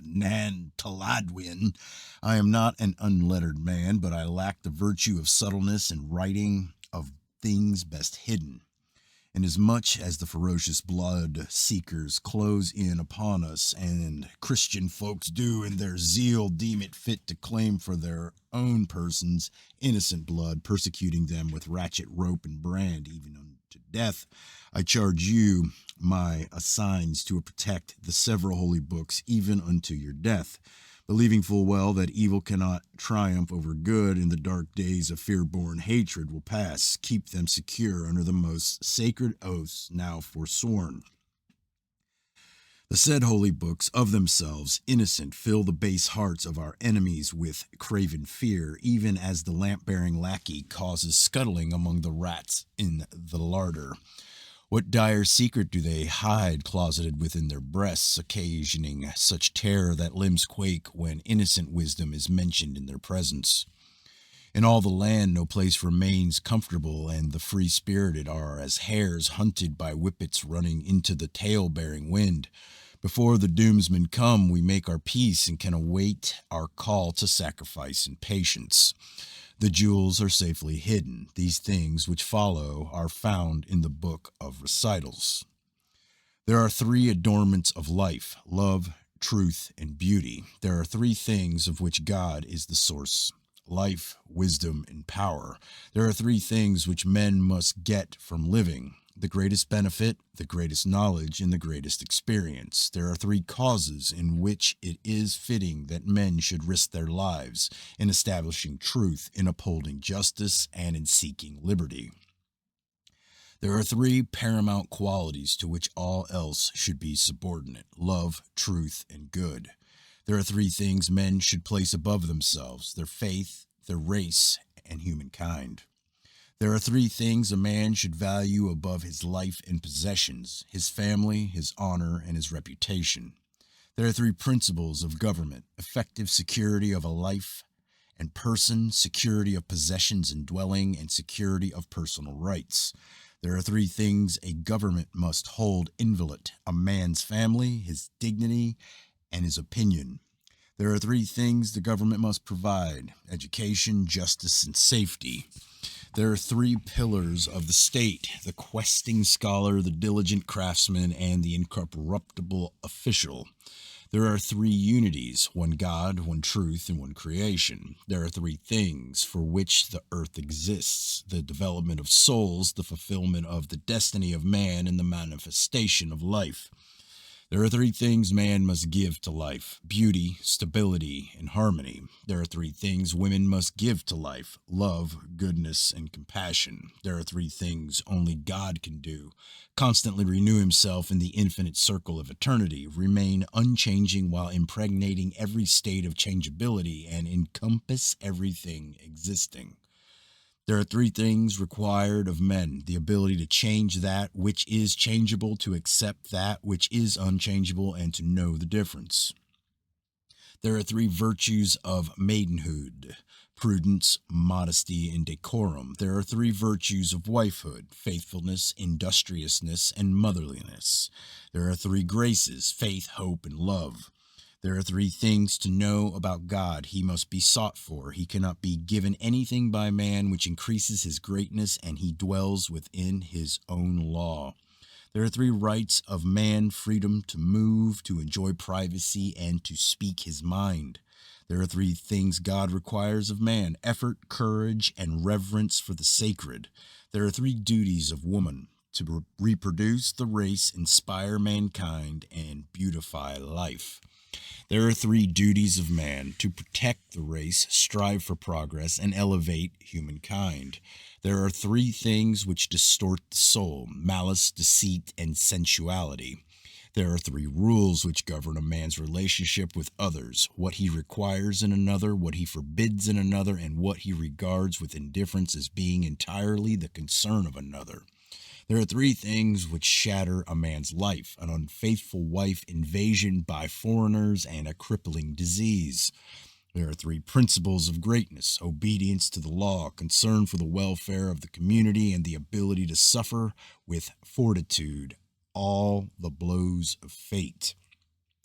Nantaladwin. I am not an unlettered man, but I lack the virtue of subtleness in writing of things best hidden. Inasmuch as the ferocious blood seekers close in upon us, and Christian folks do in their zeal deem it fit to claim for their own persons innocent blood, persecuting them with ratchet, rope, and brand, even unto death, I charge you, my assigns, to protect the several holy books, even unto your death, believing full well that evil cannot triumph over good, and the dark days of fear-born hatred will pass. Keep them secure under the most sacred oaths now forsworn. The said holy books, of themselves innocent, fill the base hearts of our enemies with craven fear, even as the lamp-bearing lackey causes scuttling among the rats in the larder. What dire secret do they hide closeted within their breasts, occasioning such terror that limbs quake when innocent wisdom is mentioned in their presence? In all the land no place remains comfortable, and the free-spirited are as hares hunted by whippets running into the tail-bearing wind. Before the doomsmen come, we make our peace and can await our call to sacrifice in patience. The jewels are safely hidden. These things which follow are found in the book of recitals. There are 3 adornments of life: love, truth, and beauty. There are 3 things of which God is the source: life, wisdom, and power. There are 3 things which men must get from living: the greatest benefit, the greatest knowledge, and the greatest experience. There are 3 causes in which it is fitting that men should risk their lives: in establishing truth, in upholding justice, and in seeking liberty. There are 3 paramount qualities to which all else should be subordinate: love, truth, and good. There are 3 things men should place above themselves: their faith, their race, and humankind. There are 3 things a man should value above his life and possessions: his family, his honor, and his reputation. There are 3 principles of government: effective security of a life and person, security of possessions and dwelling, and security of personal rights. There are 3 things a government must hold inviolate: a man's family, his dignity, and his opinion. There are 3 things the government must provide: education, justice, and safety. There are 3 pillars of the state: the questing scholar, the diligent craftsman, and the incorruptible official. There are 3 unities: one God, one truth, and one creation. There are 3 things for which the earth exists: the development of souls, the fulfillment of the destiny of man, and the manifestation of life. There are 3 things man must give to life: beauty, stability, and harmony. There are 3 things women must give to life: love, goodness, and compassion. There are 3 things only God can do: constantly renew himself in the infinite circle of eternity, remain unchanging while impregnating every state of changeability, and encompass everything existing. There are 3 things required of men: the ability to change that which is changeable, to accept that which is unchangeable, and to know the difference. There are 3 virtues of maidenhood: prudence, modesty, and decorum. There are 3 virtues of wifehood: faithfulness, industriousness, and motherliness. There are 3 graces: faith, hope, and love. There are 3 things to know about God: he must be sought for, he cannot be given anything by man which increases his greatness, and he dwells within his own law. There are 3 rights of man: freedom to move, to enjoy privacy, and to speak his mind. There are 3 things God requires of man: effort, courage, and reverence for the sacred. There are 3 duties of woman: to reproduce the race, inspire mankind, and beautify life. There are three duties of man: to protect the race, strive for progress, and elevate humankind. There are three things which distort the soul: malice, deceit, and sensuality. There are three rules which govern a man's relationship with others: what he requires in another, what he forbids in another, and what he regards with indifference as being entirely the concern of another. There are three things which shatter a man's life: an unfaithful wife, invasion by foreigners, and a crippling disease. There are three principles of greatness: obedience to the law, concern for the welfare of the community, and the ability to suffer with fortitude all the blows of fate.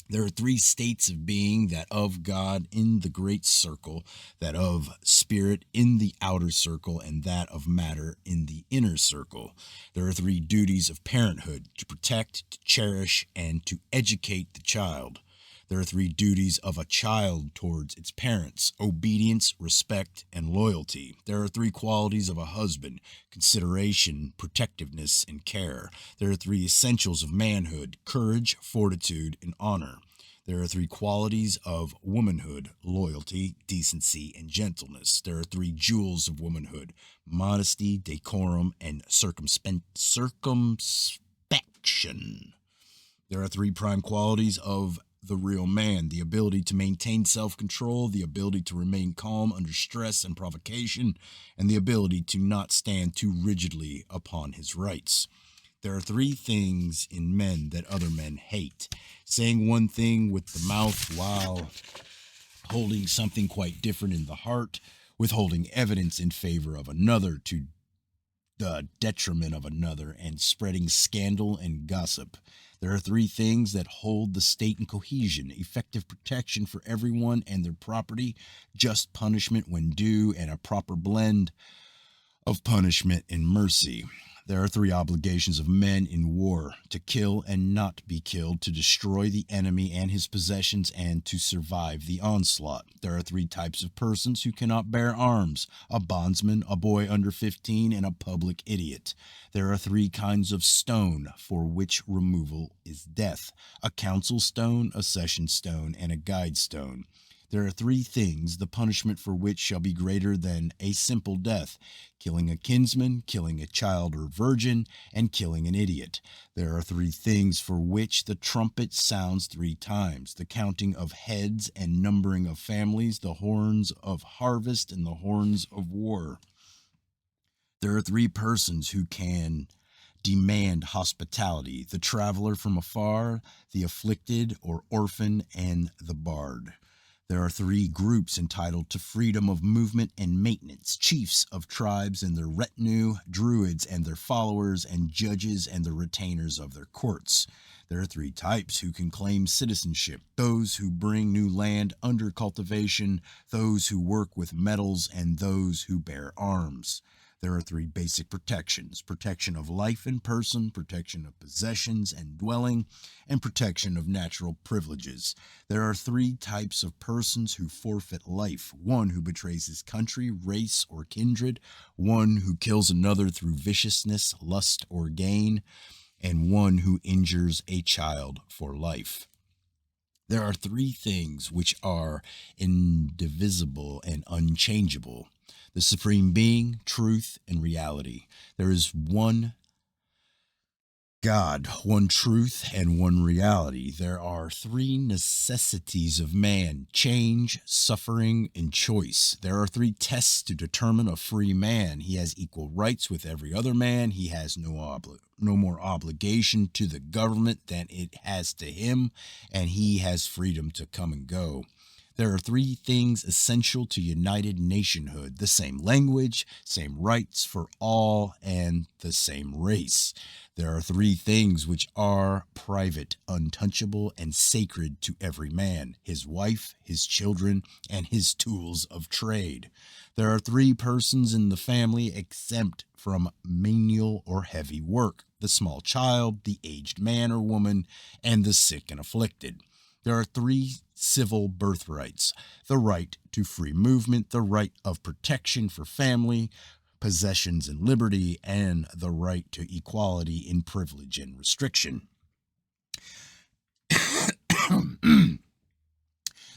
There are three states of being: that of God in the great circle, that of spirit in the outer circle, and that of matter in the inner circle. There are three duties of parenthood: to protect, to cherish, and to educate the child. There are three duties of a child towards its parents: obedience, respect, and loyalty. There are three qualities of a husband: consideration, protectiveness, and care. There are three essentials of manhood: courage, fortitude, and honor. There are three qualities of womanhood: loyalty, decency, and gentleness. There are three jewels of womanhood: modesty, decorum, and circumspection. There are three prime qualities of the real man: the ability to maintain self control, the ability to remain calm under stress and provocation, and the ability to not stand too rigidly upon his rights. There are three things in men that other men hate: saying one thing with the mouth while holding something quite different in the heart, withholding evidence in favor of another to the detriment of another, and spreading scandal and gossip. There are three things that hold the state in cohesion: effective protection for everyone and their property, just punishment when due, and a proper blend of punishment and mercy. There are three obligations of men in war: to kill and not be killed, to destroy the enemy and his possessions, and to survive the onslaught. There are three types of persons who cannot bear arms: a bondsman, a boy under 15, and a public idiot. There are three kinds of stone for which removal is death: a council stone, a session stone, and a guide stone. There are three things the punishment for which shall be greater than a simple death: killing a kinsman, killing a child or virgin, and killing an idiot. There are three things for which the trumpet sounds three times: the counting of heads and numbering of families, the horns of harvest and the horns of war. There are three persons who can demand hospitality: the traveler from afar, the afflicted or orphan, and the bard. There are three groups entitled to freedom of movement and maintenance: chiefs of tribes and their retinue, druids and their followers, and judges and the retainers of their courts. There are three types who can claim citizenship: those who bring new land under cultivation, those who work with metals, and those who bear arms. There are three basic protections: protection of life and person, protection of possessions and dwelling, and protection of natural privileges. There are three types of persons who forfeit life: one who betrays his country, race, or kindred, one who kills another through viciousness, lust, or gain, and one who injures a child for life. There are three things which are indivisible and unchangeable: the supreme being, truth, and reality. There is one God, one truth, and one reality. There are three necessities of man: change, suffering, and choice. There are three tests to determine a free man: he has equal rights with every other man, he has no more obligation to the government than it has to him, and he has freedom to come and go. There are three things essential to united nationhood: the same language, same rights for all, and the same race. There are three things which are private, untouchable, and sacred to every man: his wife, his children, and his tools of trade. There are three persons in the family exempt from menial or heavy work: the small child, the aged man or woman, and the sick and afflicted. There are three civil birthrights: the right to free movement, the right of protection for family, possessions, and liberty, and the right to equality in privilege and restriction.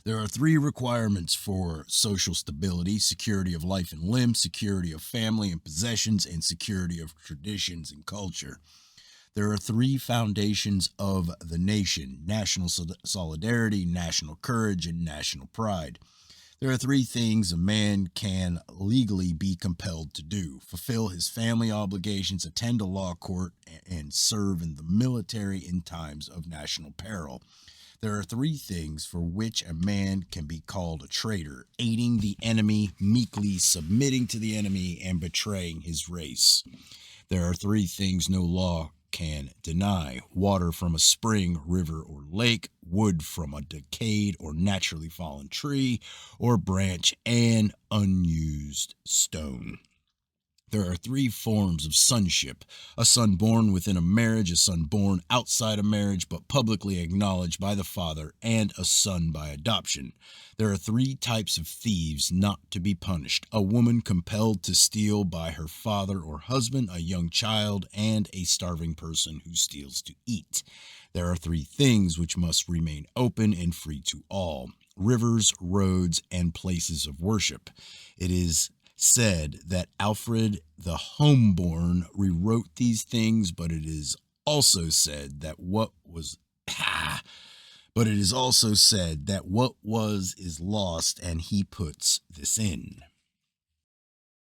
There are three requirements for social stability: security of life and limb, security of family and possessions, and security of traditions and culture. There are three foundations of the nation: national solidarity, national courage, and national pride. There are three things a man can legally be compelled to do: fulfill his family obligations, attend a law court, and serve in the military in times of national peril. There are three things for which a man can be called a traitor: aiding the enemy, meekly submitting to the enemy, and betraying his race. There are three things no law can deny: water from a spring, river, or lake, wood from a decayed or naturally fallen tree or branch, and unused stone. There are three forms of sonship: a son born within a marriage, a son born outside a marriage but publicly acknowledged by the father, and a son by adoption. There are three types of thieves not to be punished: a woman compelled to steal by her father or husband, a young child, and a starving person who steals to eat. There are three things which must remain open and free to all: rivers, roads, and places of worship. It is said that Alfred the Homeborn rewrote these things, but it is also said that what was is lost, and he puts this in.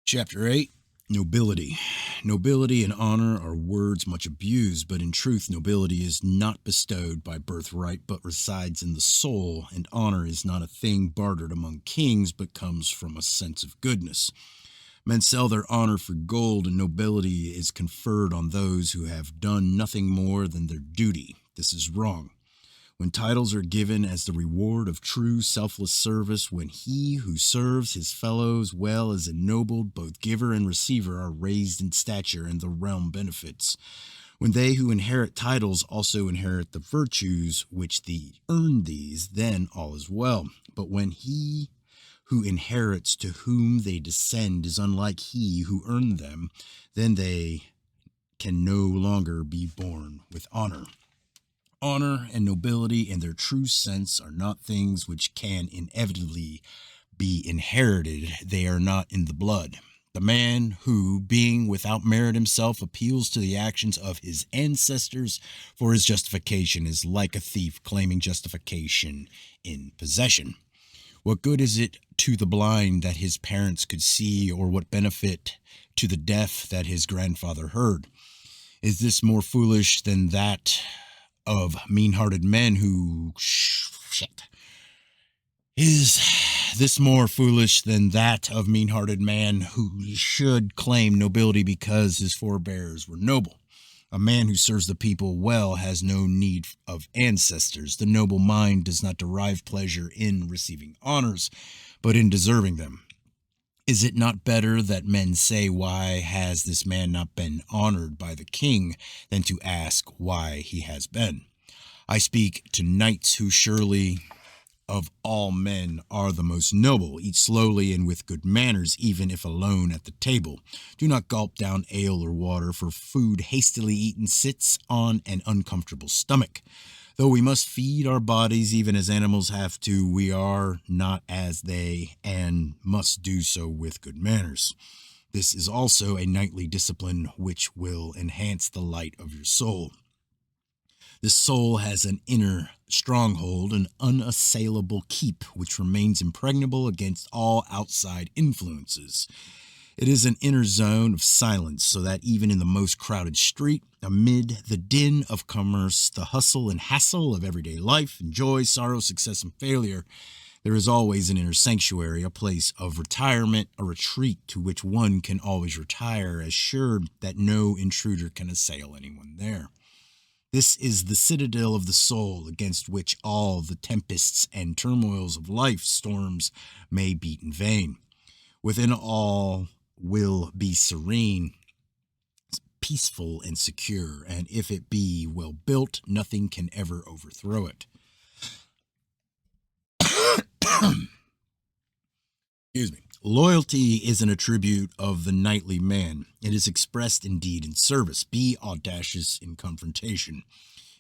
Chapter 8. Nobility. Nobility and honor are words much abused, but in truth nobility is not bestowed by birthright, but resides in the soul, and honor is not a thing bartered among kings, but comes from a sense of goodness. Men sell their honor for gold, and nobility is conferred on those who have done nothing more than their duty. This is wrong. When titles are given as the reward of true selfless service, when he who serves his fellows well is ennobled, both giver and receiver are raised in stature, and the realm benefits. When they who inherit titles also inherit the virtues which earn these, then all is well. But when he who inherits to whom they descend is unlike he who earned them, then they can no longer be born with honor. Honor and nobility in their true sense are not things which can inevitably be inherited. They are not in the blood. The man who, being without merit himself, appeals to the actions of his ancestors for his justification is like a thief claiming justification in possession. What good is it to the blind that his parents could see, or what benefit to the deaf that his grandfather heard? Is this more foolish than that of mean-hearted men who Is this more foolish than that of mean-hearted man who should claim nobility because his forebears were noble? A man who serves the people well has no need of ancestors. The noble mind does not derive pleasure in receiving honors, but in deserving them. Is it not better that men say, "Why has this man not been honored by the king?" than to ask why he has been? I speak to knights who surely of all men are the most noble. Eat slowly and with good manners, even if alone at the table. Do not gulp down ale or water, for food hastily eaten sits on an uncomfortable stomach. Though we must feed our bodies even as animals have to, we are not as they, and must do so with good manners. This is also a knightly discipline which will enhance the light of your soul. This soul has an inner stronghold, an unassailable keep, which remains impregnable against all outside influences. It is an inner zone of silence, so that even in the most crowded street, amid the din of commerce, the hustle and hassle of everyday life, and joy, sorrow, success, and failure, there is always an inner sanctuary, a place of retirement, a retreat to which one can always retire, assured that no intruder can assail anyone there. This is the citadel of the soul, against which all the tempests and turmoils of life's storms may beat in vain. Within all will be serene, peaceful, and secure, and if it be well built, nothing can ever overthrow it. Excuse me. Loyalty is an attribute of the knightly man. It is expressed in deed and service. Be audacious in confrontation.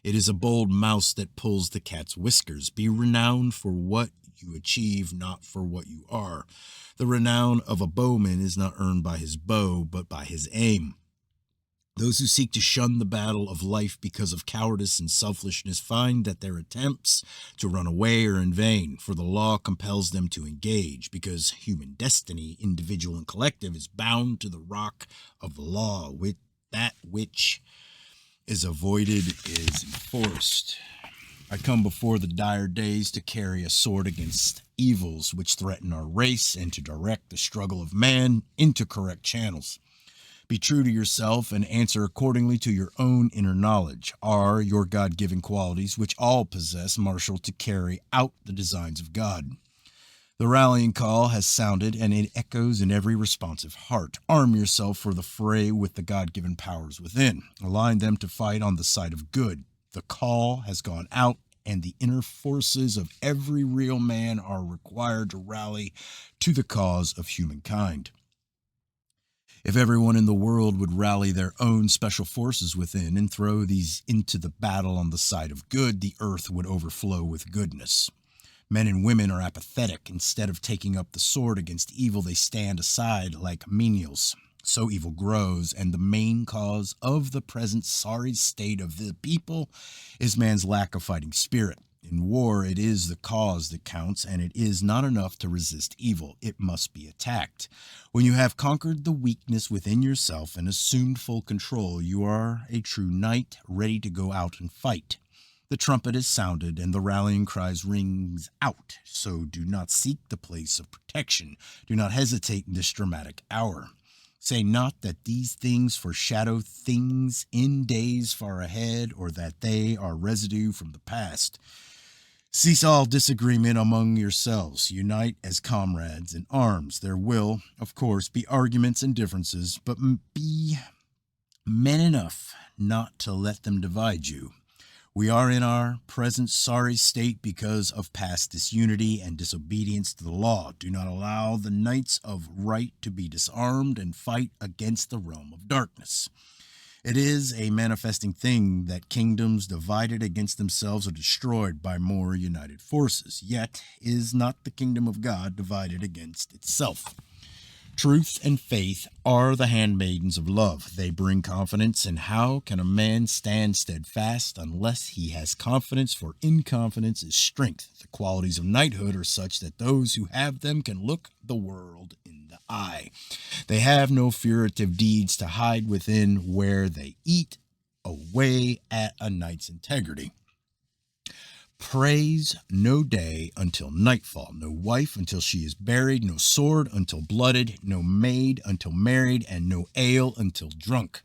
It is a bold mouse that pulls the cat's whiskers. Be renowned for what you achieve, not for what you are. The renown of a bowman is not earned by his bow, but by his aim. Those who seek to shun the battle of life because of cowardice and selfishness find that their attempts to run away are in vain, for the law compels them to engage, because human destiny, individual and collective, is bound to the rock of the law. With that which is avoided is enforced. I come before the dire days to carry a sword against evils which threaten our race and to direct the struggle of man into correct channels. Be true to yourself and answer accordingly to your own inner knowledge. Are your God-given qualities, which all possess, marshal to carry out the designs of God? The rallying call has sounded, and it echoes in every responsive heart. Arm yourself for the fray with the God-given powers within. Align them to fight on the side of good. The call has gone out, and the inner forces of every real man are required to rally to the cause of humankind. If everyone in the world would rally their own special forces within and throw these into the battle on the side of good, the earth would overflow with goodness. Men and women are apathetic. Instead of taking up the sword against evil, they stand aside like menials. So evil grows, and the main cause of the present sorry state of the people is man's lack of fighting spirit. In war, it is the cause that counts, and it is not enough to resist evil. It must be attacked. When you have conquered the weakness within yourself and assumed full control, you are a true knight, ready to go out and fight. The trumpet is sounded, and the rallying cries rings out. So do not seek the place of protection. Do not hesitate in this dramatic hour. Say not that these things foreshadow things in days far ahead, or that they are residue from the past. Cease all disagreement among yourselves. Unite as comrades in arms. There will, of course, be arguments and differences, but be men enough not to let them divide you. We are in our present sorry state because of past disunity and disobedience to the law. Do not allow the knights of right to be disarmed and fight against the realm of darkness. It is a manifesting thing that kingdoms divided against themselves are destroyed by more united forces. Yet is not the kingdom of God divided against itself. Truth and faith are the handmaidens of love. They bring confidence, and how can a man stand steadfast unless he has confidence? For in confidence is strength. The qualities of knighthood are such that those who have them can look the world in the eye. They have no furtive deeds to hide within, where they eat away at a knight's integrity. Praise no day until nightfall, no wife until she is buried, no sword until blooded, no maid until married, and no ale until drunk.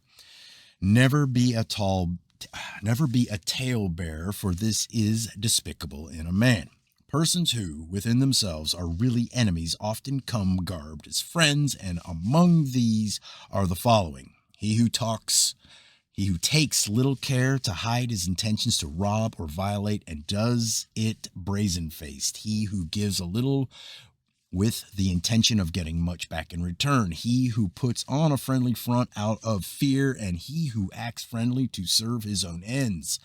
Never be a talebearer, for this is despicable in a man. Persons who, within themselves, are really enemies often come garbed as friends, and among these are the following: he who takes little care to hide his intentions to rob or violate, and does it brazen-faced. He who gives a little with the intention of getting much back in return. He who puts on a friendly front out of fear, and he who acts friendly to serve his own ends.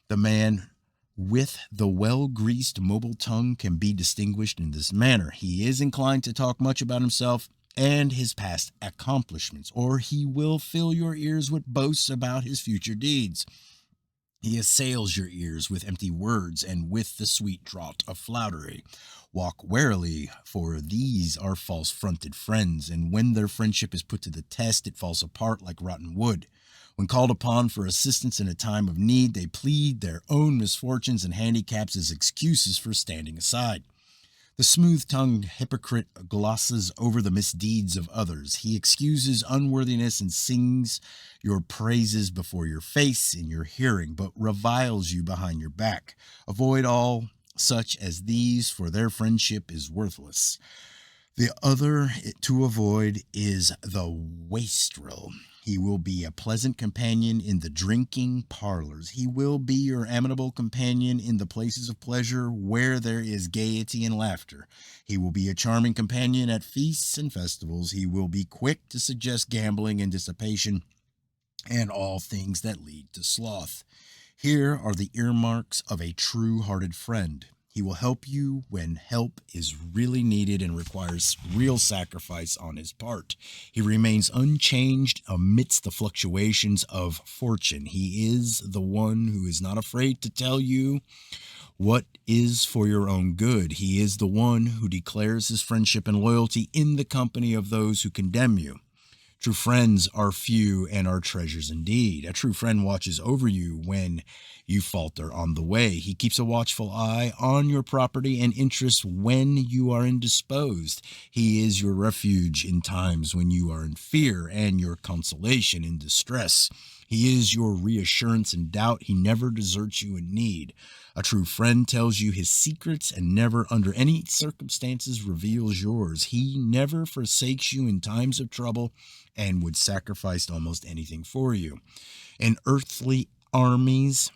The man with the well-greased mobile tongue can be distinguished in this manner. He is inclined to talk much about himself and his past accomplishments, or he will fill your ears with boasts about his future deeds. He assails your ears with empty words and with the sweet draught of flattery. Walk warily, for these are false-fronted friends, and when their friendship is put to the test, it falls apart like rotten wood. When called upon for assistance in a time of need, they plead their own misfortunes and handicaps as excuses for standing aside. The smooth-tongued hypocrite glosses over the misdeeds of others. He excuses unworthiness and sings your praises before your face in your hearing, but reviles you behind your back. Avoid all such as these, for their friendship is worthless. The other to avoid is the wastrel. He will be a pleasant companion in the drinking parlors. He will be your amenable companion in the places of pleasure where there is gaiety and laughter. He will be a charming companion at feasts and festivals. He will be quick to suggest gambling and dissipation and all things that lead to sloth. Here are the earmarks of a true-hearted friend. He will help you when help is really needed and requires real sacrifice on his part. He remains unchanged amidst the fluctuations of fortune. He is the one who is not afraid to tell you what is for your own good. He is the one who declares his friendship and loyalty in the company of those who condemn you. True friends are few and are treasures indeed. A true friend watches over you when you falter on the way. He keeps a watchful eye on your property and interests when you are indisposed. He is your refuge in times when you are in fear and your consolation in distress. He is your reassurance in doubt. He never deserts you in need. A true friend tells you his secrets and never under any circumstances reveals yours. He never forsakes you in times of trouble and would sacrifice almost anything for you. In earthly armies,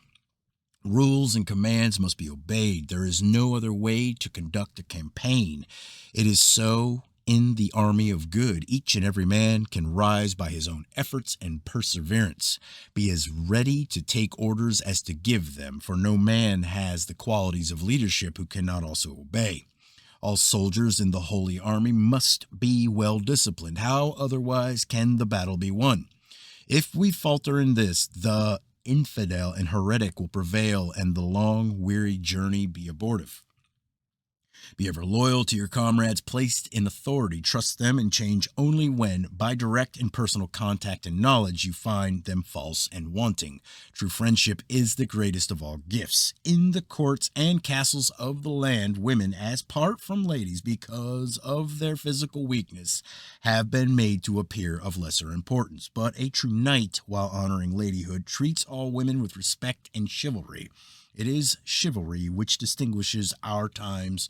rules and commands must be obeyed. There is no other way to conduct a campaign. It is so in the army of good. Each and every man can rise by his own efforts and perseverance. Be as ready to take orders as to give them, for no man has the qualities of leadership who cannot also obey. All soldiers in the holy army must be well disciplined. How otherwise can the battle be won? If we falter in this, the infidel and heretic will prevail and the long, weary journey be abortive. Be ever loyal to your comrades placed in authority. Trust them and change only when, by direct and personal contact and knowledge, you find them false and wanting. True friendship is the greatest of all gifts. In the courts and castles of the land, women, as part from ladies because of their physical weakness, have been made to appear of lesser importance. But a true knight, while honoring ladyhood, treats all women with respect and chivalry. It is chivalry which distinguishes our times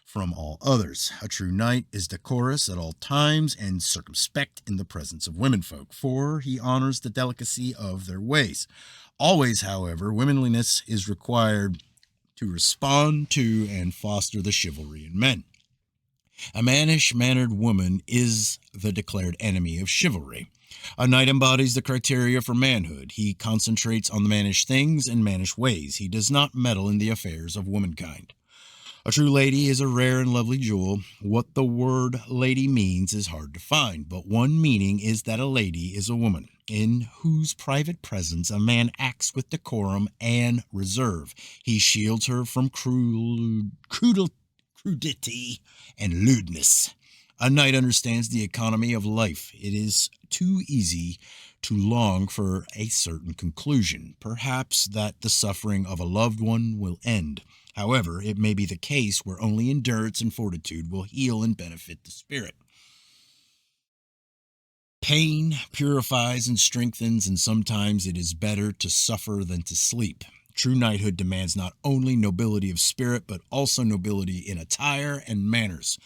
from all others. A true knight is decorous at all times and circumspect in the presence of womenfolk, for he honors the delicacy of their ways. Always, however, womanliness is required to respond to and foster the chivalry in men. A mannish-mannered woman is the declared enemy of chivalry. A knight embodies the criteria for manhood. He concentrates on the mannish things and mannish ways. He does not meddle in the affairs of womankind. A true lady is a rare and lovely jewel. What the word lady means is hard to find, but one meaning is that a lady is a woman in whose private presence a man acts with decorum and reserve. He shields her from crudity and lewdness. A knight understands the economy of life. It is too easy to long for a certain conclusion, perhaps that the suffering of a loved one will end. However, it may be the case where only endurance and fortitude will heal and benefit the spirit. Pain purifies and strengthens, and sometimes it is better to suffer than to sleep. True knighthood demands not only nobility of spirit, but also nobility in attire and manners.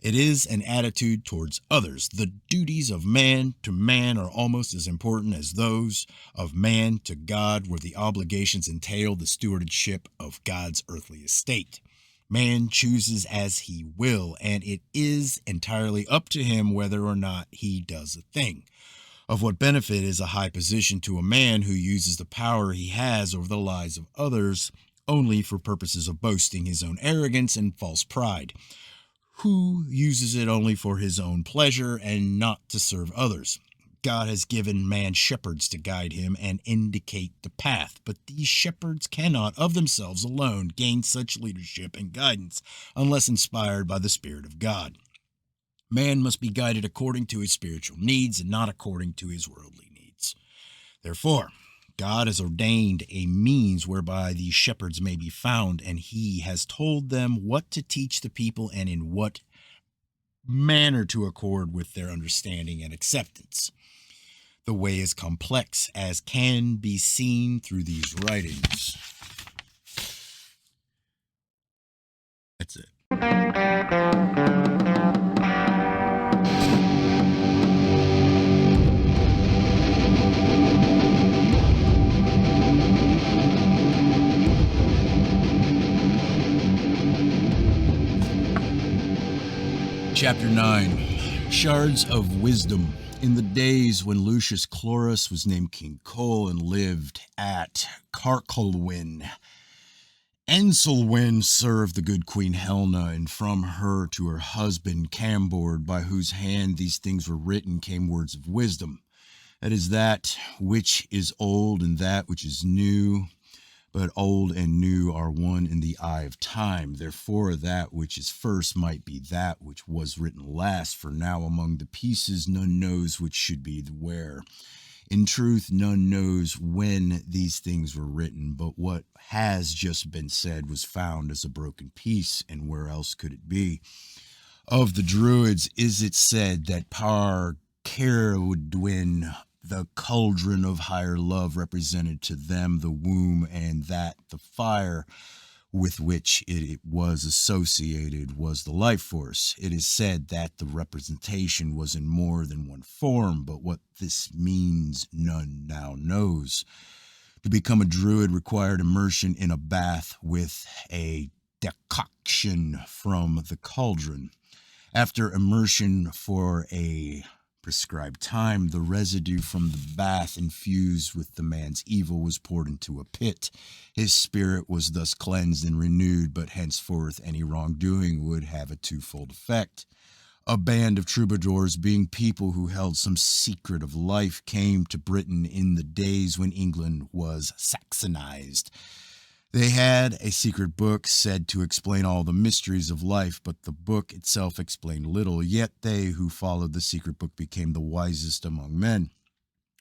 It is an attitude towards others. The duties of man to man are almost as important as those of man to God, where the obligations entail the stewardship of God's earthly estate. Man chooses as he will, and it is entirely up to him whether or not he does a thing. Of what benefit is a high position to a man who uses the power he has over the lives of others only for purposes of boasting his own arrogance and false pride? Who uses it only for his own pleasure and not to serve others? God has given man shepherds to guide him and indicate the path, but these shepherds cannot of themselves alone gain such leadership and guidance unless inspired by the Spirit of God. Man must be guided according to his spiritual needs and not according to his worldly needs. Therefore, God has ordained a means whereby these shepherds may be found, and he has told them what to teach the people and in what manner to accord with their understanding and acceptance. The way is complex, as can be seen through these writings. That's it. Chapter 9. Shards of Wisdom. In the days when Lucius Chlorus was named King Cole and lived at Kolbrin, Enselwyn served the good Queen Helena, and from her to her husband Cambord, by whose hand these things were written, came words of wisdom. That is that which is old and that which is new, but old and new are one in the eye of time. Therefore, that which is first might be that which was written last, for now among the pieces none knows which should be the where. In truth, none knows when these things were written, but what has just been said was found as a broken piece, and where else could it be? Of the Druids is it said that Par Cerwdwyn, the cauldron of higher love, represented to them the womb, and that the fire with which it was associated was the life force. It is said that the representation was in more than one form, but what this means none now knows. To become a druid required immersion in a bath with a decoction from the cauldron. After immersion for a prescribed time, the residue from the bath infused with the man's evil was poured into a pit. His spirit was thus cleansed and renewed, but henceforth any wrongdoing would have a twofold effect. A band of troubadours, being people who held some secret of life, came to Britain in the days when England was Saxonized. They had a secret book said to explain all the mysteries of life, but the book itself explained little. Yet they who followed the secret book became the wisest among men.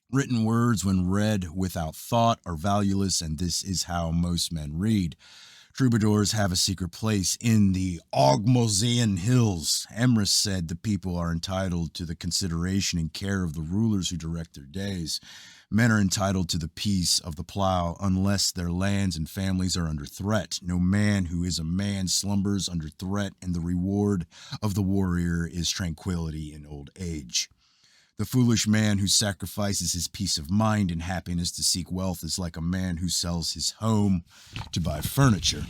Written words, when read without thought, are valueless, and this is how most men read. Troubadours have a secret place in the Ogmosean hills. Emrys said the people are entitled to the consideration and care of the rulers who direct their days. Men are entitled to the peace of the plow unless their lands and families are under threat. No man who is a man slumbers under threat, and the reward of the warrior is tranquility in old age. The foolish man who sacrifices his peace of mind and happiness to seek wealth is like a man who sells his home to buy furniture.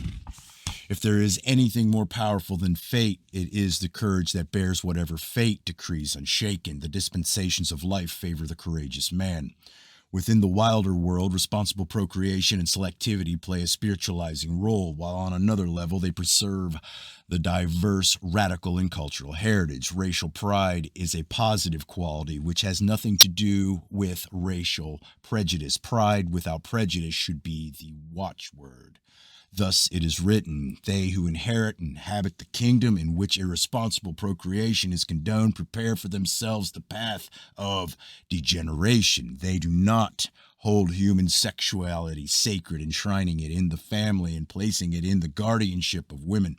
If there is anything more powerful than fate, it is the courage that bears whatever fate decrees unshaken. The dispensations of life favor the courageous man. Within the wilder world, responsible procreation and selectivity play a spiritualizing role, while on another level they preserve the diverse, radical, and cultural heritage. Racial pride is a positive quality which has nothing to do with racial prejudice. Pride without prejudice should be the watchword. Thus it is written, they who inherit and inhabit the kingdom in which irresponsible procreation is condoned prepare for themselves the path of degeneration. They do not hold human sexuality sacred, enshrining it in the family and placing it in the guardianship of women.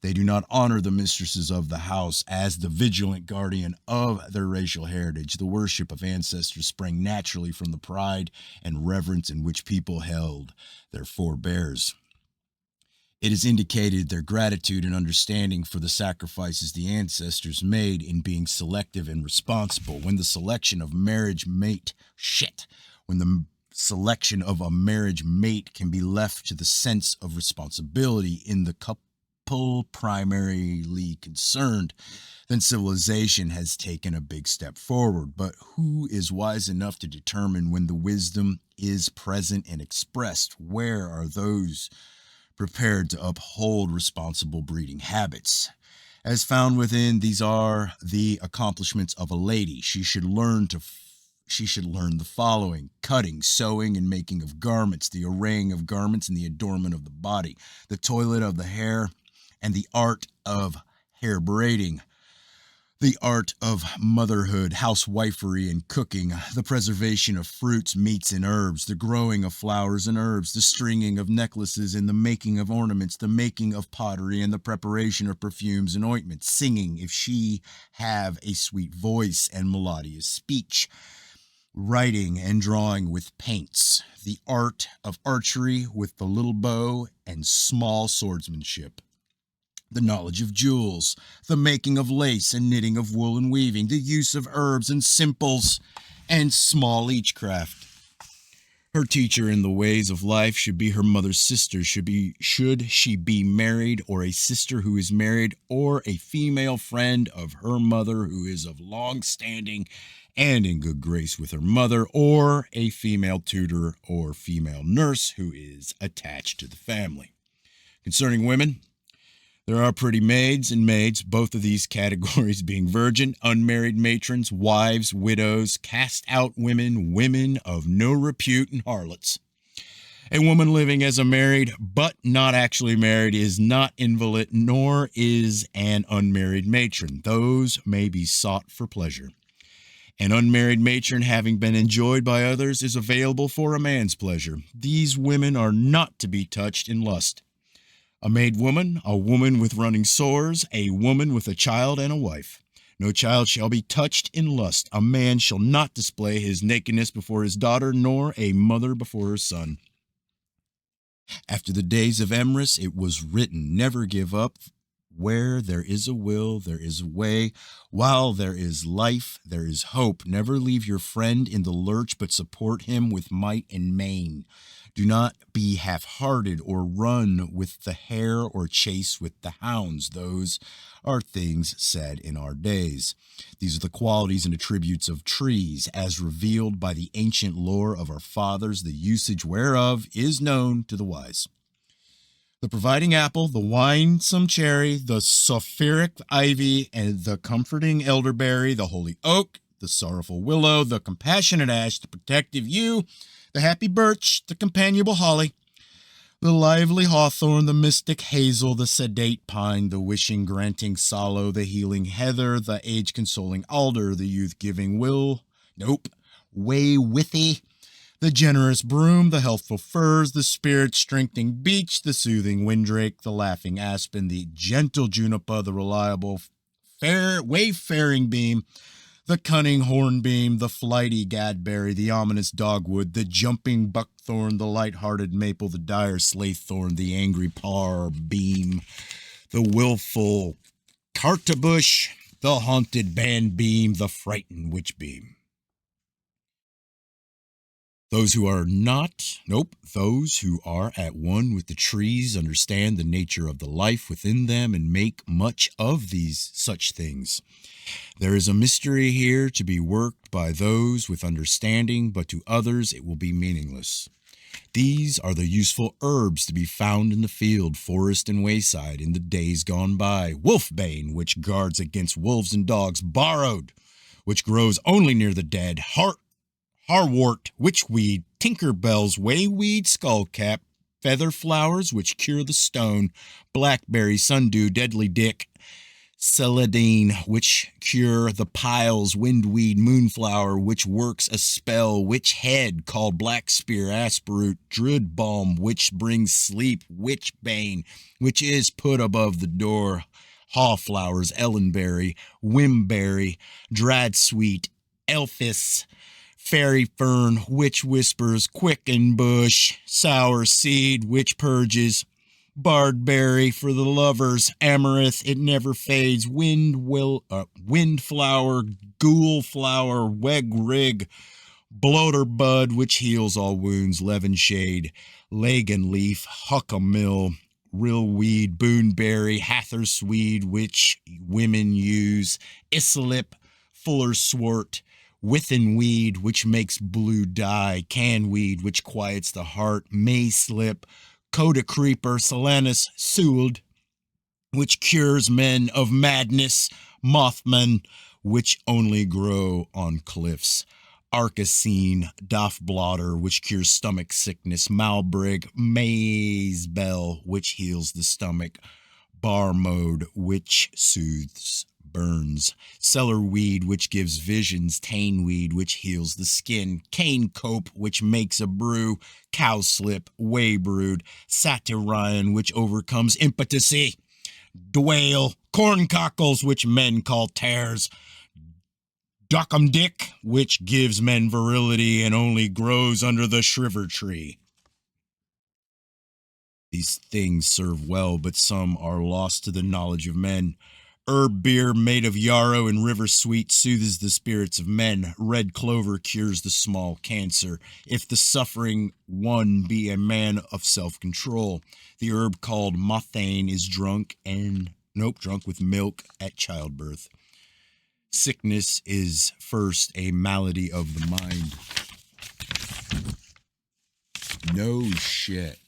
They do not honor the mistresses of the house as the vigilant guardian of their racial heritage. The worship of ancestors sprang naturally from the pride and reverence in which people held their forebears. It is indicated their gratitude and understanding for the sacrifices the ancestors made in being selective and responsible. When the selection of when the selection of a marriage mate can be left to the sense of responsibility in the couple primarily concerned, then civilization has taken a big step forward. But who is wise enough to determine when the wisdom is present and expressed? Where are those prepared to uphold responsible breeding habits? As found within, these are the accomplishments of a lady. She should learn the following: cutting, sewing, and making of garments, the arraying of garments and the adornment of the body, the toilet of the hair, and the art of hair braiding, the art of motherhood, housewifery, and cooking, the preservation of fruits, meats, and herbs, the growing of flowers and herbs, the stringing of necklaces and the making of ornaments, the making of pottery and the preparation of perfumes and ointments, singing, if she have a sweet voice and melodious speech, writing and drawing with paints, the art of archery with the little bow and small swordsmanship, the knowledge of jewels, the making of lace and knitting of wool and weaving, the use of herbs and simples and small leechcraft. Her teacher in the ways of life should be her mother's sister, should she be married, or a sister who is married, or a female friend of her mother who is of long standing and in good grace with her mother, or a female tutor or female nurse who is attached to the family. Concerning women, there are pretty maids and maids, both of these categories being virgin, unmarried matrons, wives, widows, cast out women, women of no repute, and harlots. A woman living as a married but not actually married is not invalid, nor is an unmarried matron. Those may be sought for pleasure. An unmarried matron, having been enjoyed by others, is available for a man's pleasure. These women are not to be touched in lust. A maid woman, a woman with running sores, a woman with a child and a wife. No child shall be touched in lust. A man shall not display his nakedness before his daughter, nor a mother before her son. After the days of Emrys, it was written, never give up. Where there is a will, there is a way. While there is life, there is hope. Never leave your friend in the lurch, but support him with might and main. Do not be half-hearted or run with the hare or chase with the hounds. Those are things said in our days. These are the qualities and attributes of trees, as revealed by the ancient lore of our fathers, the usage whereof is known to the wise. The providing apple, the winsome cherry, the sulphuric ivy, and the comforting elderberry, the holy oak, the sorrowful willow, the compassionate ash, the protective yew, the happy birch, the companionable holly, the lively hawthorn, the mystic hazel, the sedate pine, the wishing-granting sallow, the healing heather, the age-consoling alder, the youth-giving waywithy, the generous broom, the healthful firs, the spirit-strengthening beech, the soothing windrake, the laughing aspen, the gentle juniper, the reliable wayfaring beam, the cunning hornbeam, the flighty gadberry, the ominous dogwood, the jumping buckthorn, the light-hearted maple, the dire slathorn, the angry par beam, the willful cartabush, the haunted banbeam, the frightened witchbeam. Those who are those who are at one with the trees understand the nature of the life within them and make much of these such things. There is a mystery here to be worked by those with understanding, but to others it will be meaningless. These are the useful herbs to be found in the field, forest, and wayside in the days gone by. Wolfbane, which guards against wolves and dogs. Borrowed, which grows only near the dead. Harwort, witchweed, tinkerbells, wayweed, skullcap, feather flowers, which cure the stone, blackberry, sundew, deadly dick, celadine, which cure the piles, windweed, moonflower, which works a spell, witch head, called black spear, asperoot, druid balm, which brings sleep, witchbane, which is put above the door, hawflowers, ellenberry, wimberry, dradsweet, elphis, fairy fern, which whispers, quicken bush, sour seed, which purges, bardberry for the lovers, amaranth, it never fades, windflower, ghoul flower, wegrig, bloater bud, which heals all wounds, levin shade, lagan leaf, huckamill, rillweed, boonberry, hathersweed, which women use, islip, fuller swart, withenweed, which makes blue dye, canweed, which quiets the heart, mayslip, coda creeper, solanus sewald, which cures men of madness, mothman, which only grow on cliffs, arcasine, doffblotter, which cures stomach sickness, malbrig, maysbell, which heals the stomach, barmode, which soothes burns, cellarweed, which gives visions, taneweed, which heals the skin, cane cope, which makes a brew, cowslip, waybrood, satyrion, which overcomes impotency, dwale, corncockles, which men call tares, dockumdick, which gives men virility and only grows under the shriver tree. These things serve well, but some are lost to the knowledge of men. Herb beer made of yarrow and river sweet soothes the spirits of men. Red clover cures the small cancer, if the suffering one be a man of self-control. The herb called mothane is drunk with milk at childbirth. Sickness is first a malady of the mind. No shit.